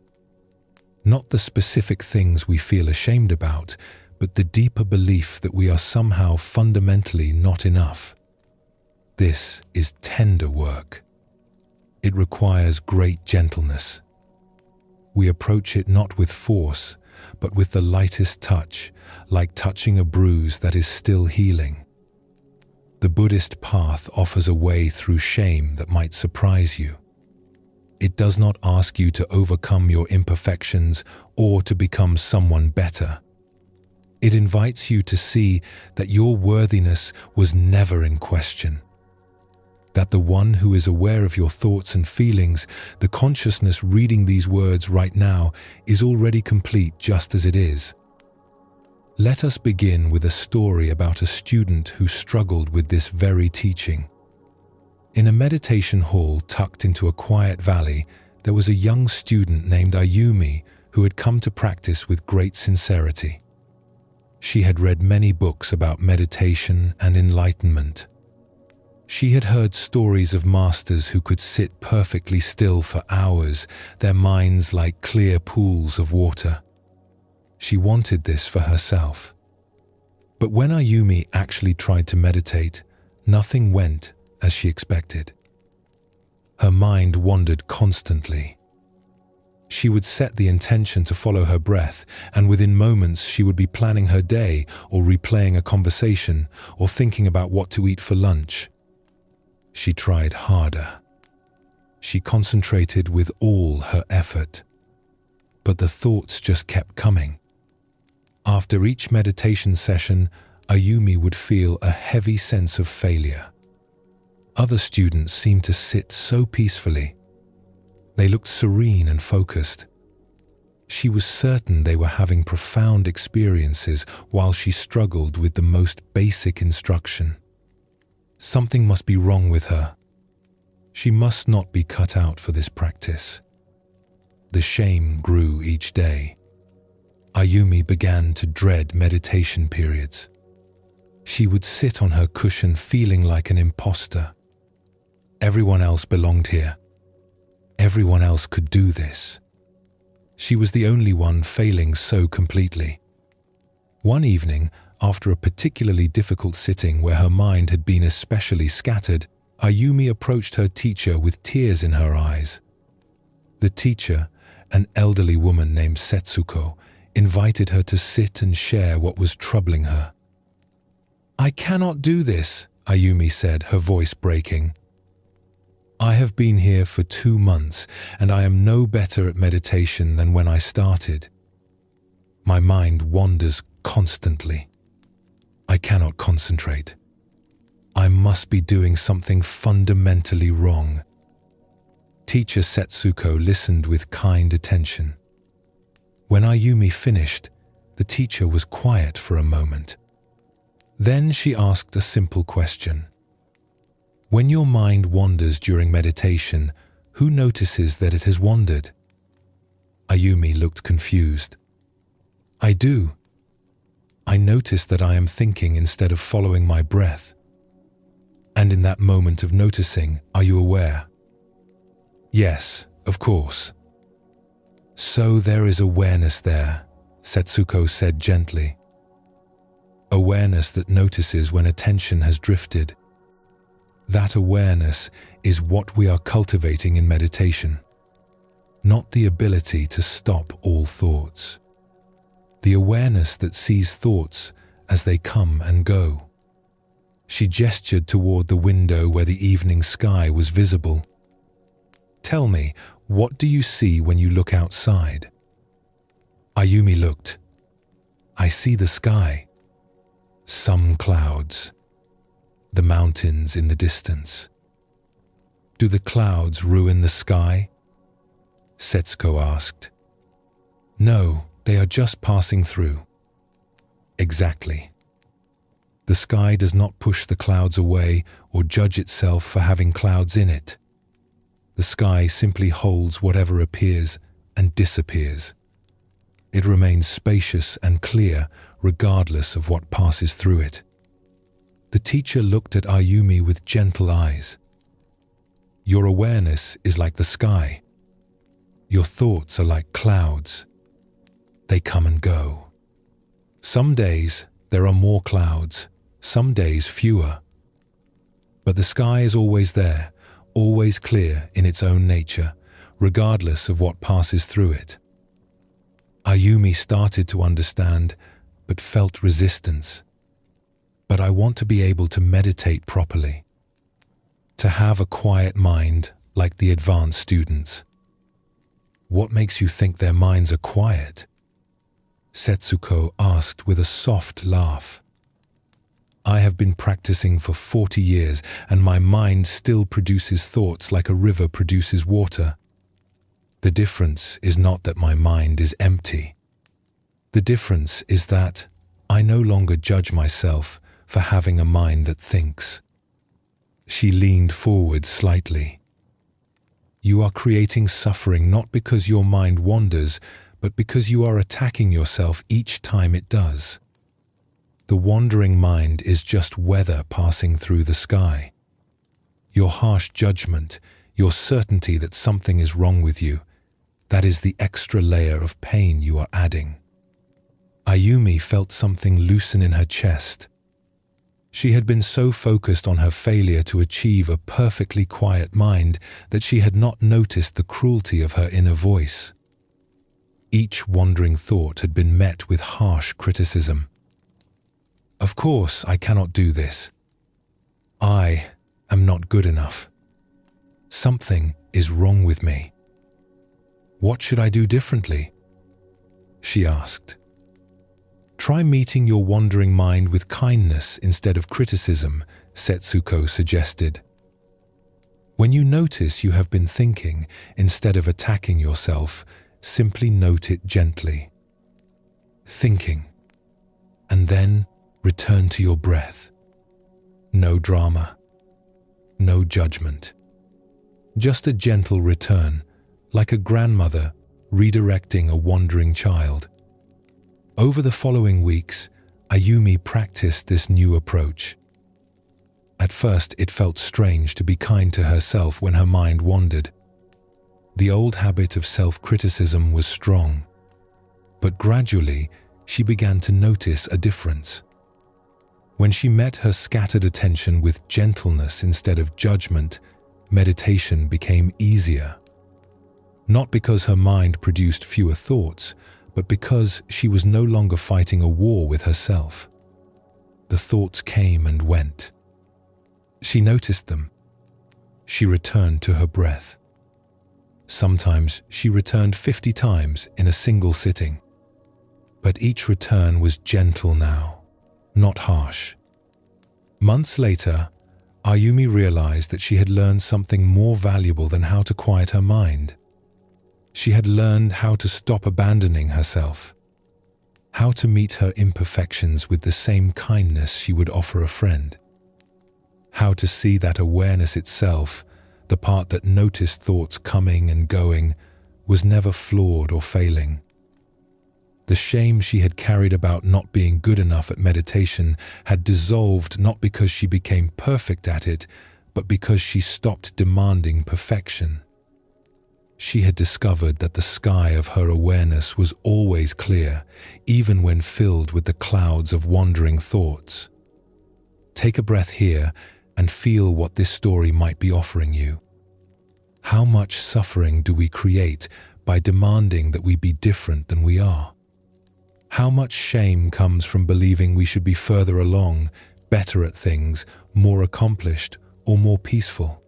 Not the specific things we feel ashamed about, but the deeper belief that we are somehow fundamentally not enough. This is tender work. It requires great gentleness. We approach it not with force, but with the lightest touch, like touching a bruise that is still healing. The Buddhist path offers a way through shame that might surprise you. It does not ask you to overcome your imperfections or to become someone better. It invites you to see that your worthiness was never in question. That the one who is aware of your thoughts and feelings, the consciousness reading these words right now, is already complete just as it is. Let us begin with a story about a student who struggled with this very teaching. In a meditation hall tucked into a quiet valley, there was a young student named Ayumi who had come to practice with great sincerity. She had read many books about meditation and enlightenment. She had heard stories of masters who could sit perfectly still for hours, their minds like clear pools of water. She wanted this for herself. But when Ayumi actually tried to meditate, nothing went as she expected. Her mind wandered constantly. She would set the intention to follow her breath, and within moments she would be planning her day or replaying a conversation or thinking about what to eat for lunch. She tried harder. She concentrated with all her effort. But the thoughts just kept coming. After each meditation session, Ayumi would feel a heavy sense of failure. Other students seemed to sit so peacefully. They looked serene and focused. She was certain they were having profound experiences while she struggled with the most basic instruction. Something must be wrong with her. She must not be cut out for this practice. The shame grew each day. Ayumi began to dread meditation periods. She would sit on her cushion feeling like an imposter. Everyone else belonged here. Everyone else could do this. She was the only one failing so completely. One evening, after a particularly difficult sitting where her mind had been especially scattered, Ayumi approached her teacher with tears in her eyes. The teacher, an elderly woman named Setsuko, invited her to sit and share what was troubling her. "I cannot do this," Ayumi said, her voice breaking. "I have been here for 2 months, and I am no better at meditation than when I started. My mind wanders constantly. I cannot concentrate. I must be doing something fundamentally wrong." Teacher Setsuko listened with kind attention. When Ayumi finished, the teacher was quiet for a moment. Then she asked a simple question. "When your mind wanders during meditation, who notices that it has wandered?" Ayumi looked confused. "I do. I notice that I am thinking instead of following my breath." "And in that moment of noticing, are you aware?" "Yes, of course." "So there is awareness there," Setsuko said gently. "Awareness that notices when attention has drifted. That awareness is what we are cultivating in meditation, not the ability to stop all thoughts. The awareness that sees thoughts as they come and go." She gestured toward the window where the evening sky was visible. "Tell me, what do you see when you look outside?" Ayumi looked. "I see the sky. Some clouds. The mountains in the distance." "Do the clouds ruin the sky?" Setsuko asked. "No, they are just passing through." "Exactly. The sky does not push the clouds away or judge itself for having clouds in it. The sky simply holds whatever appears and disappears. It remains spacious and clear regardless of what passes through it." The teacher looked at Ayumi with gentle eyes. "Your awareness is like the sky. Your thoughts are like clouds. They come and go. Some days there are more clouds, some days fewer. But the sky is always there, always clear in its own nature, regardless of what passes through it." Ayumi started to understand, but felt resistance. "But I want to be able to meditate properly, to have a quiet mind like the advanced students." "What makes you think their minds are quiet?" Setsuko asked with a soft laugh. "I have been practicing for 40 years, and my mind still produces thoughts like a river produces water. The difference is not that my mind is empty. The difference is that I no longer judge myself for having a mind that thinks." She leaned forward slightly. "You are creating suffering not because your mind wanders, but because you are attacking yourself each time it does. The wandering mind is just weather passing through the sky. Your harsh judgment, your certainty that something is wrong with you, that is the extra layer of pain you are adding. Ayumi felt something loosen in her chest. She had been so focused on her failure to achieve a perfectly quiet mind that she had not noticed the cruelty of her inner voice. Each wandering thought had been met with harsh criticism. Of course, I cannot do this. I am not good enough. Something is wrong with me. What should I do differently? She asked. Try meeting your wandering mind with kindness instead of criticism, Setsuko suggested. When you notice you have been thinking, instead of attacking yourself, simply note it gently. Thinking, and then return to your breath. No drama, no judgment. Just a gentle return, like a grandmother redirecting a wandering child. Over the following weeks, Ayumi practiced this new approach. At first, it felt strange to be kind to herself when her mind wandered. The old habit of self-criticism was strong, but gradually, she began to notice a difference. When she met her scattered attention with gentleness instead of judgment, meditation became easier. Not because her mind produced fewer thoughts, but because she was no longer fighting a war with herself. The thoughts came and went. She noticed them. She returned to her breath. Sometimes she returned 50 times in a single sitting. But each return was gentle now, not harsh. Months later, Ayumi realized that she had learned something more valuable than how to quiet her mind. She had learned how to stop abandoning herself, how to meet her imperfections with the same kindness she would offer a friend, how to see that awareness itself, the part that noticed thoughts coming and going, was never flawed or failing. The shame she had carried about not being good enough at meditation had dissolved not because she became perfect at it, but because she stopped demanding perfection. She had discovered that the sky of her awareness was always clear, even when filled with the clouds of wandering thoughts. Take a breath here and feel what this story might be offering you. How much suffering do we create by demanding that we be different than we are? How much shame comes from believing we should be further along, better at things, more accomplished, or more peaceful?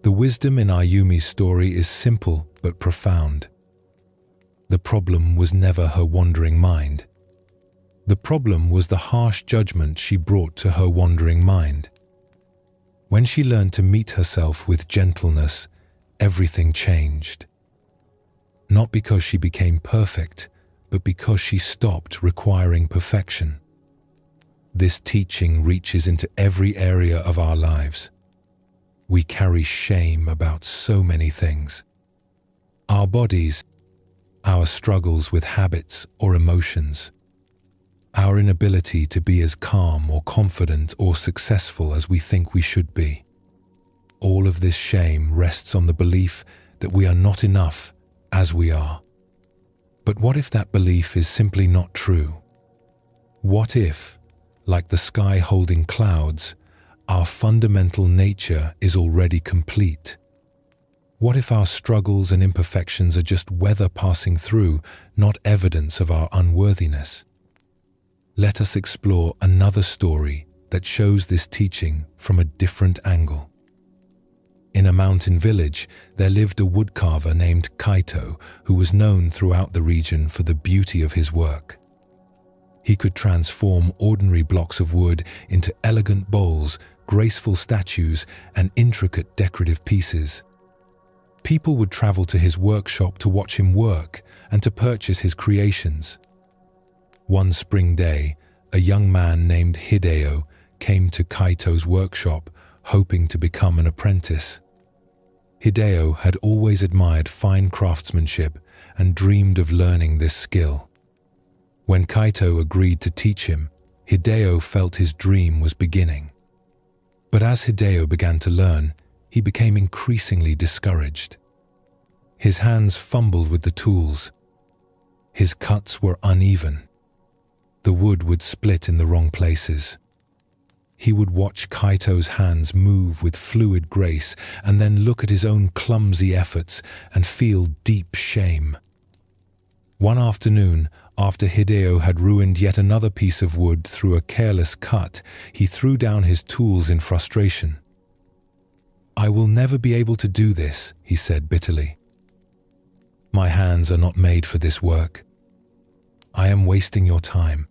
The wisdom in Ayumi's story is simple but profound. The problem was never her wandering mind. The problem was the harsh judgment she brought to her wandering mind. When she learned to meet herself with gentleness, everything changed. Not because she became perfect, but because she stopped requiring perfection. This teaching reaches into every area of our lives. We carry shame about so many things. Our bodies, our struggles with habits or emotions, our inability to be as calm or confident or successful as we think we should be. All of this shame rests on the belief that we are not enough as we are. But what if that belief is simply not true? What if, like the sky holding clouds, our fundamental nature is already complete? What if our struggles and imperfections are just weather passing through, not evidence of our unworthiness? Let us explore another story that shows this teaching from a different angle. In a mountain village, there lived a woodcarver named Kaito, who was known throughout the region for the beauty of his work. He could transform ordinary blocks of wood into elegant bowls, graceful statues, and intricate decorative pieces. People would travel to his workshop to watch him work and to purchase his creations. One spring day, a young man named Hideo came to Kaito's workshop, hoping to become an apprentice. Hideo had always admired fine craftsmanship and dreamed of learning this skill. When Kaito agreed to teach him, Hideo felt his dream was beginning. But as Hideo began to learn, he became increasingly discouraged. His hands fumbled with the tools. His cuts were uneven. The wood would split in the wrong places. He would watch Kaito's hands move with fluid grace and then look at his own clumsy efforts and feel deep shame. One afternoon, after Hideo had ruined yet another piece of wood through a careless cut, he threw down his tools in frustration. "I will never be able to do this," he said bitterly. "My hands are not made for this work. I am wasting your time."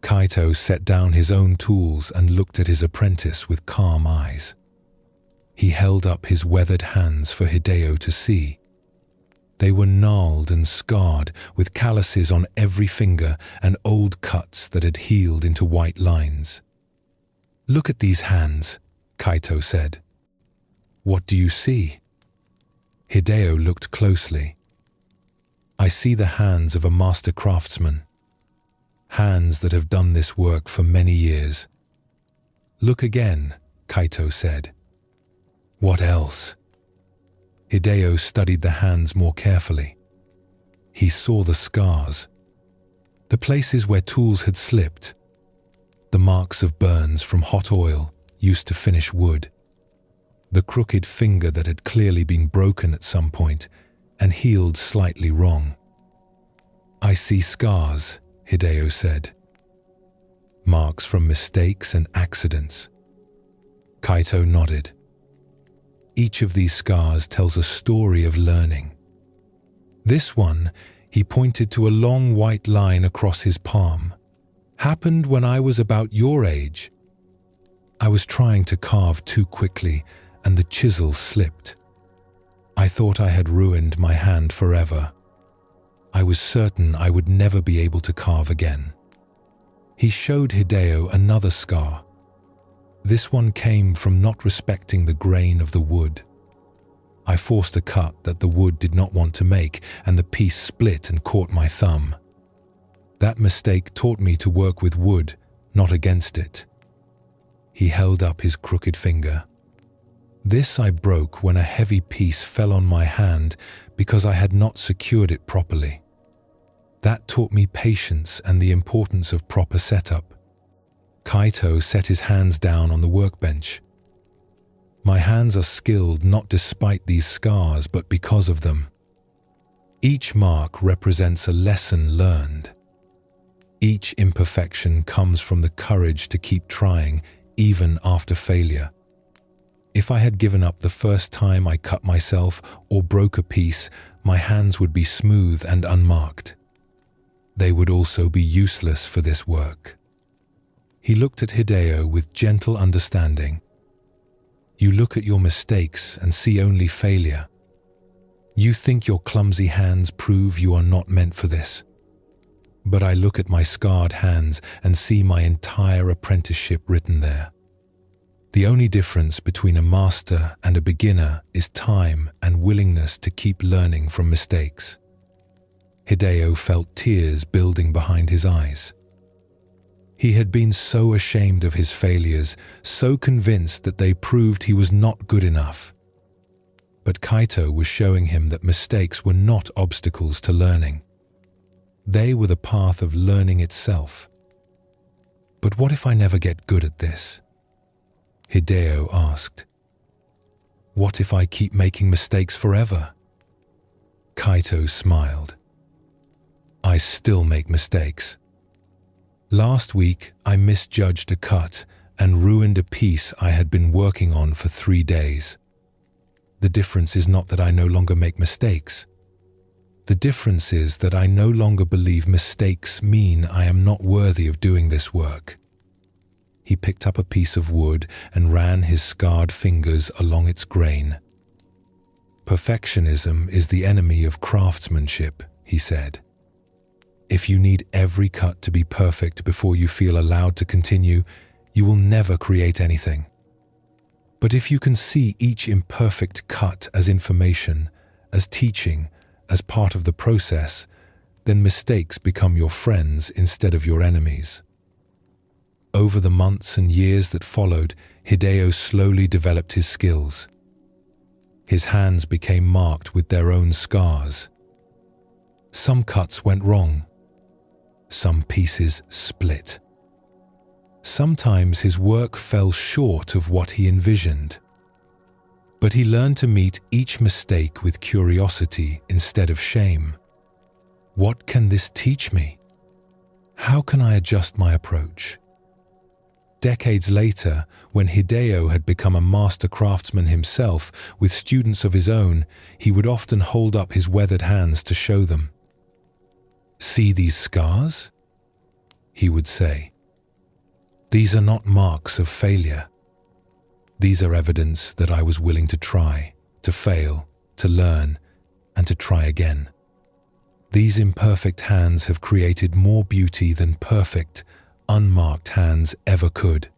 Kaito set down his own tools and looked at his apprentice with calm eyes. He held up his weathered hands for Hideo to see. They were gnarled and scarred, with calluses on every finger and old cuts that had healed into white lines. "Look at these hands," Kaito said. "What do you see?" Hideo looked closely. "I see the hands of a master craftsman. Hands that have done this work for many years." "Look again," Kaito said. "What else?" Hideo studied the hands more carefully. He saw the scars, the places where tools had slipped, the marks of burns from hot oil used to finish wood, the crooked finger that had clearly been broken at some point and healed slightly wrong. "I see scars," Hideo said. "Marks from mistakes and accidents." Kaito nodded. "Each of these scars tells a story of learning. This one," he pointed to a long white line across his palm, "happened when I was about your age. I was trying to carve too quickly and the chisel slipped. I thought I had ruined my hand forever. I was certain I would never be able to carve again." He showed Hideo another scar. This one came from not respecting the grain of the wood. "I forced a cut that the wood did not want to make, and the piece split and caught my thumb. That mistake taught me to work with wood, not against it." He held up his crooked finger. "This I broke when a heavy piece fell on my hand because I had not secured it properly. That taught me patience and the importance of proper setup." Kaito set his hands down on the workbench. "My hands are skilled not despite these scars, but because of them. Each mark represents a lesson learned. Each imperfection comes from the courage to keep trying, even after failure. If I had given up the first time I cut myself or broke a piece, my hands would be smooth and unmarked. They would also be useless for this work." He looked at Hideo with gentle understanding. "You look at your mistakes and see only failure. You think your clumsy hands prove you are not meant for this. But I look at my scarred hands and see my entire apprenticeship written there. The only difference between a master and a beginner is time and willingness to keep learning from mistakes." Hideo felt tears building behind his eyes. He had been so ashamed of his failures, so convinced that they proved he was not good enough. But Kaito was showing him that mistakes were not obstacles to learning. They were the path of learning itself. "But what if I never get good at this?" Hideo asked. "What if I keep making mistakes forever?" Kaito smiled. "I still make mistakes. Last week, I misjudged a cut and ruined a piece I had been working on for 3 days. The difference is not that I no longer make mistakes. The difference is that I no longer believe mistakes mean I am not worthy of doing this work." He picked up a piece of wood and ran his scarred fingers along its grain. "Perfectionism is the enemy of craftsmanship," he said. "If you need every cut to be perfect before you feel allowed to continue, you will never create anything. But if you can see each imperfect cut as information, as teaching, as part of the process, then mistakes become your friends instead of your enemies." Over the months and years that followed, Hideo slowly developed his skills. His hands became marked with their own scars. Some cuts went wrong. Some pieces split. Sometimes his work fell short of what he envisioned. But he learned to meet each mistake with curiosity instead of shame. What can this teach me? How can I adjust my approach? Decades later, when Hideo had become a master craftsman himself with students of his own, he would often hold up his weathered hands to show them. "See these scars?" he would say. "These are not marks of failure. These are evidence that I was willing to try, to fail, to learn, and to try again. These imperfect hands have created more beauty than perfect, unmarked hands ever could.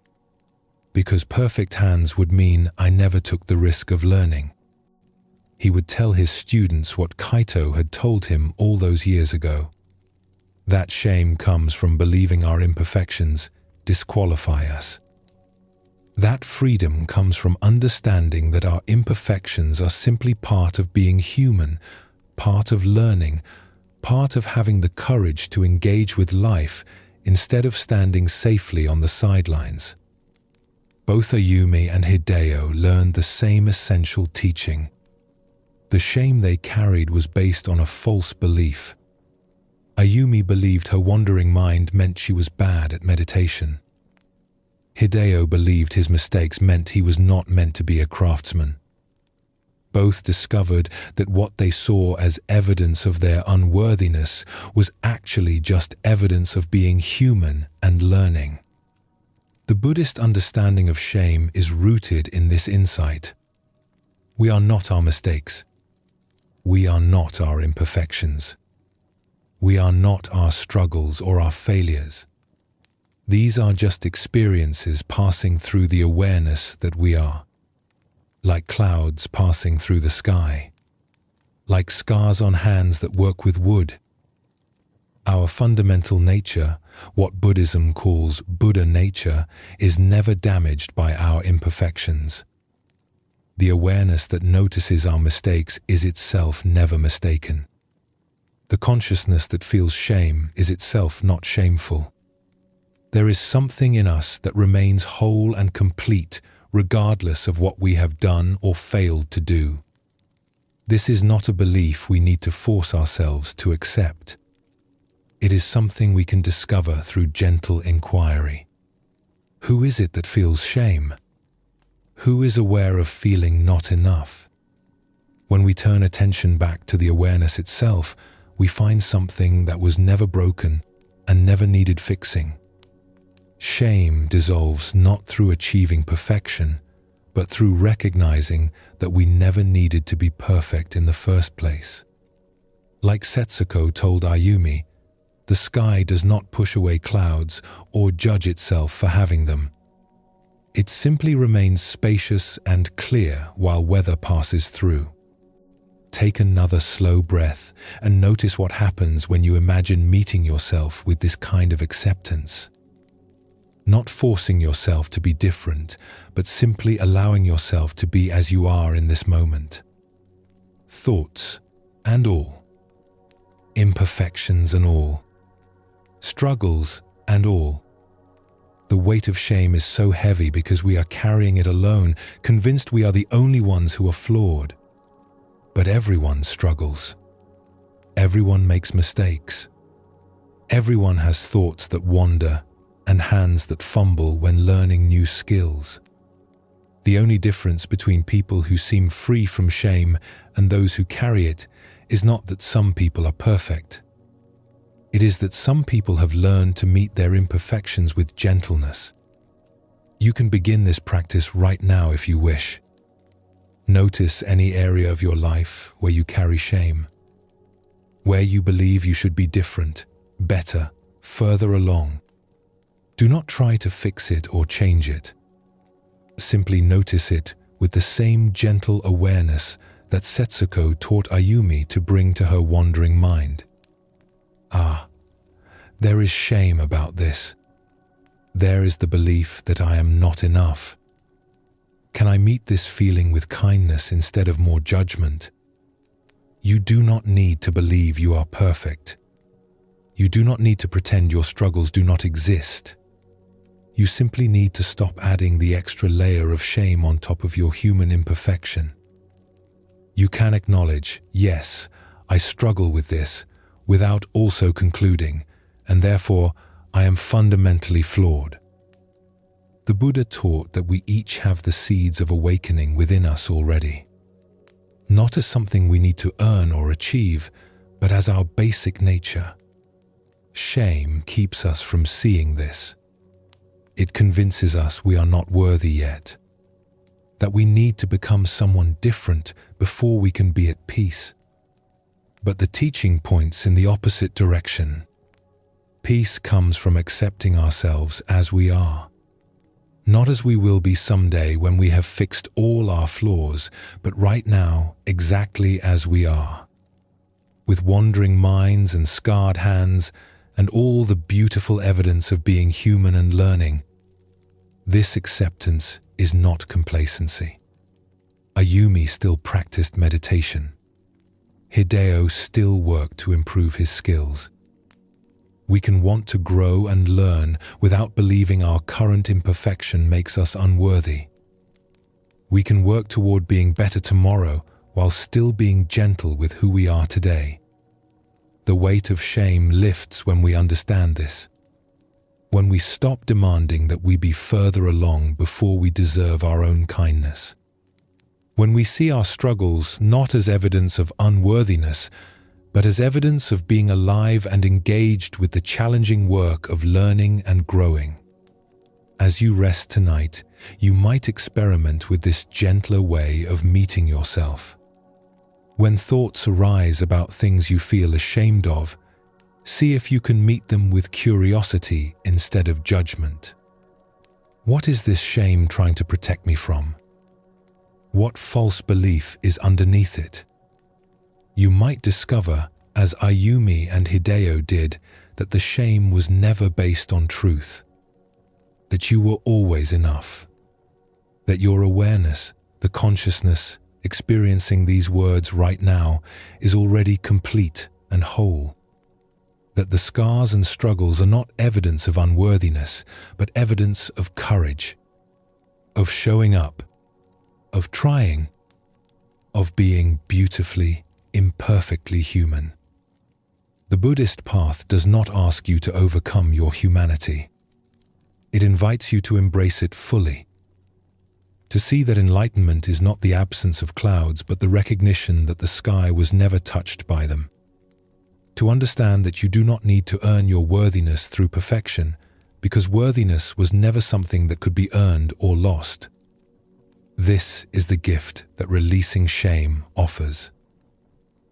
Because perfect hands would mean I never took the risk of learning." He would tell his students what Kaito had told him all those years ago. That shame comes from believing our imperfections disqualify us. That freedom comes from understanding that our imperfections are simply part of being human, part of learning, part of having the courage to engage with life instead of standing safely on the sidelines. Both Ayumi and Hideo learned the same essential teaching. The shame they carried was based on a false belief. Ayumi believed her wandering mind meant she was bad at meditation. Hideo believed his mistakes meant he was not meant to be a craftsman. Both discovered that what they saw as evidence of their unworthiness was actually just evidence of being human and learning. The Buddhist understanding of shame is rooted in this insight. We are not our mistakes. We are not our imperfections. We are not our struggles or our failures. These are just experiences passing through the awareness that we are. Like clouds passing through the sky, like scars on hands that work with wood. Our fundamental nature, what Buddhism calls Buddha nature, is never damaged by our imperfections. The awareness that notices our mistakes is itself never mistaken. The consciousness that feels shame is itself not shameful. There is something in us that remains whole and complete regardless of what we have done or failed to do. This is not a belief we need to force ourselves to accept. It is something we can discover through gentle inquiry. Who is it that feels shame? Who is aware of feeling not enough? When we turn attention back to the awareness itself, we find something that was never broken and never needed fixing. Shame dissolves not through achieving perfection, but through recognizing that we never needed to be perfect in the first place. Like Setsuko told Ayumi, the sky does not push away clouds or judge itself for having them. It simply remains spacious and clear while weather passes through. Take another slow breath and notice what happens when you imagine meeting yourself with this kind of acceptance. Not forcing yourself to be different, but simply allowing yourself to be as you are in this moment. Thoughts and all. Imperfections and all. Struggles and all. The weight of shame is so heavy because we are carrying it alone, convinced we are the only ones who are flawed. But everyone struggles. Everyone makes mistakes. Everyone has thoughts that wander and hands that fumble when learning new skills. The only difference between people who seem free from shame and those who carry it is not that some people are perfect. It is that some people have learned to meet their imperfections with gentleness. You can begin this practice right now if you wish. Notice any area of your life where you carry shame, where you believe you should be different, better, further along. Do not try to fix it or change it. Simply notice it with the same gentle awareness that Setsuko taught Ayumi to bring to her wandering mind. Ah, there is shame about this. There is the belief that I am not enough. Can I meet this feeling with kindness instead of more judgment? You do not need to believe you are perfect. You do not need to pretend your struggles do not exist. You simply need to stop adding the extra layer of shame on top of your human imperfection. You can acknowledge, yes, I struggle with this, without also concluding, and therefore I am fundamentally flawed. The Buddha taught that we each have the seeds of awakening within us already. Not as something we need to earn or achieve, but as our basic nature. Shame keeps us from seeing this. It convinces us we are not worthy yet, that we need to become someone different before we can be at peace. But the teaching points in the opposite direction. Peace comes from accepting ourselves as we are. Not as we will be someday when we have fixed all our flaws, but right now, exactly as we are. With wandering minds and scarred hands, and all the beautiful evidence of being human and learning. This acceptance is not complacency. Ayumi still practiced meditation. Hideo still worked to improve his skills. We can want to grow and learn without believing our current imperfection makes us unworthy. We can work toward being better tomorrow while still being gentle with who we are today. The weight of shame lifts when we understand this. When we stop demanding that we be further along before we deserve our own kindness. When we see our struggles not as evidence of unworthiness, but as evidence of being alive and engaged with the challenging work of learning and growing. As you rest tonight, you might experiment with this gentler way of meeting yourself. When thoughts arise about things you feel ashamed of, see if you can meet them with curiosity instead of judgment. What is this shame trying to protect me from? What false belief is underneath it? You might discover, as Ayumi and Hideo did, that the shame was never based on truth, that you were always enough, that your awareness, the consciousness, experiencing these words right now is already complete and whole, that the scars and struggles are not evidence of unworthiness, but evidence of courage, of showing up, of trying, of being beautifully, imperfectly human. The Buddhist path does not ask you to overcome your humanity. It invites you to embrace it fully. To see that enlightenment is not the absence of clouds, but the recognition that the sky was never touched by them. To understand that you do not need to earn your worthiness through perfection, because worthiness was never something that could be earned or lost. This is the gift that releasing shame offers.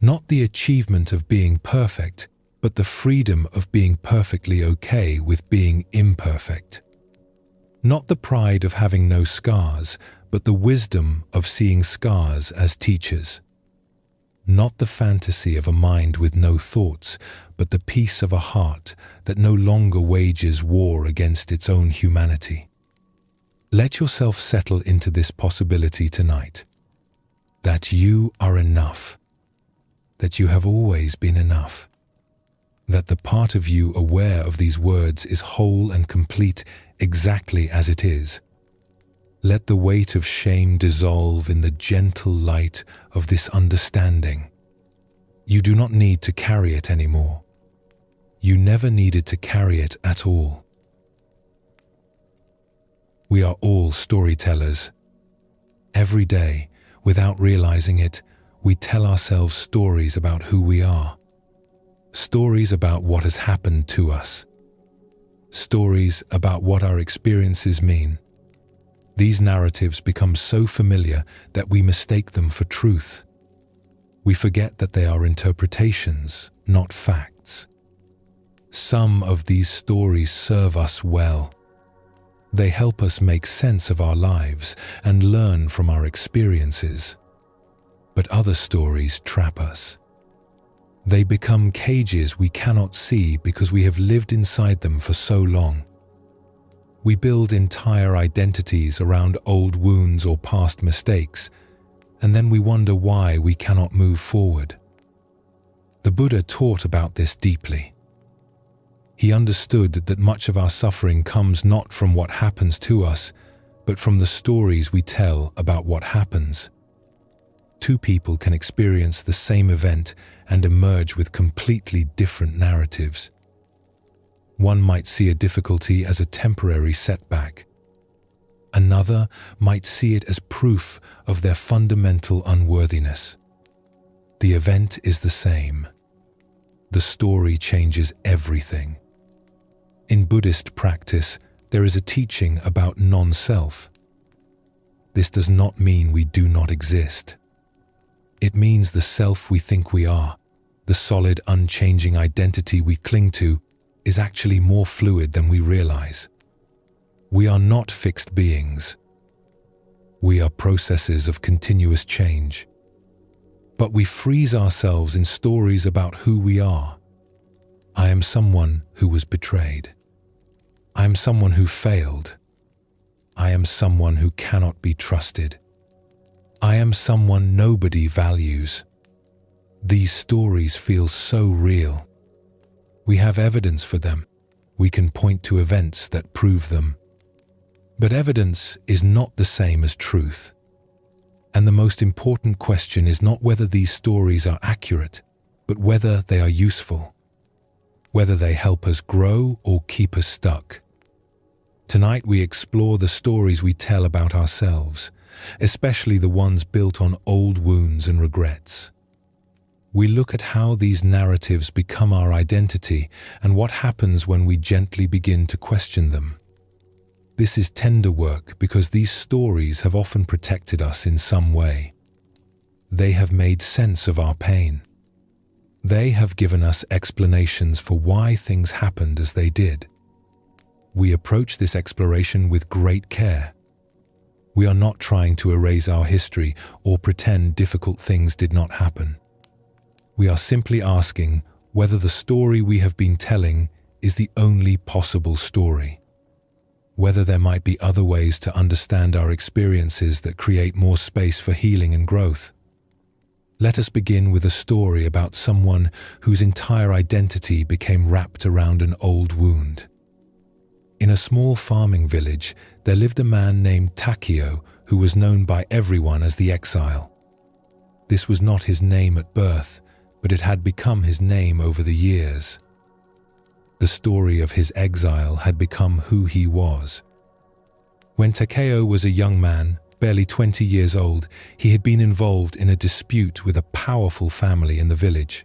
Not the achievement of being perfect, but the freedom of being perfectly okay with being imperfect. Not the pride of having no scars, but the wisdom of seeing scars as teachers. Not the fantasy of a mind with no thoughts, but the peace of a heart that no longer wages war against its own humanity. Let yourself settle into this possibility tonight, that you are enough, that you have always been enough, that the part of you aware of these words is whole and complete exactly as it is. Let the weight of shame dissolve in the gentle light of this understanding. You do not need to carry it anymore. You never needed to carry it at all. We are all storytellers. Every day, without realizing it, we tell ourselves stories about who we are. Stories about what has happened to us. Stories about what our experiences mean. These narratives become so familiar that we mistake them for truth. We forget that they are interpretations, not facts. Some of these stories serve us well. They help us make sense of our lives and learn from our experiences. But other stories trap us. They become cages we cannot see because we have lived inside them for so long. We build entire identities around old wounds or past mistakes, and then we wonder why we cannot move forward. The Buddha taught about this deeply. He understood that much of our suffering comes not from what happens to us, but from the stories we tell about what happens. Two people can experience the same event and emerge with completely different narratives. One might see a difficulty as a temporary setback. Another might see it as proof of their fundamental unworthiness. The event is the same. The story changes everything. In Buddhist practice, there is a teaching about non-self. This does not mean we do not exist. It means the self we think we are, the solid, unchanging identity we cling to, is actually more fluid than we realize. We are not fixed beings. We are processes of continuous change. But we freeze ourselves in stories about who we are. I am someone who was betrayed. I am someone who failed. I am someone who cannot be trusted. I am someone nobody values. These stories feel so real. We have evidence for them. We can point to events that prove them. But evidence is not the same as truth. And the most important question is not whether these stories are accurate, but whether they are useful. Whether they help us grow or keep us stuck. Tonight we explore the stories we tell about ourselves, especially the ones built on old wounds and regrets. We look at how these narratives become our identity and what happens when we gently begin to question them. This is tender work because these stories have often protected us in some way. They have made sense of our pain. They have given us explanations for why things happened as they did. We approach this exploration with great care. We are not trying to erase our history or pretend difficult things did not happen. We are simply asking whether the story we have been telling is the only possible story. Whether there might be other ways to understand our experiences that create more space for healing and growth. Let us begin with a story about someone whose entire identity became wrapped around an old wound. In a small farming village, there lived a man named Takeo who was known by everyone as the Exile. This was not his name at birth, but it had become his name over the years. The story of his exile had become who he was. When Takeo was a young man, barely 20 years old, he had been involved in a dispute with a powerful family in the village.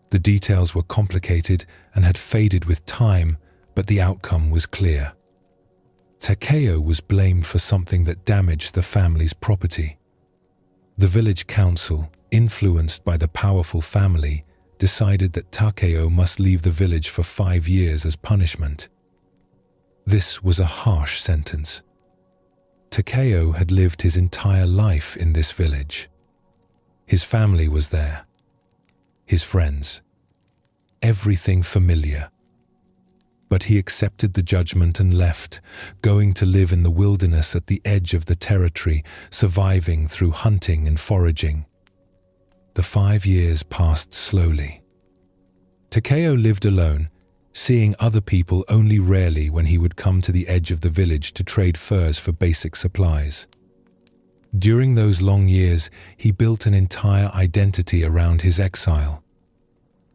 The details were complicated and had faded with time, but the outcome was clear. Takeo was blamed for something that damaged the family's property. The village council, influenced by the powerful family, decided that Takeo must leave the village for 5 years as punishment. This was a harsh sentence. Takeo had lived his entire life in this village. His family was there. His friends. Everything familiar. But he accepted the judgment and left, going to live in the wilderness at the edge of the territory, surviving through hunting and foraging. The 5 years passed slowly. Takeo lived alone, seeing other people only rarely when he would come to the edge of the village to trade furs for basic supplies. During those long years, he built an entire identity around his exile.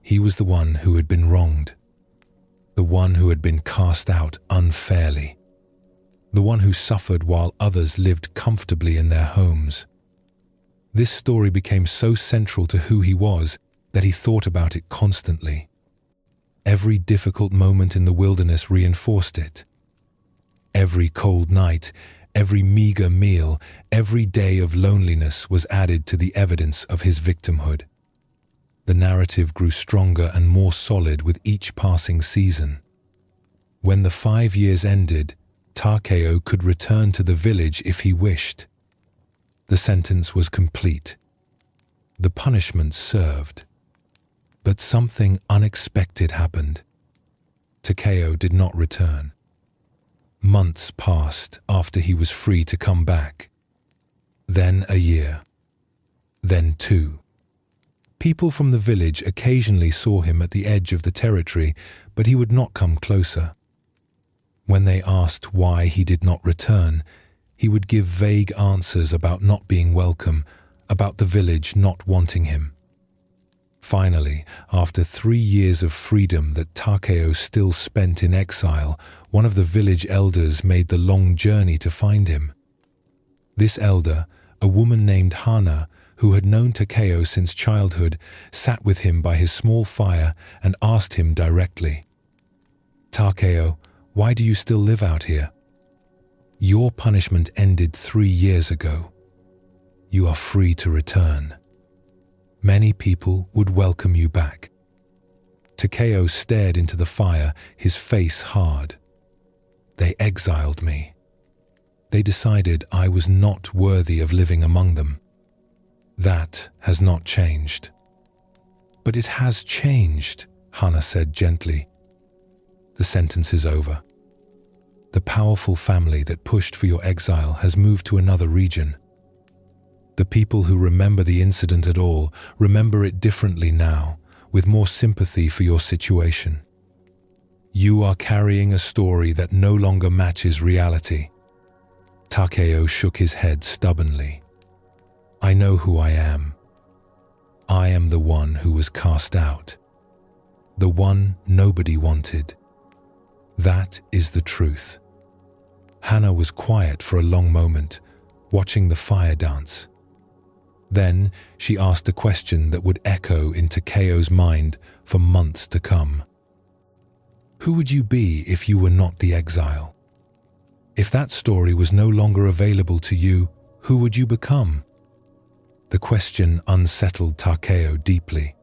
He was the one who had been wronged. The one who had been cast out unfairly. The one who suffered while others lived comfortably in their homes. This story became so central to who he was that he thought about it constantly. Every difficult moment in the wilderness reinforced it. Every cold night, every meager meal, every day of loneliness was added to the evidence of his victimhood. The narrative grew stronger and more solid with each passing season. When the 5 years ended, Takeo could return to the village if he wished. The sentence was complete. The punishment served. But something unexpected happened. Takeo did not return. Months passed after he was free to come back. Then a year. Then 2. People from the village occasionally saw him at the edge of the territory, but he would not come closer. When they asked why he did not return, he would give vague answers about not being welcome, about the village not wanting him. Finally, after 3 years of freedom that Takeo still spent in exile, one of the village elders made the long journey to find him. This elder, a woman named Hana, who had known Takeo since childhood, sat with him by his small fire and asked him directly, "Takeo, why do you still live out here? Your punishment ended 3 years ago. You are free to return. Many people would welcome you back." Takeo stared into the fire, his face hard. "They exiled me. They decided I was not worthy of living among them. That has not changed." "But it has changed," Hana said gently. "The sentence is over. The powerful family that pushed for your exile has moved to another region. The people who remember the incident at all remember it differently now, with more sympathy for your situation. You are carrying a story that no longer matches reality." Takeo shook his head stubbornly. "I know who I am. I am the one who was cast out. The one nobody wanted. That is the truth." Hana was quiet for a long moment, watching the fire dance. Then she asked a question that would echo in Takeo's mind for months to come. "Who would you be if you were not the exile? If that story was no longer available to you, who would you become?" The question unsettled Takeo deeply.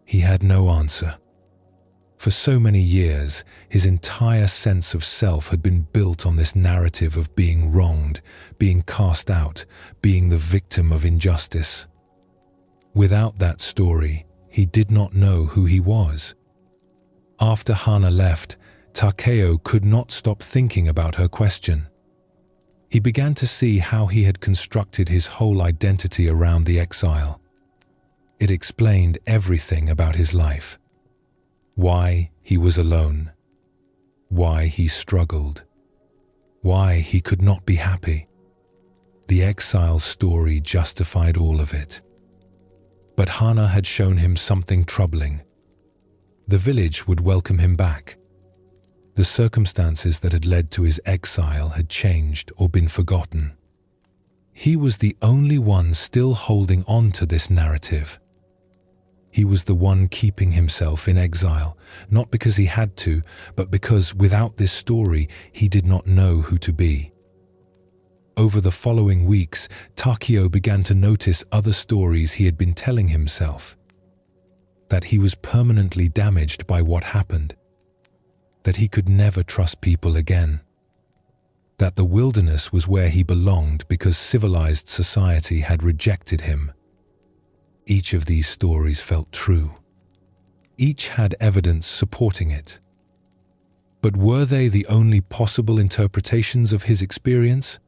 He had no answer. For so many years, his entire sense of self had been built on this narrative of being wronged, being cast out, being the victim of injustice. Without that story, he did not know who he was. After Hana left, Takeo could not stop thinking about her question. He began to see how he had constructed his whole identity around the exile. It explained everything about his life. Why he was alone. Why he struggled. Why he could not be happy. The exile's story justified all of it. But Hana had shown him something troubling. The village would welcome him back. The circumstances that had led to his exile had changed or been forgotten. He was the only one still holding on to this narrative. He was the one keeping himself in exile, not because he had to, but because without this story, he did not know who to be. Over the following weeks, Takeo began to notice other stories he had been telling himself. That he was permanently damaged by what happened. That he could never trust people again. That the wilderness was where he belonged because civilized society had rejected him. Each of these stories felt true. Each had evidence supporting it. But were they the only possible interpretations of his experience?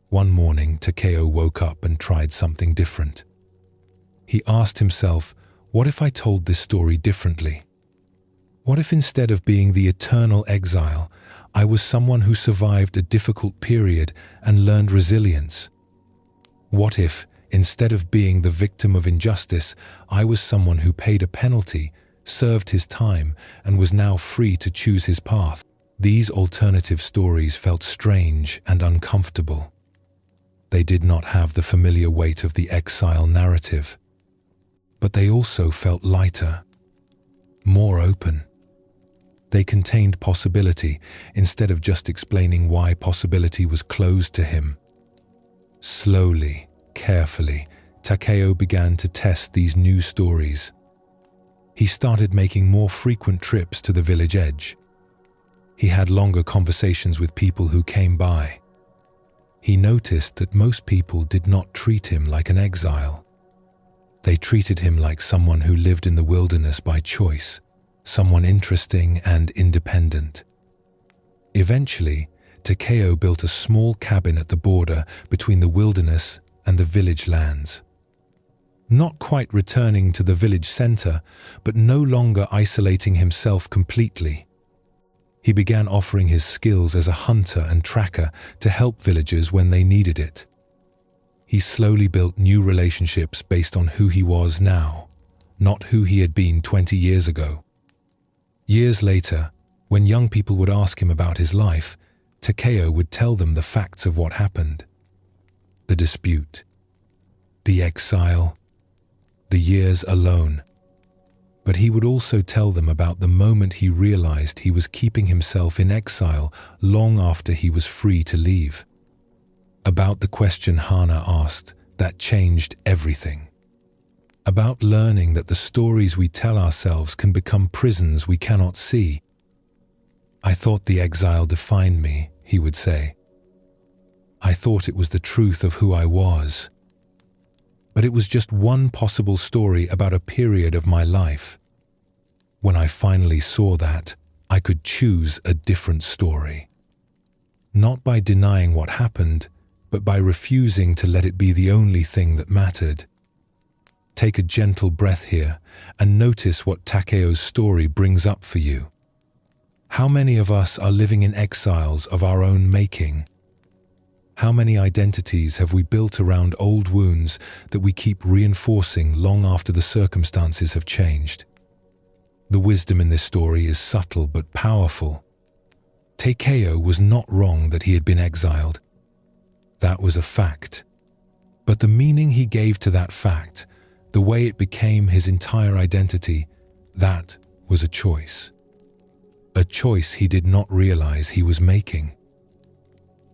One morning, Takeo woke up and tried something different. He asked himself, what if I told this story differently? What if instead of being the eternal exile, I was someone who survived a difficult period and learned resilience? What if, instead of being the victim of injustice, I was someone who paid a penalty, served his time, and was now free to choose his path? These alternative stories felt strange and uncomfortable. They did not have the familiar weight of the exile narrative. But they also felt lighter, more open. They contained possibility instead of just explaining why possibility was closed to him. Slowly, carefully, Takeo began to test these new stories. He started making more frequent trips to the village edge. He had longer conversations with people who came by. He noticed that most people did not treat him like an exile. They treated him like someone who lived in the wilderness by choice, someone interesting and independent. Eventually, Takeo built a small cabin at the border between the wilderness and the village lands. Not quite returning to the village center, but no longer isolating himself completely. He began offering his skills as a hunter and tracker to help villagers when they needed it. He slowly built new relationships based on who he was now, not who he had been 20 years ago. Years later, when young people would ask him about his life, Takeo would tell them the facts of what happened. The dispute, the exile, the years alone. But he would also tell them about the moment he realized he was keeping himself in exile long after he was free to leave. About the question Hana asked that changed everything. About learning that the stories we tell ourselves can become prisons we cannot see. "I thought the exile defined me," he would say. "I thought it was the truth of who I was. But it was just one possible story about a period of my life. When I finally saw that, I could choose a different story. Not by denying what happened, but by refusing to let it be the only thing that mattered." Take a gentle breath here and notice what Takeo's story brings up for you. How many of us are living in exiles of our own making? How many identities have we built around old wounds that we keep reinforcing long after the circumstances have changed? The wisdom in this story is subtle but powerful. Takeo was not wrong that he had been exiled. That was a fact. But the meaning he gave to that fact, the way it became his entire identity, that was a choice. A choice he did not realize he was making.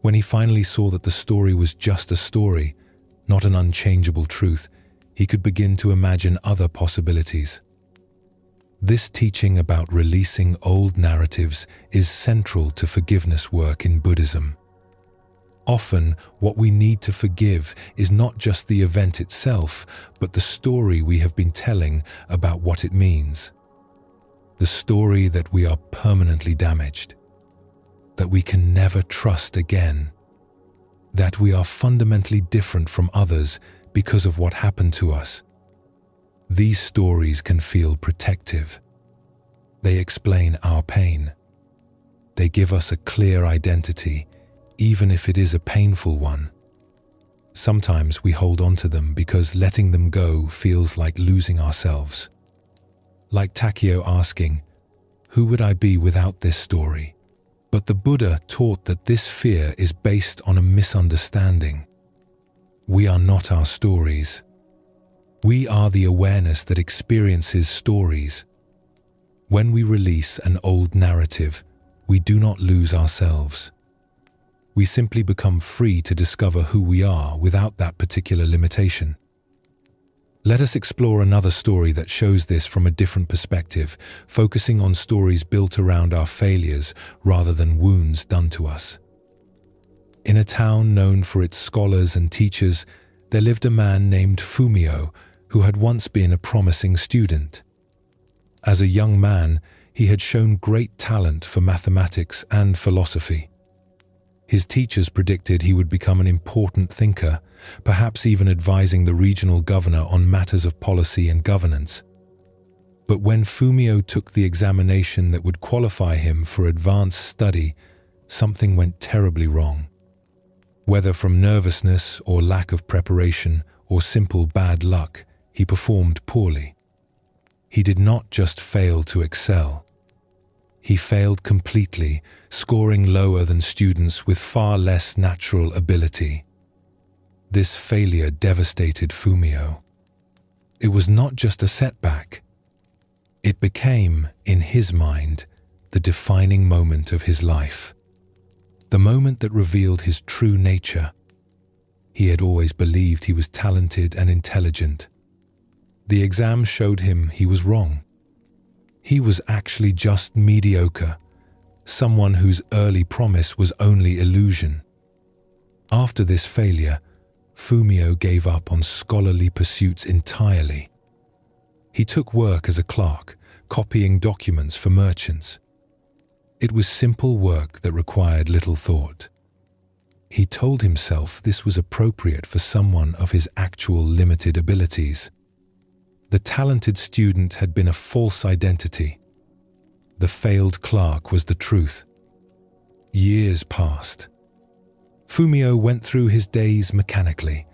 When he finally saw that the story was just a story, not an unchangeable truth, he could begin to imagine other possibilities. This teaching about releasing old narratives is central to forgiveness work in Buddhism. Often, what we need to forgive is not just the event itself, but the story we have been telling about what it means. The story that we are permanently damaged, that we can never trust again, that we are fundamentally different from others because of what happened to us. These stories can feel protective. They explain our pain. They give us a clear identity, even if it is a painful one. Sometimes we hold on to them because letting them go feels like losing ourselves. Like Takeo asking, "Who would I be without this story?" But the Buddha taught that this fear is based on a misunderstanding. We are not our stories. We are the awareness that experiences stories. When we release an old narrative, we do not lose ourselves. We simply become free to discover who we are without that particular limitation. Let us explore another story that shows this from a different perspective, focusing on stories built around our failures rather than wounds done to us. In a town known for its scholars and teachers, there lived a man named Fumio who had once been a promising student. As a young man, he had shown great talent for mathematics and philosophy. His teachers predicted he would become an important thinker, perhaps even advising the regional governor on matters of policy and governance. But when Fumio took the examination that would qualify him for advanced study, something went terribly wrong. Whether from nervousness or lack of preparation or simple bad luck, he performed poorly. He did not just fail to excel. He failed completely, scoring lower than students with far less natural ability. This failure devastated Fumio. It was not just a setback. It became, in his mind, the defining moment of his life. The moment that revealed his true nature. He had always believed he was talented and intelligent. The exam showed him he was wrong. He was actually just mediocre, someone whose early promise was only illusion. After this failure, Fumio gave up on scholarly pursuits entirely. He took work as a clerk, copying documents for merchants. It was simple work that required little thought. He told himself this was appropriate for someone of his actual limited abilities. The talented student had been a false identity. The failed clerk was the truth. Years passed. Fumio went through his days mechanically,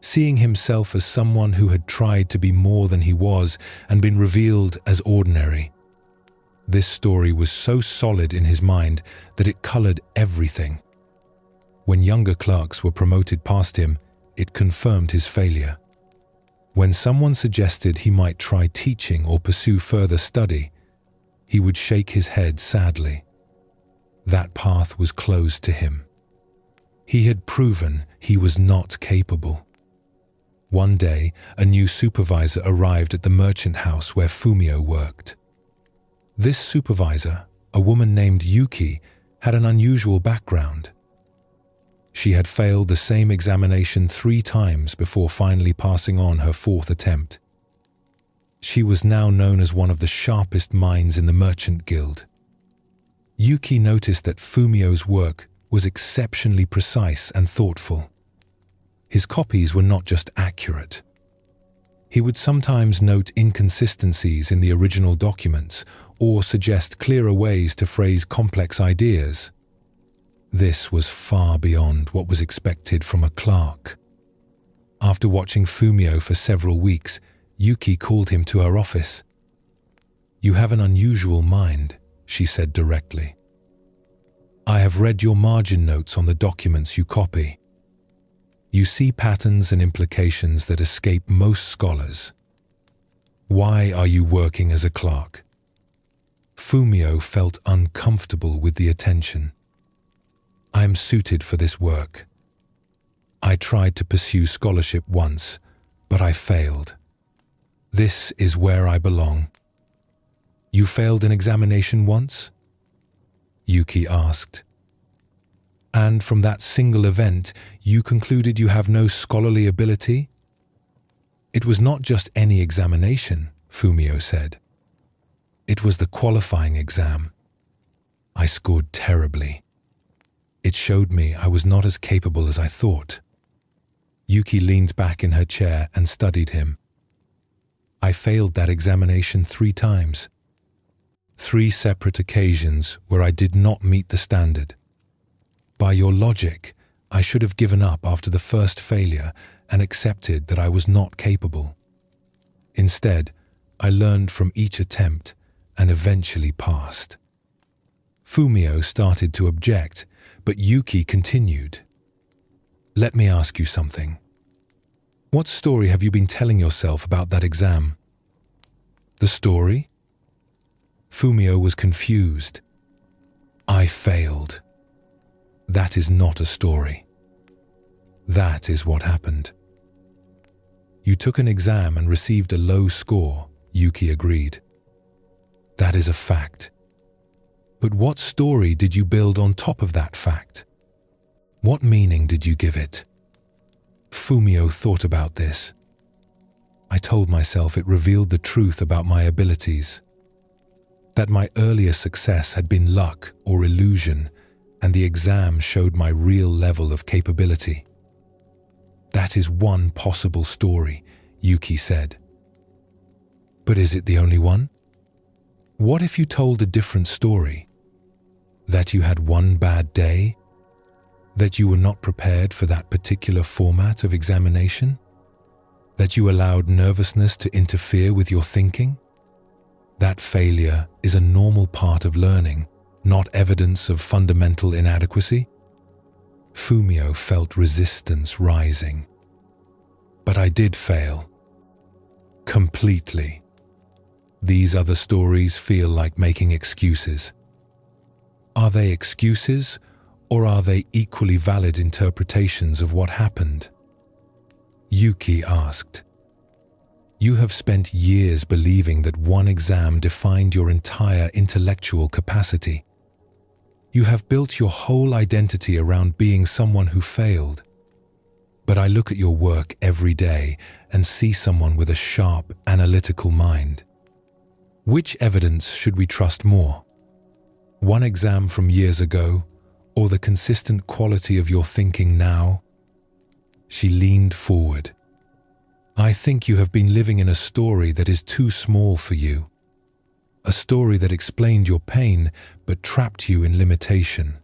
seeing himself as someone who had tried to be more than he was and been revealed as ordinary. This story was so solid in his mind that it colored everything. When younger clerks were promoted past him, it confirmed his failure. When someone suggested he might try teaching or pursue further study, he would shake his head sadly. That path was closed to him. He had proven he was not capable. One day, a new supervisor arrived at the merchant house where Fumio worked. This supervisor, a woman named Yuki, had an unusual background. She had failed the same examination 3 times before finally passing on her 4th attempt. She was now known as one of the sharpest minds in the merchant guild. Yuki noticed that Fumio's work was exceptionally precise and thoughtful. His copies were not just accurate. He would sometimes note inconsistencies in the original documents or suggest clearer ways to phrase complex ideas. This was far beyond what was expected from a clerk. After watching Fumio for several weeks, Yuki called him to her office. "You have an unusual mind," she said directly. "I have read your margin notes on the documents you copy. You see patterns and implications that escape most scholars. Why are you working as a clerk?" Fumio felt uncomfortable with the attention. "I am suited for this work. I tried to pursue scholarship once, but I failed. This is where I belong." "You failed an examination once?" Yuki asked. "And from that single event, you concluded you have no scholarly ability?" "It was not just any examination," Fumio said. "It was the qualifying exam. I scored terribly. It showed me I was not as capable as I thought." Yuki leaned back in her chair and studied him. "I failed that examination 3 times. 3 separate occasions where I did not meet the standard. By your logic, I should have given up after the first failure and accepted that I was not capable. Instead, I learned from each attempt and eventually passed." Fumio started to object, but Yuki continued. "Let me ask you something. What story have you been telling yourself about that exam?" "The story?" Fumio was confused. "I failed. That is not a story. That is what happened." "You took an exam and received a low score," Yuki agreed. "That is a fact. But what story did you build on top of that fact? What meaning did you give it?" Fumio thought about this. "I told myself it revealed the truth about my abilities. That my earlier success had been luck or illusion, and the exam showed my real level of capability." "That is one possible story," Yuki said. "But is it the only one? What if you told a different story? That you had one bad day? That you were not prepared for that particular format of examination? That you allowed nervousness to interfere with your thinking? That failure is a normal part of learning, not evidence of fundamental inadequacy?" Fumio felt resistance rising. "But I did fail. Completely. These other stories feel like making excuses. Are they excuses, or are they equally valid interpretations of what happened?" Yuki asked. "You have spent years believing that one exam defined your entire intellectual capacity. You have built your whole identity around being someone who failed. But I look at your work every day and see someone with a sharp, analytical mind. Which evidence should we trust more? One exam from years ago, or the consistent quality of your thinking now? She leaned forward. I think you have been living in a story that is too small for you. A story that explained your pain but trapped you in limitation.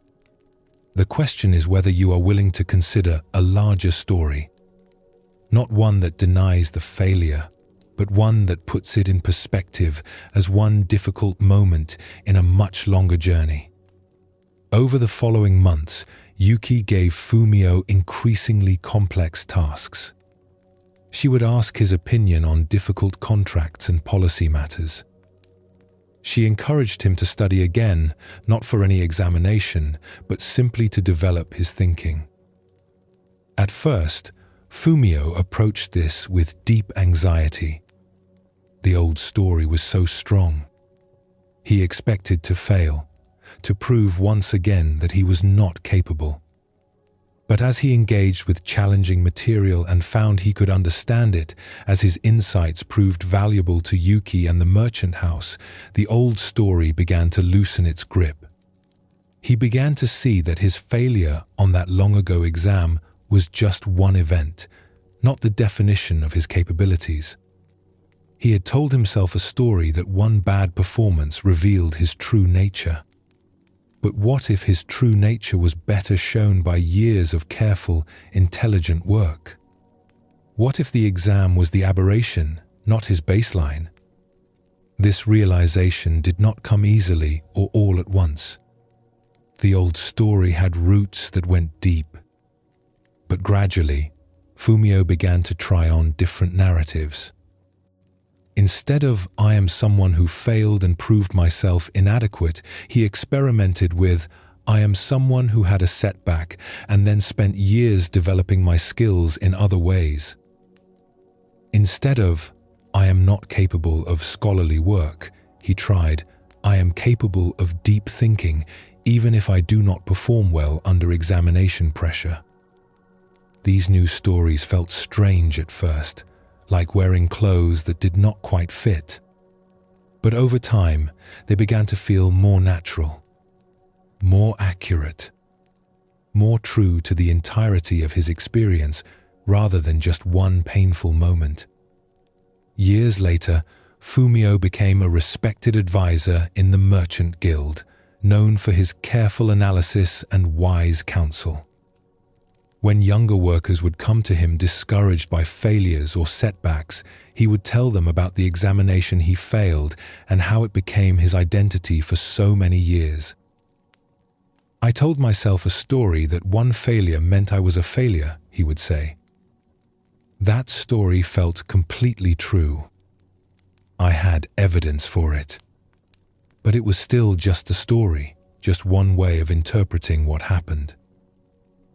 The question is whether you are willing to consider a larger story. Not one that denies the failure, but one that puts it in perspective as one difficult moment in a much longer journey. Over the following months, Yuki gave Fumio increasingly complex tasks. She would ask his opinion on difficult contracts and policy matters. She encouraged him to study again, not for any examination, but simply to develop his thinking. At first, Fumio approached this with deep anxiety. The old story was so strong. He expected to fail, to prove once again that he was not capable. But as he engaged with challenging material and found he could understand it, as his insights proved valuable to Yuki and the merchant house, the old story began to loosen its grip. He began to see that his failure on that long-ago exam was just one event, not the definition of his capabilities. He had told himself a story that one bad performance revealed his true nature. But what if his true nature was better shown by years of careful, intelligent work? What if the exam was the aberration, not his baseline? This realization did not come easily or all at once. The old story had roots that went deep. But gradually, Fumio began to try on different narratives. Instead of, I am someone who failed and proved myself inadequate, he experimented with, I am someone who had a setback and then spent years developing my skills in other ways. Instead of, I am not capable of scholarly work, he tried, I am capable of deep thinking, even if I do not perform well under examination pressure. These new stories felt strange at first, like wearing clothes that did not quite fit. But over time, they began to feel more natural, more accurate, more true to the entirety of his experience rather than just one painful moment. Years later, Fumio became a respected advisor in the Merchant Guild, known for his careful analysis and wise counsel. When younger workers would come to him discouraged by failures or setbacks, he would tell them about the examination he failed and how it became his identity for so many years. I told myself a story that one failure meant I was a failure, he would say. That story felt completely true. I had evidence for it. But it was still just a story, just one way of interpreting what happened.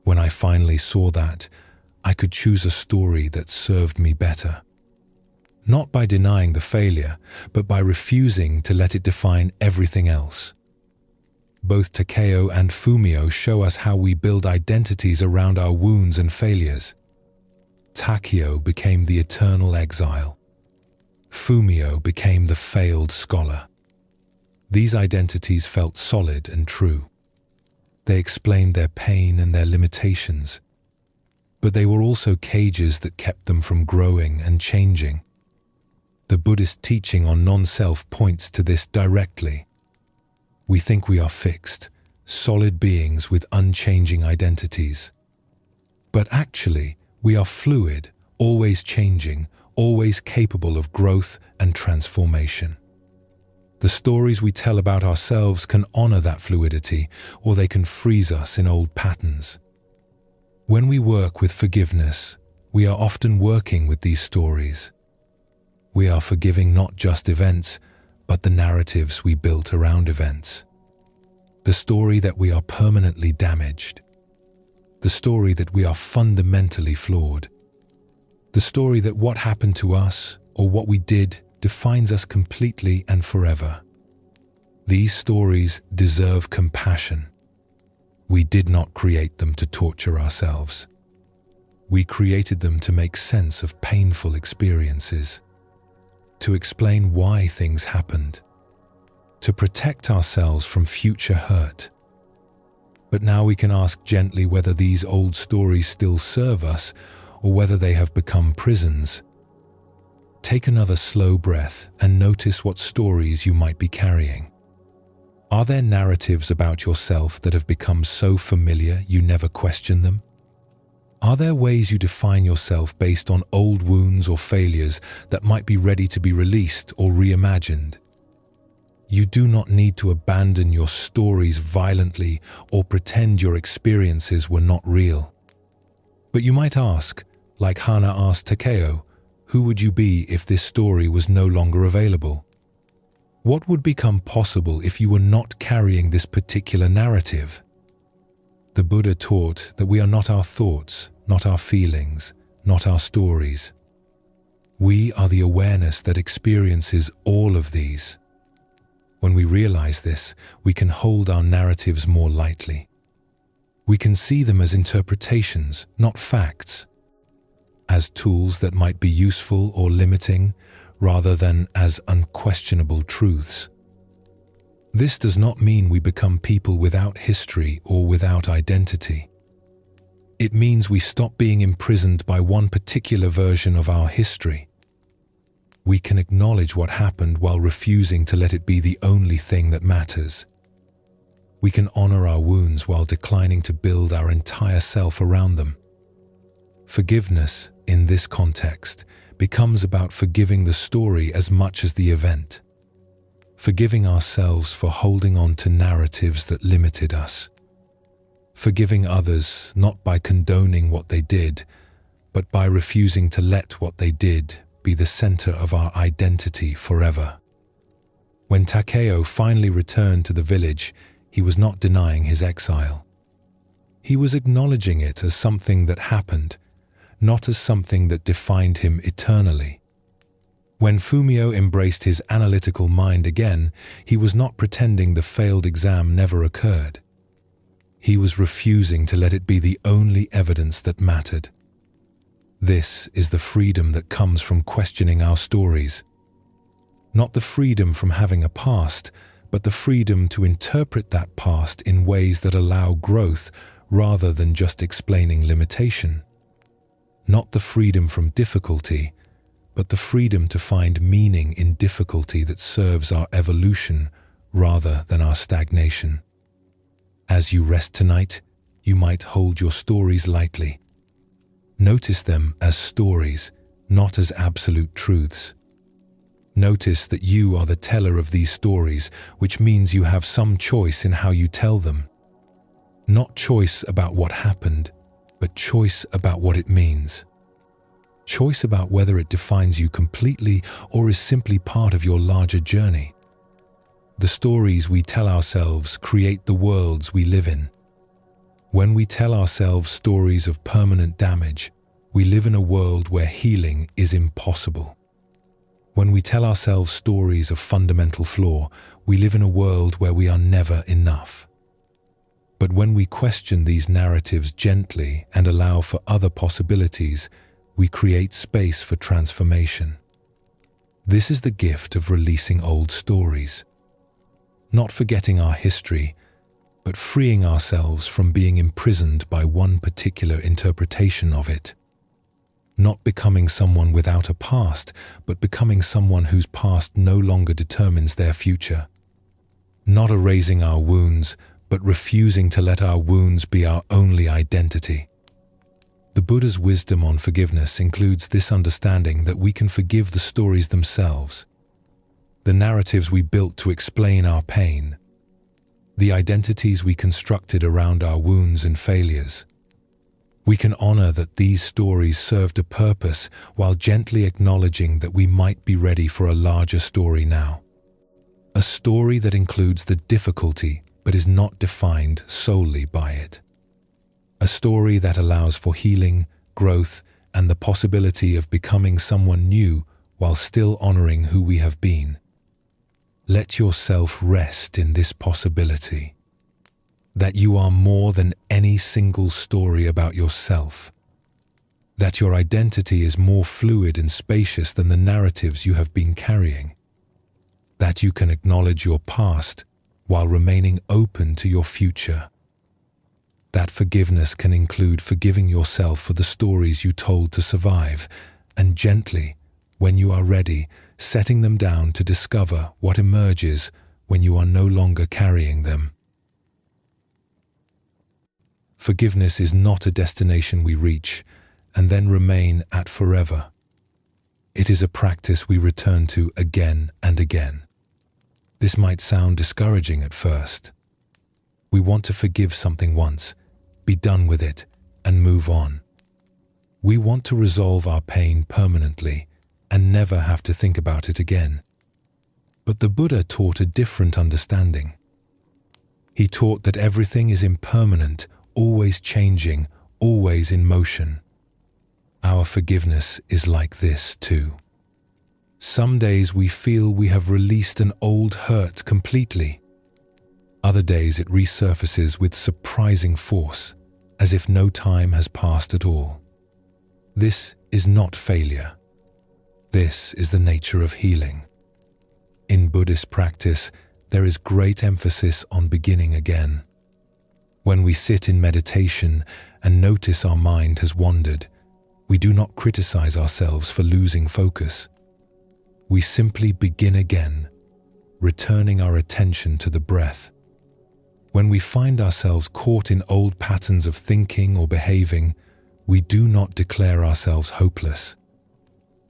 When I finally saw that, I could choose a story that served me better. Not by denying the failure, but by refusing to let it define everything else. Both Takeo and Fumio show us how we build identities around our wounds and failures. Takeo became the eternal exile. Fumio became the failed scholar. These identities felt solid and true. They explained their pain and their limitations, but they were also cages that kept them from growing and changing. The Buddhist teaching on non-self points to this directly. We think we are fixed, solid beings with unchanging identities. But actually, we are fluid, always changing, always capable of growth and transformation. The stories we tell about ourselves can honor that fluidity, or they can freeze us in old patterns. When we work with forgiveness, we are often working with these stories. We are forgiving not just events, but the narratives we built around events. The story that we are permanently damaged. The story that we are fundamentally flawed. The story that what happened to us, or what we did, defines us completely and forever. These stories deserve compassion. We did not create them to torture ourselves. We created them to make sense of painful experiences, to explain why things happened, to protect ourselves from future hurt. But now we can ask gently whether these old stories still serve us or whether they have become prisons. Take another slow breath and notice what stories you might be carrying. Are there narratives about yourself that have become so familiar you never question them? Are there ways you define yourself based on old wounds or failures that might be ready to be released or reimagined? You do not need to abandon your stories violently or pretend your experiences were not real. But you might ask, like Hana asked Takeo, who would you be if this story was no longer available? What would become possible if you were not carrying this particular narrative? The Buddha taught that we are not our thoughts, not our feelings, not our stories. We are the awareness that experiences all of these. When we realize this, we can hold our narratives more lightly. We can see them as interpretations, not facts, as tools that might be useful or limiting, rather than as unquestionable truths. This does not mean we become people without history or without identity. It means we stop being imprisoned by one particular version of our history. We can acknowledge what happened while refusing to let it be the only thing that matters. We can honor our wounds while declining to build our entire self around them. Forgiveness, in this context, becomes about forgiving the story as much as the event. Forgiving ourselves for holding on to narratives that limited us. Forgiving others not by condoning what they did, but by refusing to let what they did be the center of our identity forever. When Takeo finally returned to the village, he was not denying his exile. He was acknowledging it as something that happened, not as something that defined him eternally. When Fumio embraced his analytical mind again, he was not pretending the failed exam never occurred. He was refusing to let it be the only evidence that mattered. This is the freedom that comes from questioning our stories. Not the freedom from having a past, but the freedom to interpret that past in ways that allow growth rather than just explaining limitation. Not the freedom from difficulty, but the freedom to find meaning in difficulty that serves our evolution rather than our stagnation. As you rest tonight, you might hold your stories lightly. Notice them as stories, not as absolute truths. Notice that you are the teller of these stories, which means you have some choice in how you tell them. Not choice about what happened, but choice about what it means. Choice about whether it defines you completely or is simply part of your larger journey. The stories we tell ourselves create the worlds we live in. When we tell ourselves stories of permanent damage, we live in a world where healing is impossible. When we tell ourselves stories of fundamental flaw, we live in a world where we are never enough. But when we question these narratives gently and allow for other possibilities, we create space for transformation. This is the gift of releasing old stories. Not forgetting our history, but freeing ourselves from being imprisoned by one particular interpretation of it. Not becoming someone without a past, but becoming someone whose past no longer determines their future. Not erasing our wounds, but refusing to let our wounds be our only identity. The Buddha's wisdom on forgiveness includes this understanding that we can forgive the stories themselves, the narratives we built to explain our pain, the identities we constructed around our wounds and failures. We can honor that these stories served a purpose while gently acknowledging that we might be ready for a larger story now. A story that includes the difficulty but is not defined solely by it. A story that allows for healing, growth, and the possibility of becoming someone new while still honoring who we have been. Let yourself rest in this possibility, that you are more than any single story about yourself, that your identity is more fluid and spacious than the narratives you have been carrying. that you can acknowledge your past while remaining open to your future. That forgiveness can include forgiving yourself for the stories you told to survive, and gently, when you are ready, setting them down to discover what emerges when you are no longer carrying them. Forgiveness is not a destination we reach and then remain at forever. It is a practice we return to again and again. This might sound discouraging at first. We want to forgive something once, be done with it, and move on. We want to resolve our pain permanently and never have to think about it again. But the Buddha taught a different understanding. He taught that everything is impermanent, always changing, always in motion. Our forgiveness is like this too. Some days we feel we have released an old hurt completely. Other days it resurfaces with surprising force, as if no time has passed at all. This is not failure. This is the nature of healing. In Buddhist practice, there is great emphasis on beginning again. When we sit in meditation and notice our mind has wandered, we do not criticize ourselves for losing focus. We simply begin again, returning our attention to the breath. When we find ourselves caught in old patterns of thinking or behaving, we do not declare ourselves hopeless.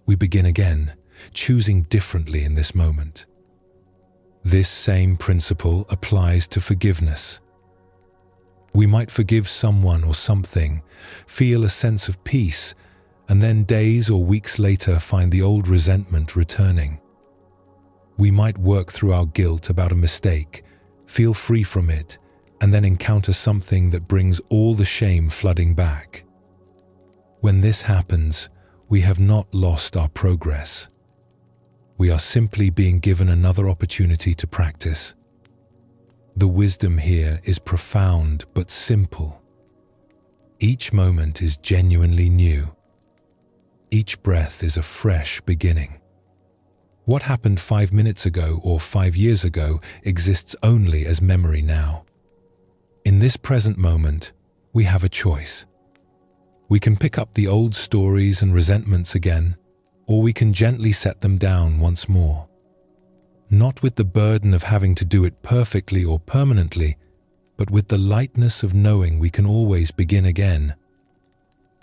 We begin again, choosing differently in this moment. This same principle applies to forgiveness. We might forgive someone or something, feel a sense of peace, and then days or weeks later find the old resentment returning. We might work through our guilt about a mistake, feel free from it, and then encounter something that brings all the shame flooding back. When this happens, we have not lost our progress. We are simply being given another opportunity to practice. The wisdom here is profound but simple. Each moment is genuinely new. Each breath is a fresh beginning. What happened 5 minutes ago or 5 years ago exists only as memory now. In this present moment, we have a choice. We can pick up the old stories and resentments again, or we can gently set them down once more. Not with the burden of having to do it perfectly or permanently, but with the lightness of knowing we can always begin again.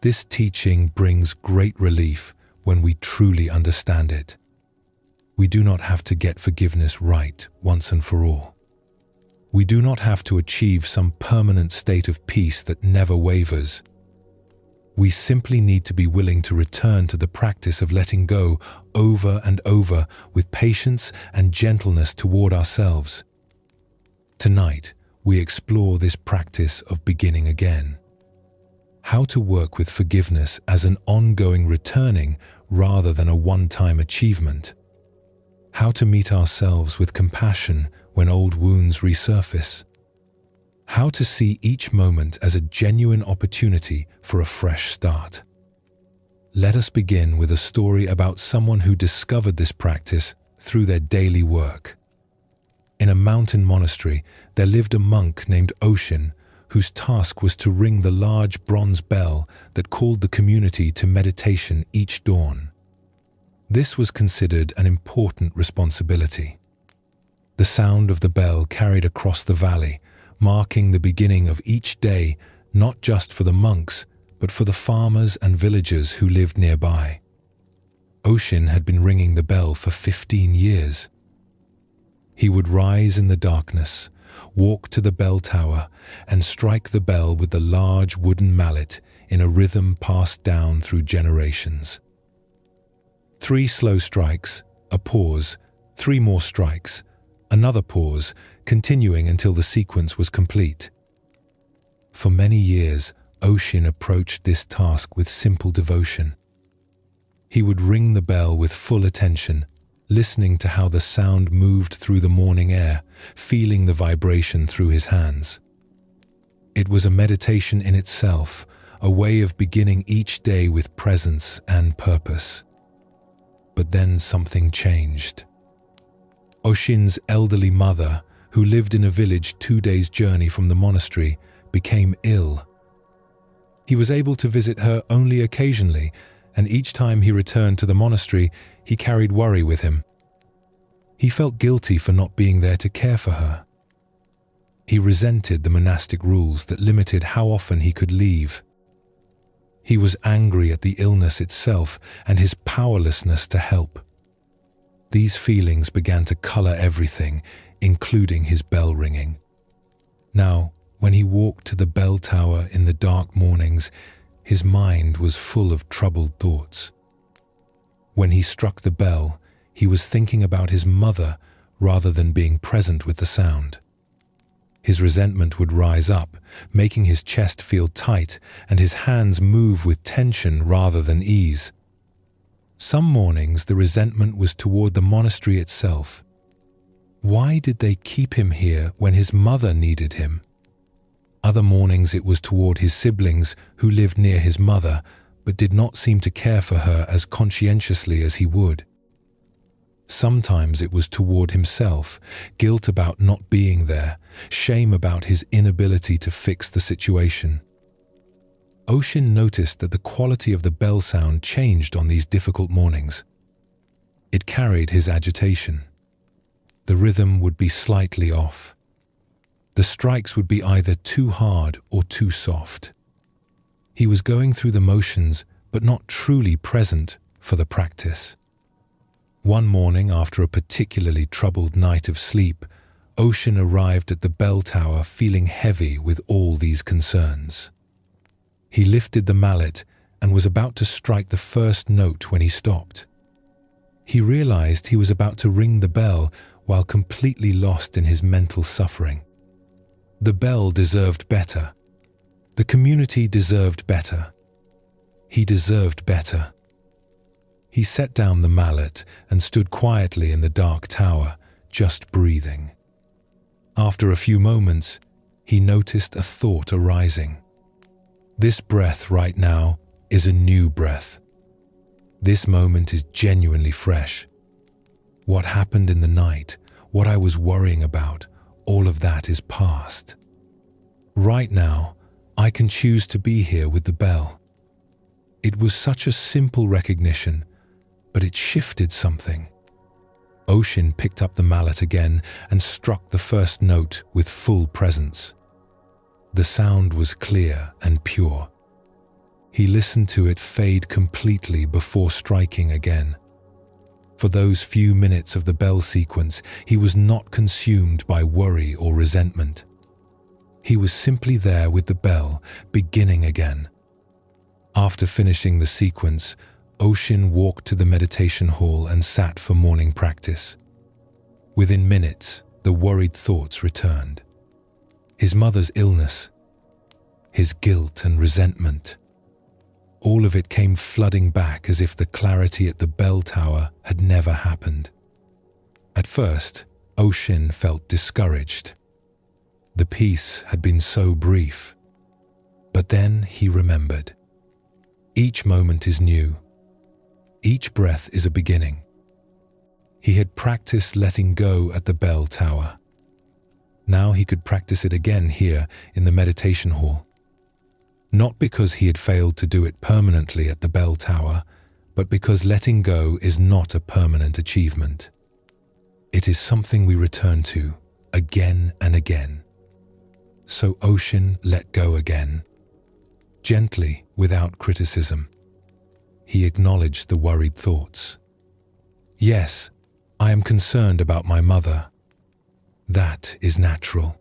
This teaching brings great relief when we truly understand it. We do not have to get forgiveness right once and for all. We do not have to achieve some permanent state of peace that never wavers. We simply need to be willing to return to the practice of letting go over and over with patience and gentleness toward ourselves. Tonight, we explore this practice of beginning again. How to work with forgiveness as an ongoing returning rather than a one-time achievement. How to meet ourselves with compassion when old wounds resurface. How to see each moment as a genuine opportunity for a fresh start. Let us begin with a story about someone who discovered this practice through their daily work. In a mountain monastery, there lived a monk named Oshin, whose task was to ring the large bronze bell that called the community to meditation each dawn. This was considered an important responsibility. The sound of the bell carried across the valley, marking the beginning of each day, not just for the monks, but for the farmers and villagers who lived nearby. Oshin had been ringing the bell for 15 years. He would rise in the darkness, walk to the bell tower, and strike the bell with the large wooden mallet in a rhythm passed down through generations. 3 slow strikes, a pause, 3 more strikes, another pause, continuing until the sequence was complete. For many years, Oshin approached this task with simple devotion. He would ring the bell with full attention, listening to how the sound moved through the morning air, feeling the vibration through his hands. It was a meditation in itself, a way of beginning each day with presence and purpose. But then something changed. Oshin's elderly mother, who lived in a village 2 days' journey from the monastery, became ill. He was able to visit her only occasionally, and each time he returned to the monastery, he carried worry with him. He felt guilty for not being there to care for her. He resented the monastic rules that limited how often he could leave. He was angry at the illness itself and his powerlessness to help. These feelings began to color everything, including his bell ringing. Now, when he walked to the bell tower in the dark mornings, his mind was full of troubled thoughts. When he struck the bell, he was thinking about his mother rather than being present with the sound. His resentment would rise up, making his chest feel tight and his hands move with tension rather than ease. Some mornings the resentment was toward the monastery itself. Why did they keep him here when his mother needed him? Other mornings it was toward his siblings who lived near his mother but did not seem to care for her as conscientiously as he would. Sometimes it was toward himself, guilt about not being there, shame about his inability to fix the situation. Oshin noticed that the quality of the bell sound changed on these difficult mornings. It carried his agitation. The rhythm would be slightly off. The strikes would be either too hard or too soft. He was going through the motions, but not truly present for the practice. One morning, after a particularly troubled night of sleep, Oshin arrived at the bell tower feeling heavy with all these concerns. He lifted the mallet and was about to strike the first note when he stopped. He realized he was about to ring the bell while completely lost in his mental suffering. The bell deserved better. The community deserved better. He deserved better. He set down the mallet and stood quietly in the dark tower, just breathing. After a few moments, he noticed a thought arising. This breath right now is a new breath. This moment is genuinely fresh. What happened in the night, what I was worrying about, all of that is past. Right now, I can choose to be here with the bell. It was such a simple recognition, but it shifted something. Oshin picked up the mallet again and struck the first note with full presence. The sound was clear and pure. He listened to it fade completely before striking again. For those few minutes of the bell sequence, he was not consumed by worry or resentment. He was simply there with the bell, beginning again. After finishing the sequence, Oshin walked to the meditation hall and sat for morning practice. Within minutes, the worried thoughts returned. His mother's illness, his guilt and resentment. All of it came flooding back as if the clarity at the bell tower had never happened. At first, Oshin felt discouraged. The peace had been so brief. But then he remembered. Each moment is new. Each breath is a beginning. He had practiced letting go at the bell tower. Now he could practice it again here in the meditation hall. Not because he had failed to do it permanently at the bell tower, but because letting go is not a permanent achievement. It is something we return to again and again. So Oshin let go again, gently, without criticism. He acknowledged the worried thoughts. Yes, I am concerned about my mother. That is natural.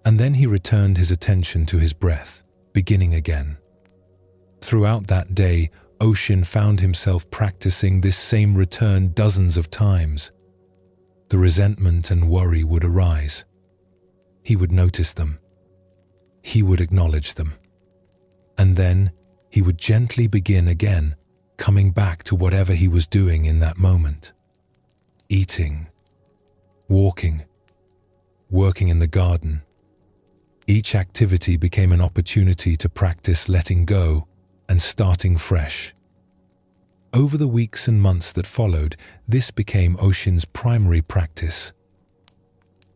And then he returned his attention to his breath, beginning again. Throughout that day, Oshin found himself practicing this same return dozens of times. The resentment and worry would arise. He would notice them. He would acknowledge them. And then he would gently begin again, coming back to whatever he was doing in that moment. Eating, walking, working in the garden. Each activity became an opportunity to practice letting go and starting fresh. Over the weeks and months that followed, this became Oshin's primary practice.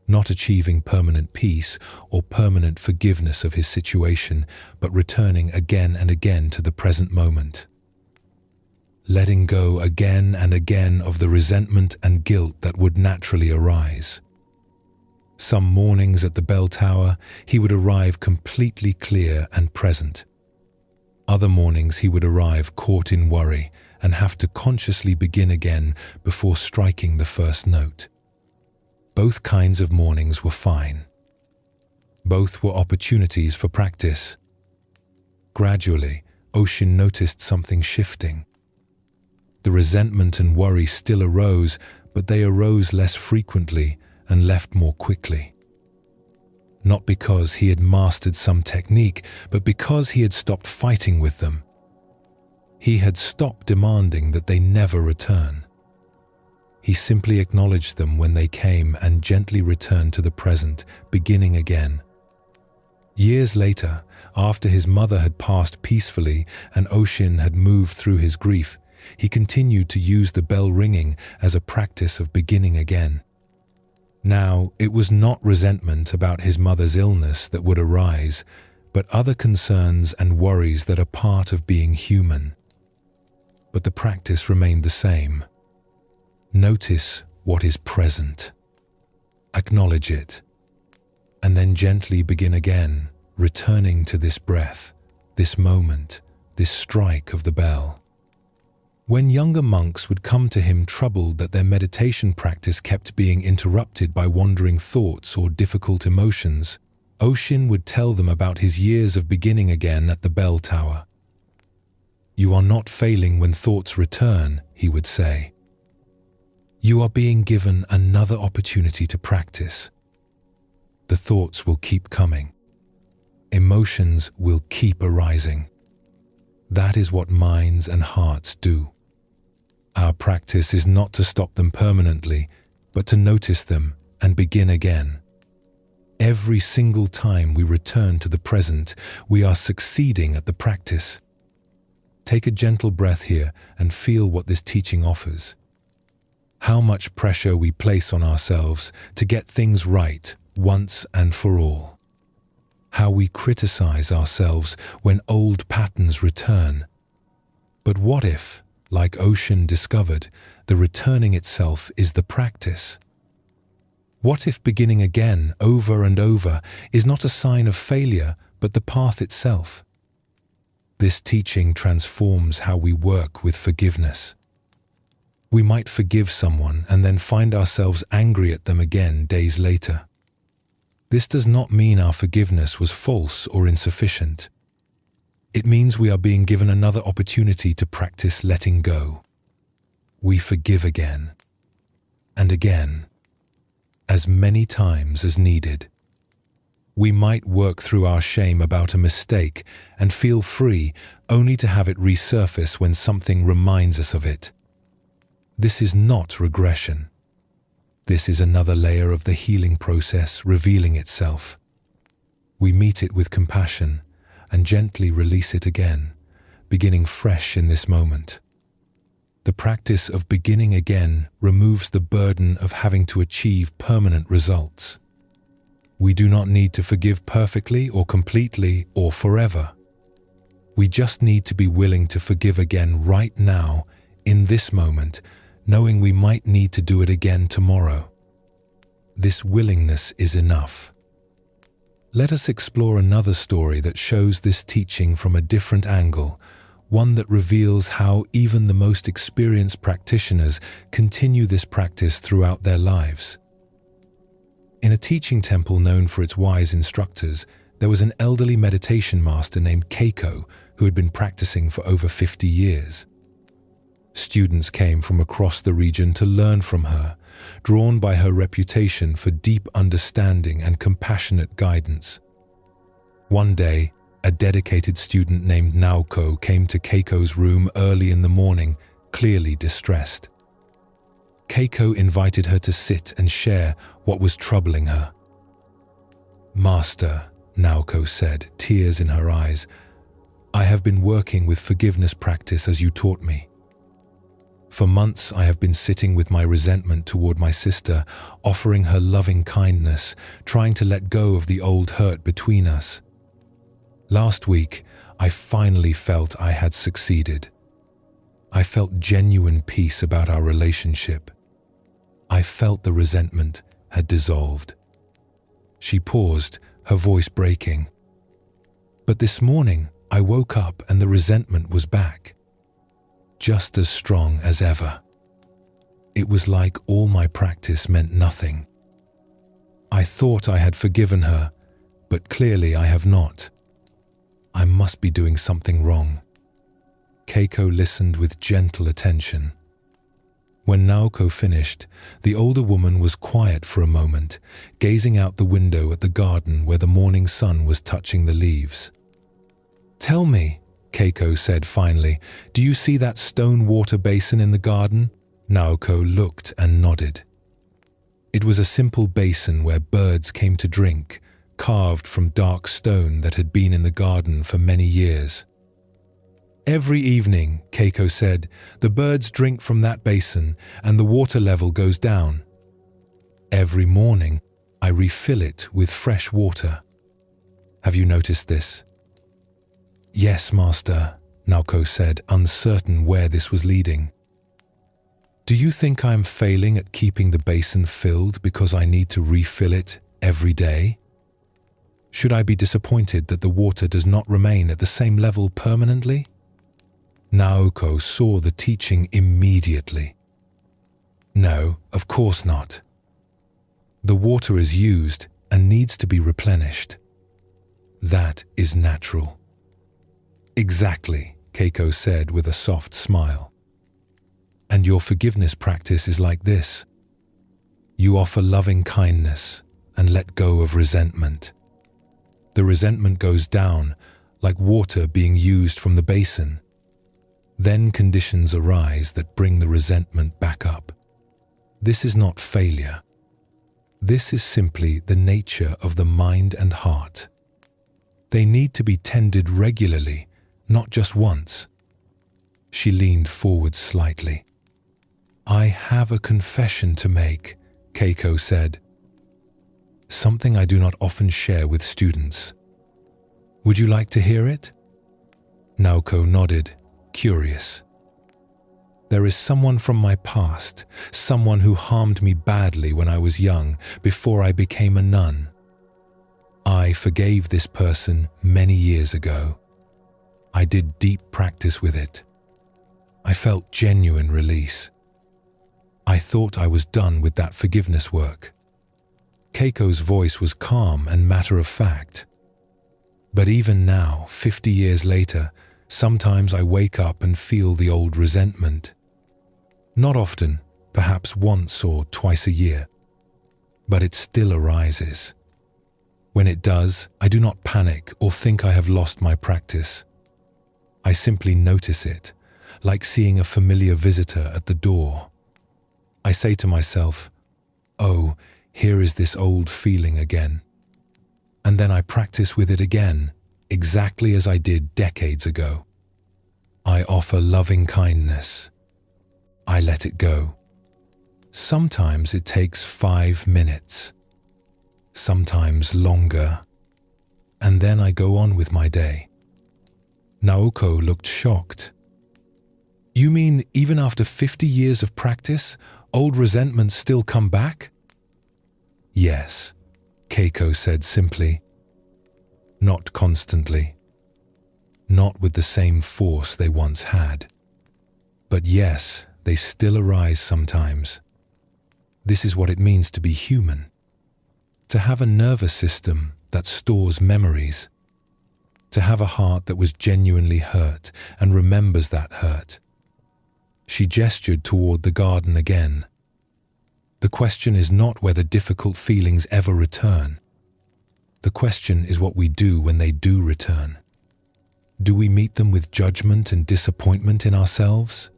Not achieving permanent peace or permanent forgiveness of his situation, but returning again and again to the present moment. Letting go again and again of the resentment and guilt that would naturally arise. Some mornings at the bell tower, he would arrive completely clear and present. Other mornings he would arrive caught in worry and have to consciously begin again before striking the first note. Both kinds of mornings were fine. Both were opportunities for practice. Gradually, Oshin noticed something shifting. The resentment and worry still arose, but they arose less frequently and left more quickly. Not because he had mastered some technique, but because he had stopped fighting with them. He had stopped demanding that they never return. He simply acknowledged them when they came and gently returned to the present, beginning again. Years later, after his mother had passed peacefully and Oshin had moved through his grief, he continued to use the bell ringing as a practice of beginning again. Now, it was not resentment about his mother's illness that would arise, but other concerns and worries that are part of being human. But the practice remained the same. Notice what is present. Acknowledge it. And then gently begin again, returning to this breath, this moment, this strike of the bell. When younger monks would come to him troubled that their meditation practice kept being interrupted by wandering thoughts or difficult emotions, Oshin would tell them about his years of beginning again at the bell tower. "You are not failing when thoughts return," he would say. "You are being given another opportunity to practice. The thoughts will keep coming. Emotions will keep arising. That is what minds and hearts do. Our practice is not to stop them permanently, but to notice them and begin again. Every single time we return to the present, we are succeeding at the practice." Take a gentle breath here and feel what this teaching offers. How much pressure we place on ourselves to get things right once and for all. How we criticize ourselves when old patterns return. But what if, like Oshin discovered, the returning itself is the practice? What if beginning again over and over is not a sign of failure, but the path itself? This teaching transforms how we work with forgiveness. We might forgive someone and then find ourselves angry at them again days later. This does not mean our forgiveness was false or insufficient. It means we are being given another opportunity to practice letting go. We forgive again and again, as many times as needed. We might work through our shame about a mistake and feel free only to have it resurface when something reminds us of it. This is not regression. This is another layer of the healing process revealing itself. We meet it with compassion and gently release it again, beginning fresh in this moment. The practice of beginning again removes the burden of having to achieve permanent results. We do not need to forgive perfectly or completely or forever. We just need to be willing to forgive again right now, in this moment, knowing we might need to do it again tomorrow. This willingness is enough. Let us explore another story that shows this teaching from a different angle, one that reveals how even the most experienced practitioners continue this practice throughout their lives. In a teaching temple known for its wise instructors, there was an elderly meditation master named Keiko who had been practicing for over 50 years. Students came from across the region to learn from her, drawn by her reputation for deep understanding and compassionate guidance. One day, a dedicated student named Naoko came to Keiko's room early in the morning, clearly distressed. Keiko invited her to sit and share what was troubling her. "Master," Naoko said, tears in her eyes, "I have been working with forgiveness practice as you taught me. For months I have been sitting with my resentment toward my sister, offering her loving kindness, trying to let go of the old hurt between us. Last week, I finally felt I had succeeded. I felt genuine peace about our relationship. I felt the resentment had dissolved. She paused, her voice breaking. But this morning, I woke up and the resentment was back, just as strong as ever. It was like all my practice meant nothing. I thought I had forgiven her, but clearly I have not. I must be doing something wrong. Keiko listened with gentle attention. When Naoko finished, the older woman was quiet for a moment, gazing out the window at the garden where the morning sun was touching the leaves. "Tell me," Keiko said finally, "do you see that stone water basin in the garden?" Naoko looked and nodded. It was a simple basin where birds came to drink, carved from dark stone that had been in the garden for many years. "Every evening," Keiko said, "the birds drink from that basin and the water level goes down. Every morning, I refill it with fresh water. Have you noticed this?" "Yes, Master," Naoko said, uncertain where this was leading. "Do you think I am failing at keeping the basin filled because I need to refill it every day? Should I be disappointed that the water does not remain at the same level permanently?" Naoko saw the teaching immediately. "No, of course not. The water is used and needs to be replenished. That is natural." "Exactly," Keiko said with a soft smile. "And your forgiveness practice is like this. You offer loving kindness and let go of resentment. The resentment goes down like water being used from the basin. Then conditions arise that bring the resentment back up. This is not failure. This is simply the nature of the mind and heart. They need to be tended regularly, not just once." She leaned forward slightly. "I have a confession to make," Keiko said. "Something I do not often share with students. Would you like to hear it?" Naoko nodded, curious. "There is someone from my past, someone who harmed me badly when I was young, before I became a nun. I forgave this person many years ago. I did deep practice with it. I felt genuine release. I thought I was done with that forgiveness work." Keiko's voice was calm and matter-of-fact. "But even now, 50 years later, sometimes I wake up and feel the old resentment. Not often, perhaps once or twice a year. But it still arises. When it does, I do not panic or think I have lost my practice. I simply notice it, like seeing a familiar visitor at the door. I say to myself, 'Oh, here is this old feeling again.' And then I practice with it again, exactly as I did decades ago. I offer loving kindness. I let it go. Sometimes it takes 5 minutes, sometimes longer, and then I go on with my day." Naoko looked shocked. "You mean even after 50 years of practice, old resentments still come back?" "Yes," Keiko said simply. "Not constantly. Not with the same force they once had. But yes, they still arise sometimes. This is what it means to be human. To have a nervous system that stores memories. To have a heart that was genuinely hurt and remembers that hurt." She gestured toward the garden again. "The question is not whether difficult feelings ever return. The question is what we do when they do return. Do we meet them with judgment and disappointment in ourselves?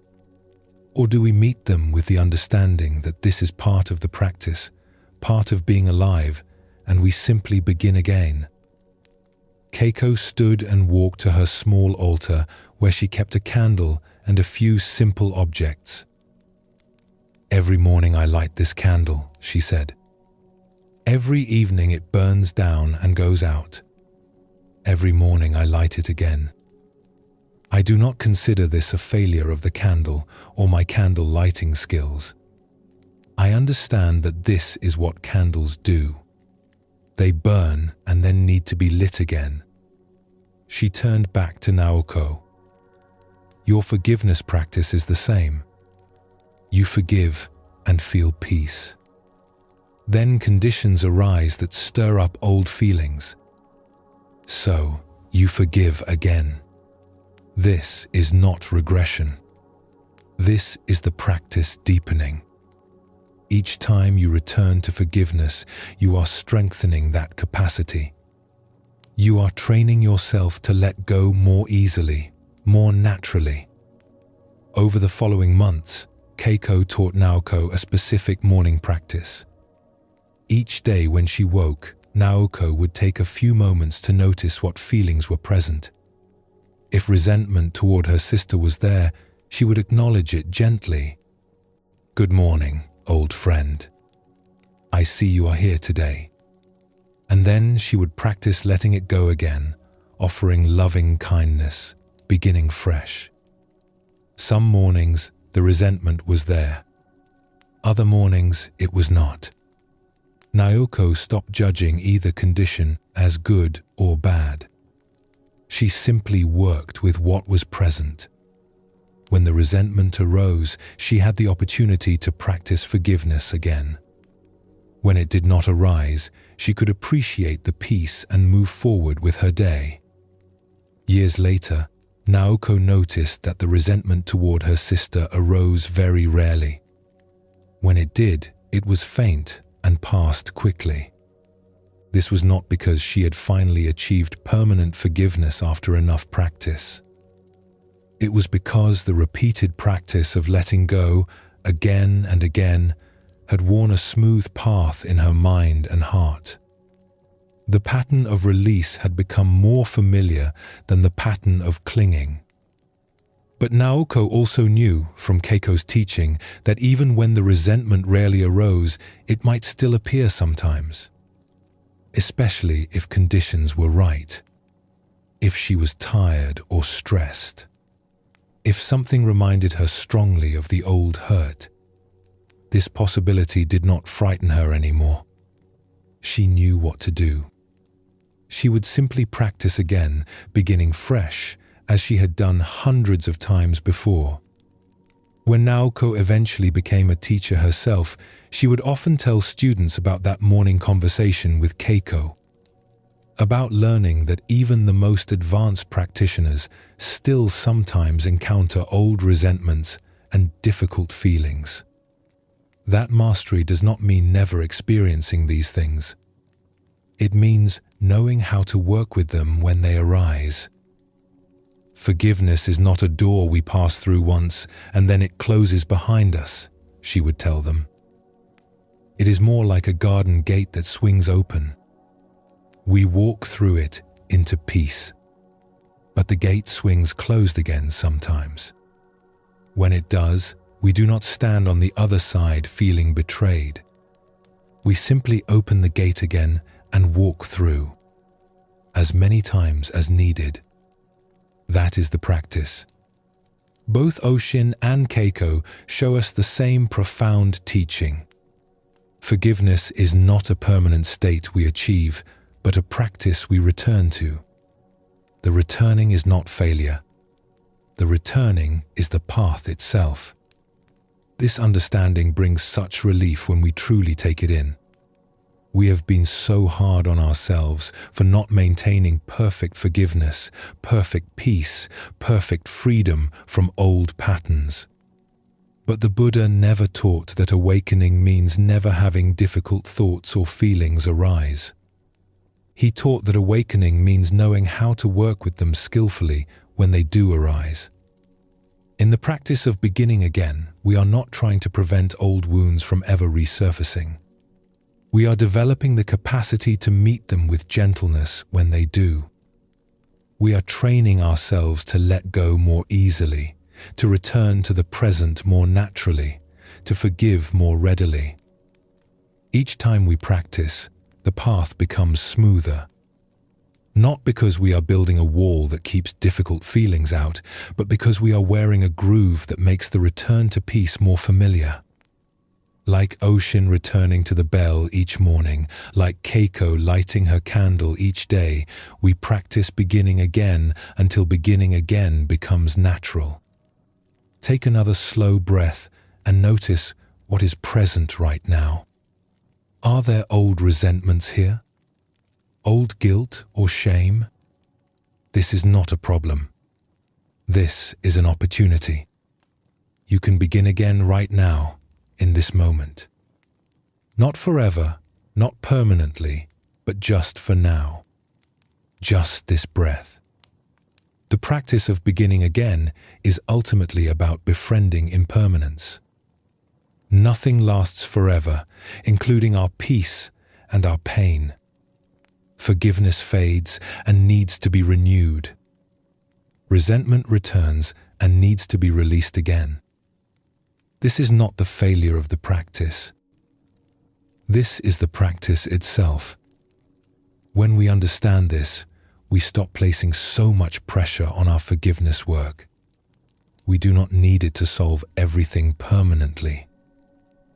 Or do we meet them with the understanding that this is part of the practice, part of being alive, and we simply begin again?" Keiko stood and walked to her small altar where she kept a candle and a few simple objects. Every morning I light this candle, she said. Every evening it burns down and goes out. Every morning I light it again. I do not consider this a failure of the candle or my candle lighting skills. I understand that this is what candles do. They burn and then need to be lit again. She turned back to Naoko. Your forgiveness practice is the same. You forgive and feel peace. Then conditions arise that stir up old feelings. So, you forgive again. This is not regression. This is the practice deepening. Each time you return to forgiveness, you are strengthening that capacity. You are training yourself to let go more easily, more naturally. Over the following months, Keiko taught Naoko a specific morning practice. Each day when she woke, Naoko would take a few moments to notice what feelings were present. If resentment toward her sister was there, she would acknowledge it gently. "Good morning, old friend. I see you are here today." And then she would practice letting it go again, offering loving kindness, beginning fresh. Some mornings, the resentment was there. Other mornings, it was not. Naoko stopped judging either condition as good or bad. She simply worked with what was present. When the resentment arose, she had the opportunity to practice forgiveness again. When it did not arise, she could appreciate the peace and move forward with her day. Years later, Naoko noticed that the resentment toward her sister arose very rarely. When it did, it was faint and passed quickly. This was not because she had finally achieved permanent forgiveness after enough practice. It was because the repeated practice of letting go again and again had worn a smooth path in her mind and heart. The pattern of release had become more familiar than the pattern of clinging. But Naoko also knew from Keiko's teaching that even when the resentment rarely arose, it might still appear sometimes, especially if conditions were right, if she was tired or stressed, if something reminded her strongly of the old hurt. This possibility did not frighten her anymore. She knew what to do. She would simply practice again, beginning fresh, as she had done hundreds of times before. When Naoko eventually became a teacher herself, she would often tell students about that morning conversation with Keiko, about learning that even the most advanced practitioners still sometimes encounter old resentments and difficult feelings. That mastery does not mean never experiencing these things. It means knowing how to work with them when they arise. Forgiveness is not a door we pass through once and then it closes behind us, she would tell them. It is more like a garden gate that swings open. We walk through it into peace, but the gate swings closed again sometimes. When it does, we do not stand on the other side feeling betrayed. We simply open the gate again and walk through, as many times as needed. That is the practice. Both Oshin and Keiko show us the same profound teaching. Forgiveness is not a permanent state we achieve, but a practice we return to. The returning is not failure. The returning is the path itself. This understanding brings such relief when we truly take it in. We have been so hard on ourselves for not maintaining perfect forgiveness, perfect peace, perfect freedom from old patterns. But the Buddha never taught that awakening means never having difficult thoughts or feelings arise. He taught that awakening means knowing how to work with them skillfully when they do arise. In the practice of beginning again, we are not trying to prevent old wounds from ever resurfacing. We are developing the capacity to meet them with gentleness when they do. We are training ourselves to let go more easily, to return to the present more naturally, to forgive more readily. Each time we practice, the path becomes smoother. Not because we are building a wall that keeps difficult feelings out, but because we are wearing a groove that makes the return to peace more familiar. Like ocean returning to the bell each morning, like Keiko lighting her candle each day, we practice beginning again until beginning again becomes natural. Take another slow breath and notice what is present right now. Are there old resentments here? Old guilt or shame? This is not a problem. This is an opportunity. You can begin again right now, in this moment. Not forever, not permanently, but just for now. Just this breath. The practice of beginning again is ultimately about befriending impermanence. Nothing lasts forever, including our peace and our pain. Forgiveness fades and needs to be renewed. Resentment returns and needs to be released again. This is not the failure of the practice. This is the practice itself. When we understand this, we stop placing so much pressure on our forgiveness work. We do not need it to solve everything permanently.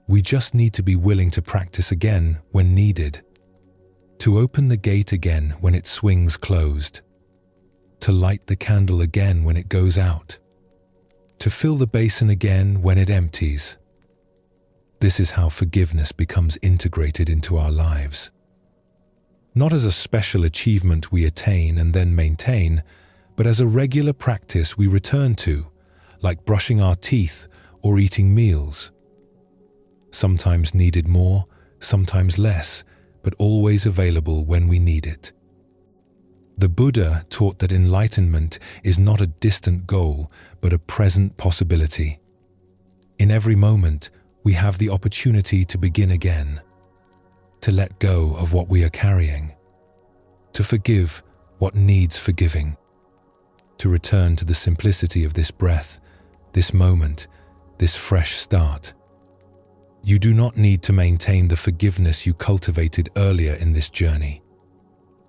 We just need to be willing to practice again when needed. To open the gate again when it swings closed. To light the candle again when it goes out. To fill the basin again when it empties. This is how forgiveness becomes integrated into our lives. Not as a special achievement we attain and then maintain, but as a regular practice we return to, like brushing our teeth or eating meals. Sometimes needed more, sometimes less, but always available when we need it. The Buddha taught that enlightenment is not a distant goal, but a present possibility. In every moment, we have the opportunity to begin again, to let go of what we are carrying, to forgive what needs forgiving, to return to the simplicity of this breath, this moment, this fresh start. You do not need to maintain the forgiveness you cultivated earlier in this journey.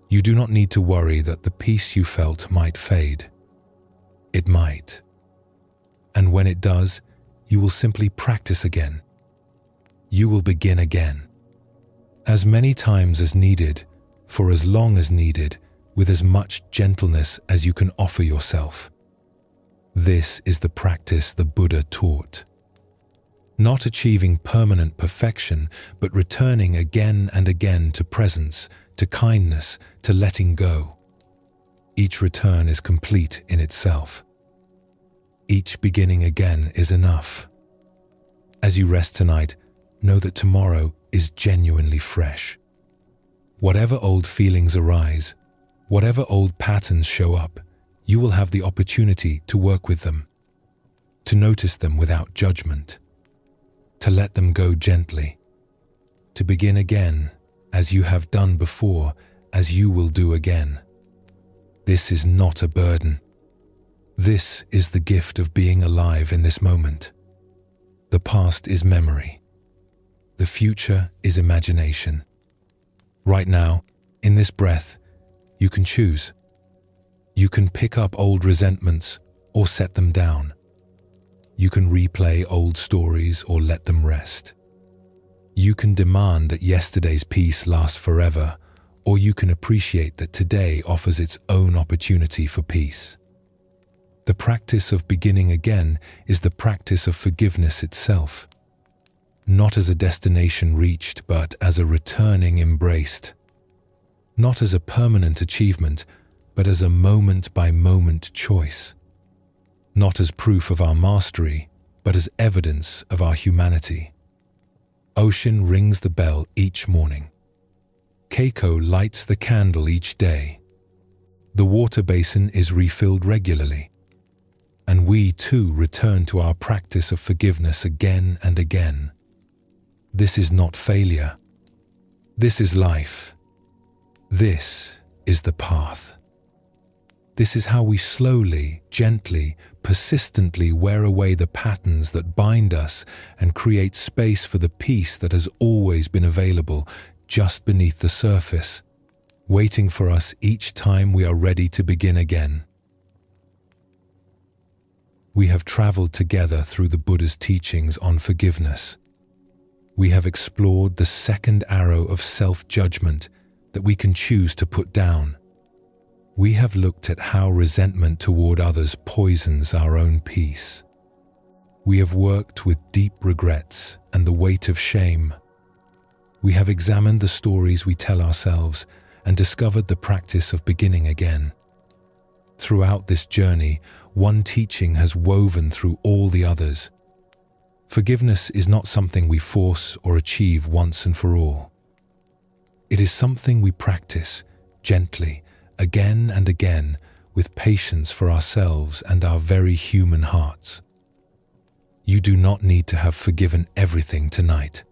You do not need to worry that the peace you felt might fade. It might. And when it does, you will simply practice again. You will begin again. As many times as needed, for as long as needed, with as much gentleness as you can offer yourself. This is the practice the Buddha taught. Not achieving permanent perfection, but returning again and again to presence, to kindness, to letting go. Each return is complete in itself. Each beginning again is enough. As you rest tonight, know that tomorrow is genuinely fresh. Whatever old feelings arise, whatever old patterns show up, you will have the opportunity to work with them, to notice them without judgment, to let them go gently, to begin again as you have done before, as you will do again. This is not a burden. This is the gift of being alive in this moment. The past is memory. The future is imagination. Right now, in this breath, you can choose. You can pick up old resentments or set them down. You can replay old stories or let them rest. You can demand that yesterday's peace lasts forever, or you can appreciate that today offers its own opportunity for peace. The practice of beginning again is the practice of forgiveness itself, not as a destination reached, but as a returning embraced, not as a permanent achievement, but as a moment-by-moment choice, not as proof of our mastery, but as evidence of our humanity. Ocean rings the bell each morning. Keiko lights the candle each day. The water basin is refilled regularly. And we too return to our practice of forgiveness again and again. This is not failure. This is life. This is the path. This is how we slowly, gently, persistently wear away the patterns that bind us and create space for the peace that has always been available just beneath the surface, waiting for us each time we are ready to begin again. We have traveled together through the Buddha's teachings on forgiveness. We have explored the second arrow of self-judgment that we can choose to put down. We have looked at how resentment toward others poisons our own peace. We have worked with deep regrets and the weight of shame. We have examined the stories we tell ourselves and discovered the practice of beginning again. Throughout this journey, one teaching has woven through all the others. Forgiveness is not something we force or achieve once and for all. It is something we practice gently, again and again, with patience for ourselves and our very human hearts. You do not need to have forgiven everything tonight.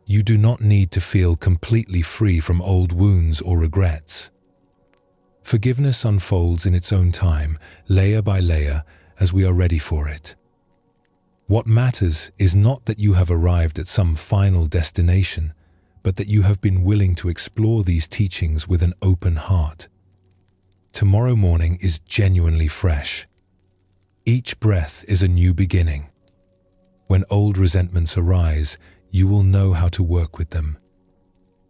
You do not need to feel completely free from old wounds or regrets. Forgiveness unfolds in its own time, layer by layer, as we are ready for it. What matters is not that you have arrived at some final destination, but that you have been willing to explore these teachings with an open heart. Tomorrow morning is genuinely fresh. Each breath is a new beginning. When old resentments arise, you will know how to work with them.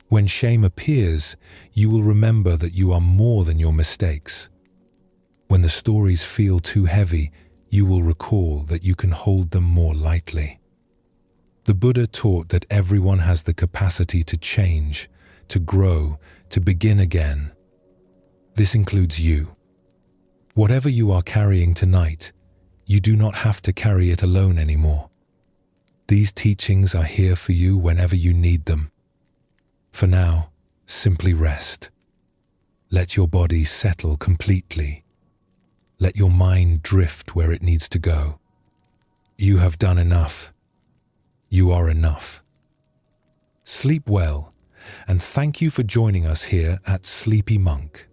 When shame appears, you will remember that you are more than your mistakes. When the stories feel too heavy, you will recall that you can hold them more lightly. The Buddha taught that everyone has the capacity to change, to grow, to begin again. This includes you. Whatever you are carrying tonight, you do not have to carry it alone anymore. These teachings are here for you whenever you need them. For now, simply rest. Let your body settle completely. Let your mind drift where it needs to go. You have done enough. You are enough. Sleep well, and thank you for joining us here at Sleepy Monk.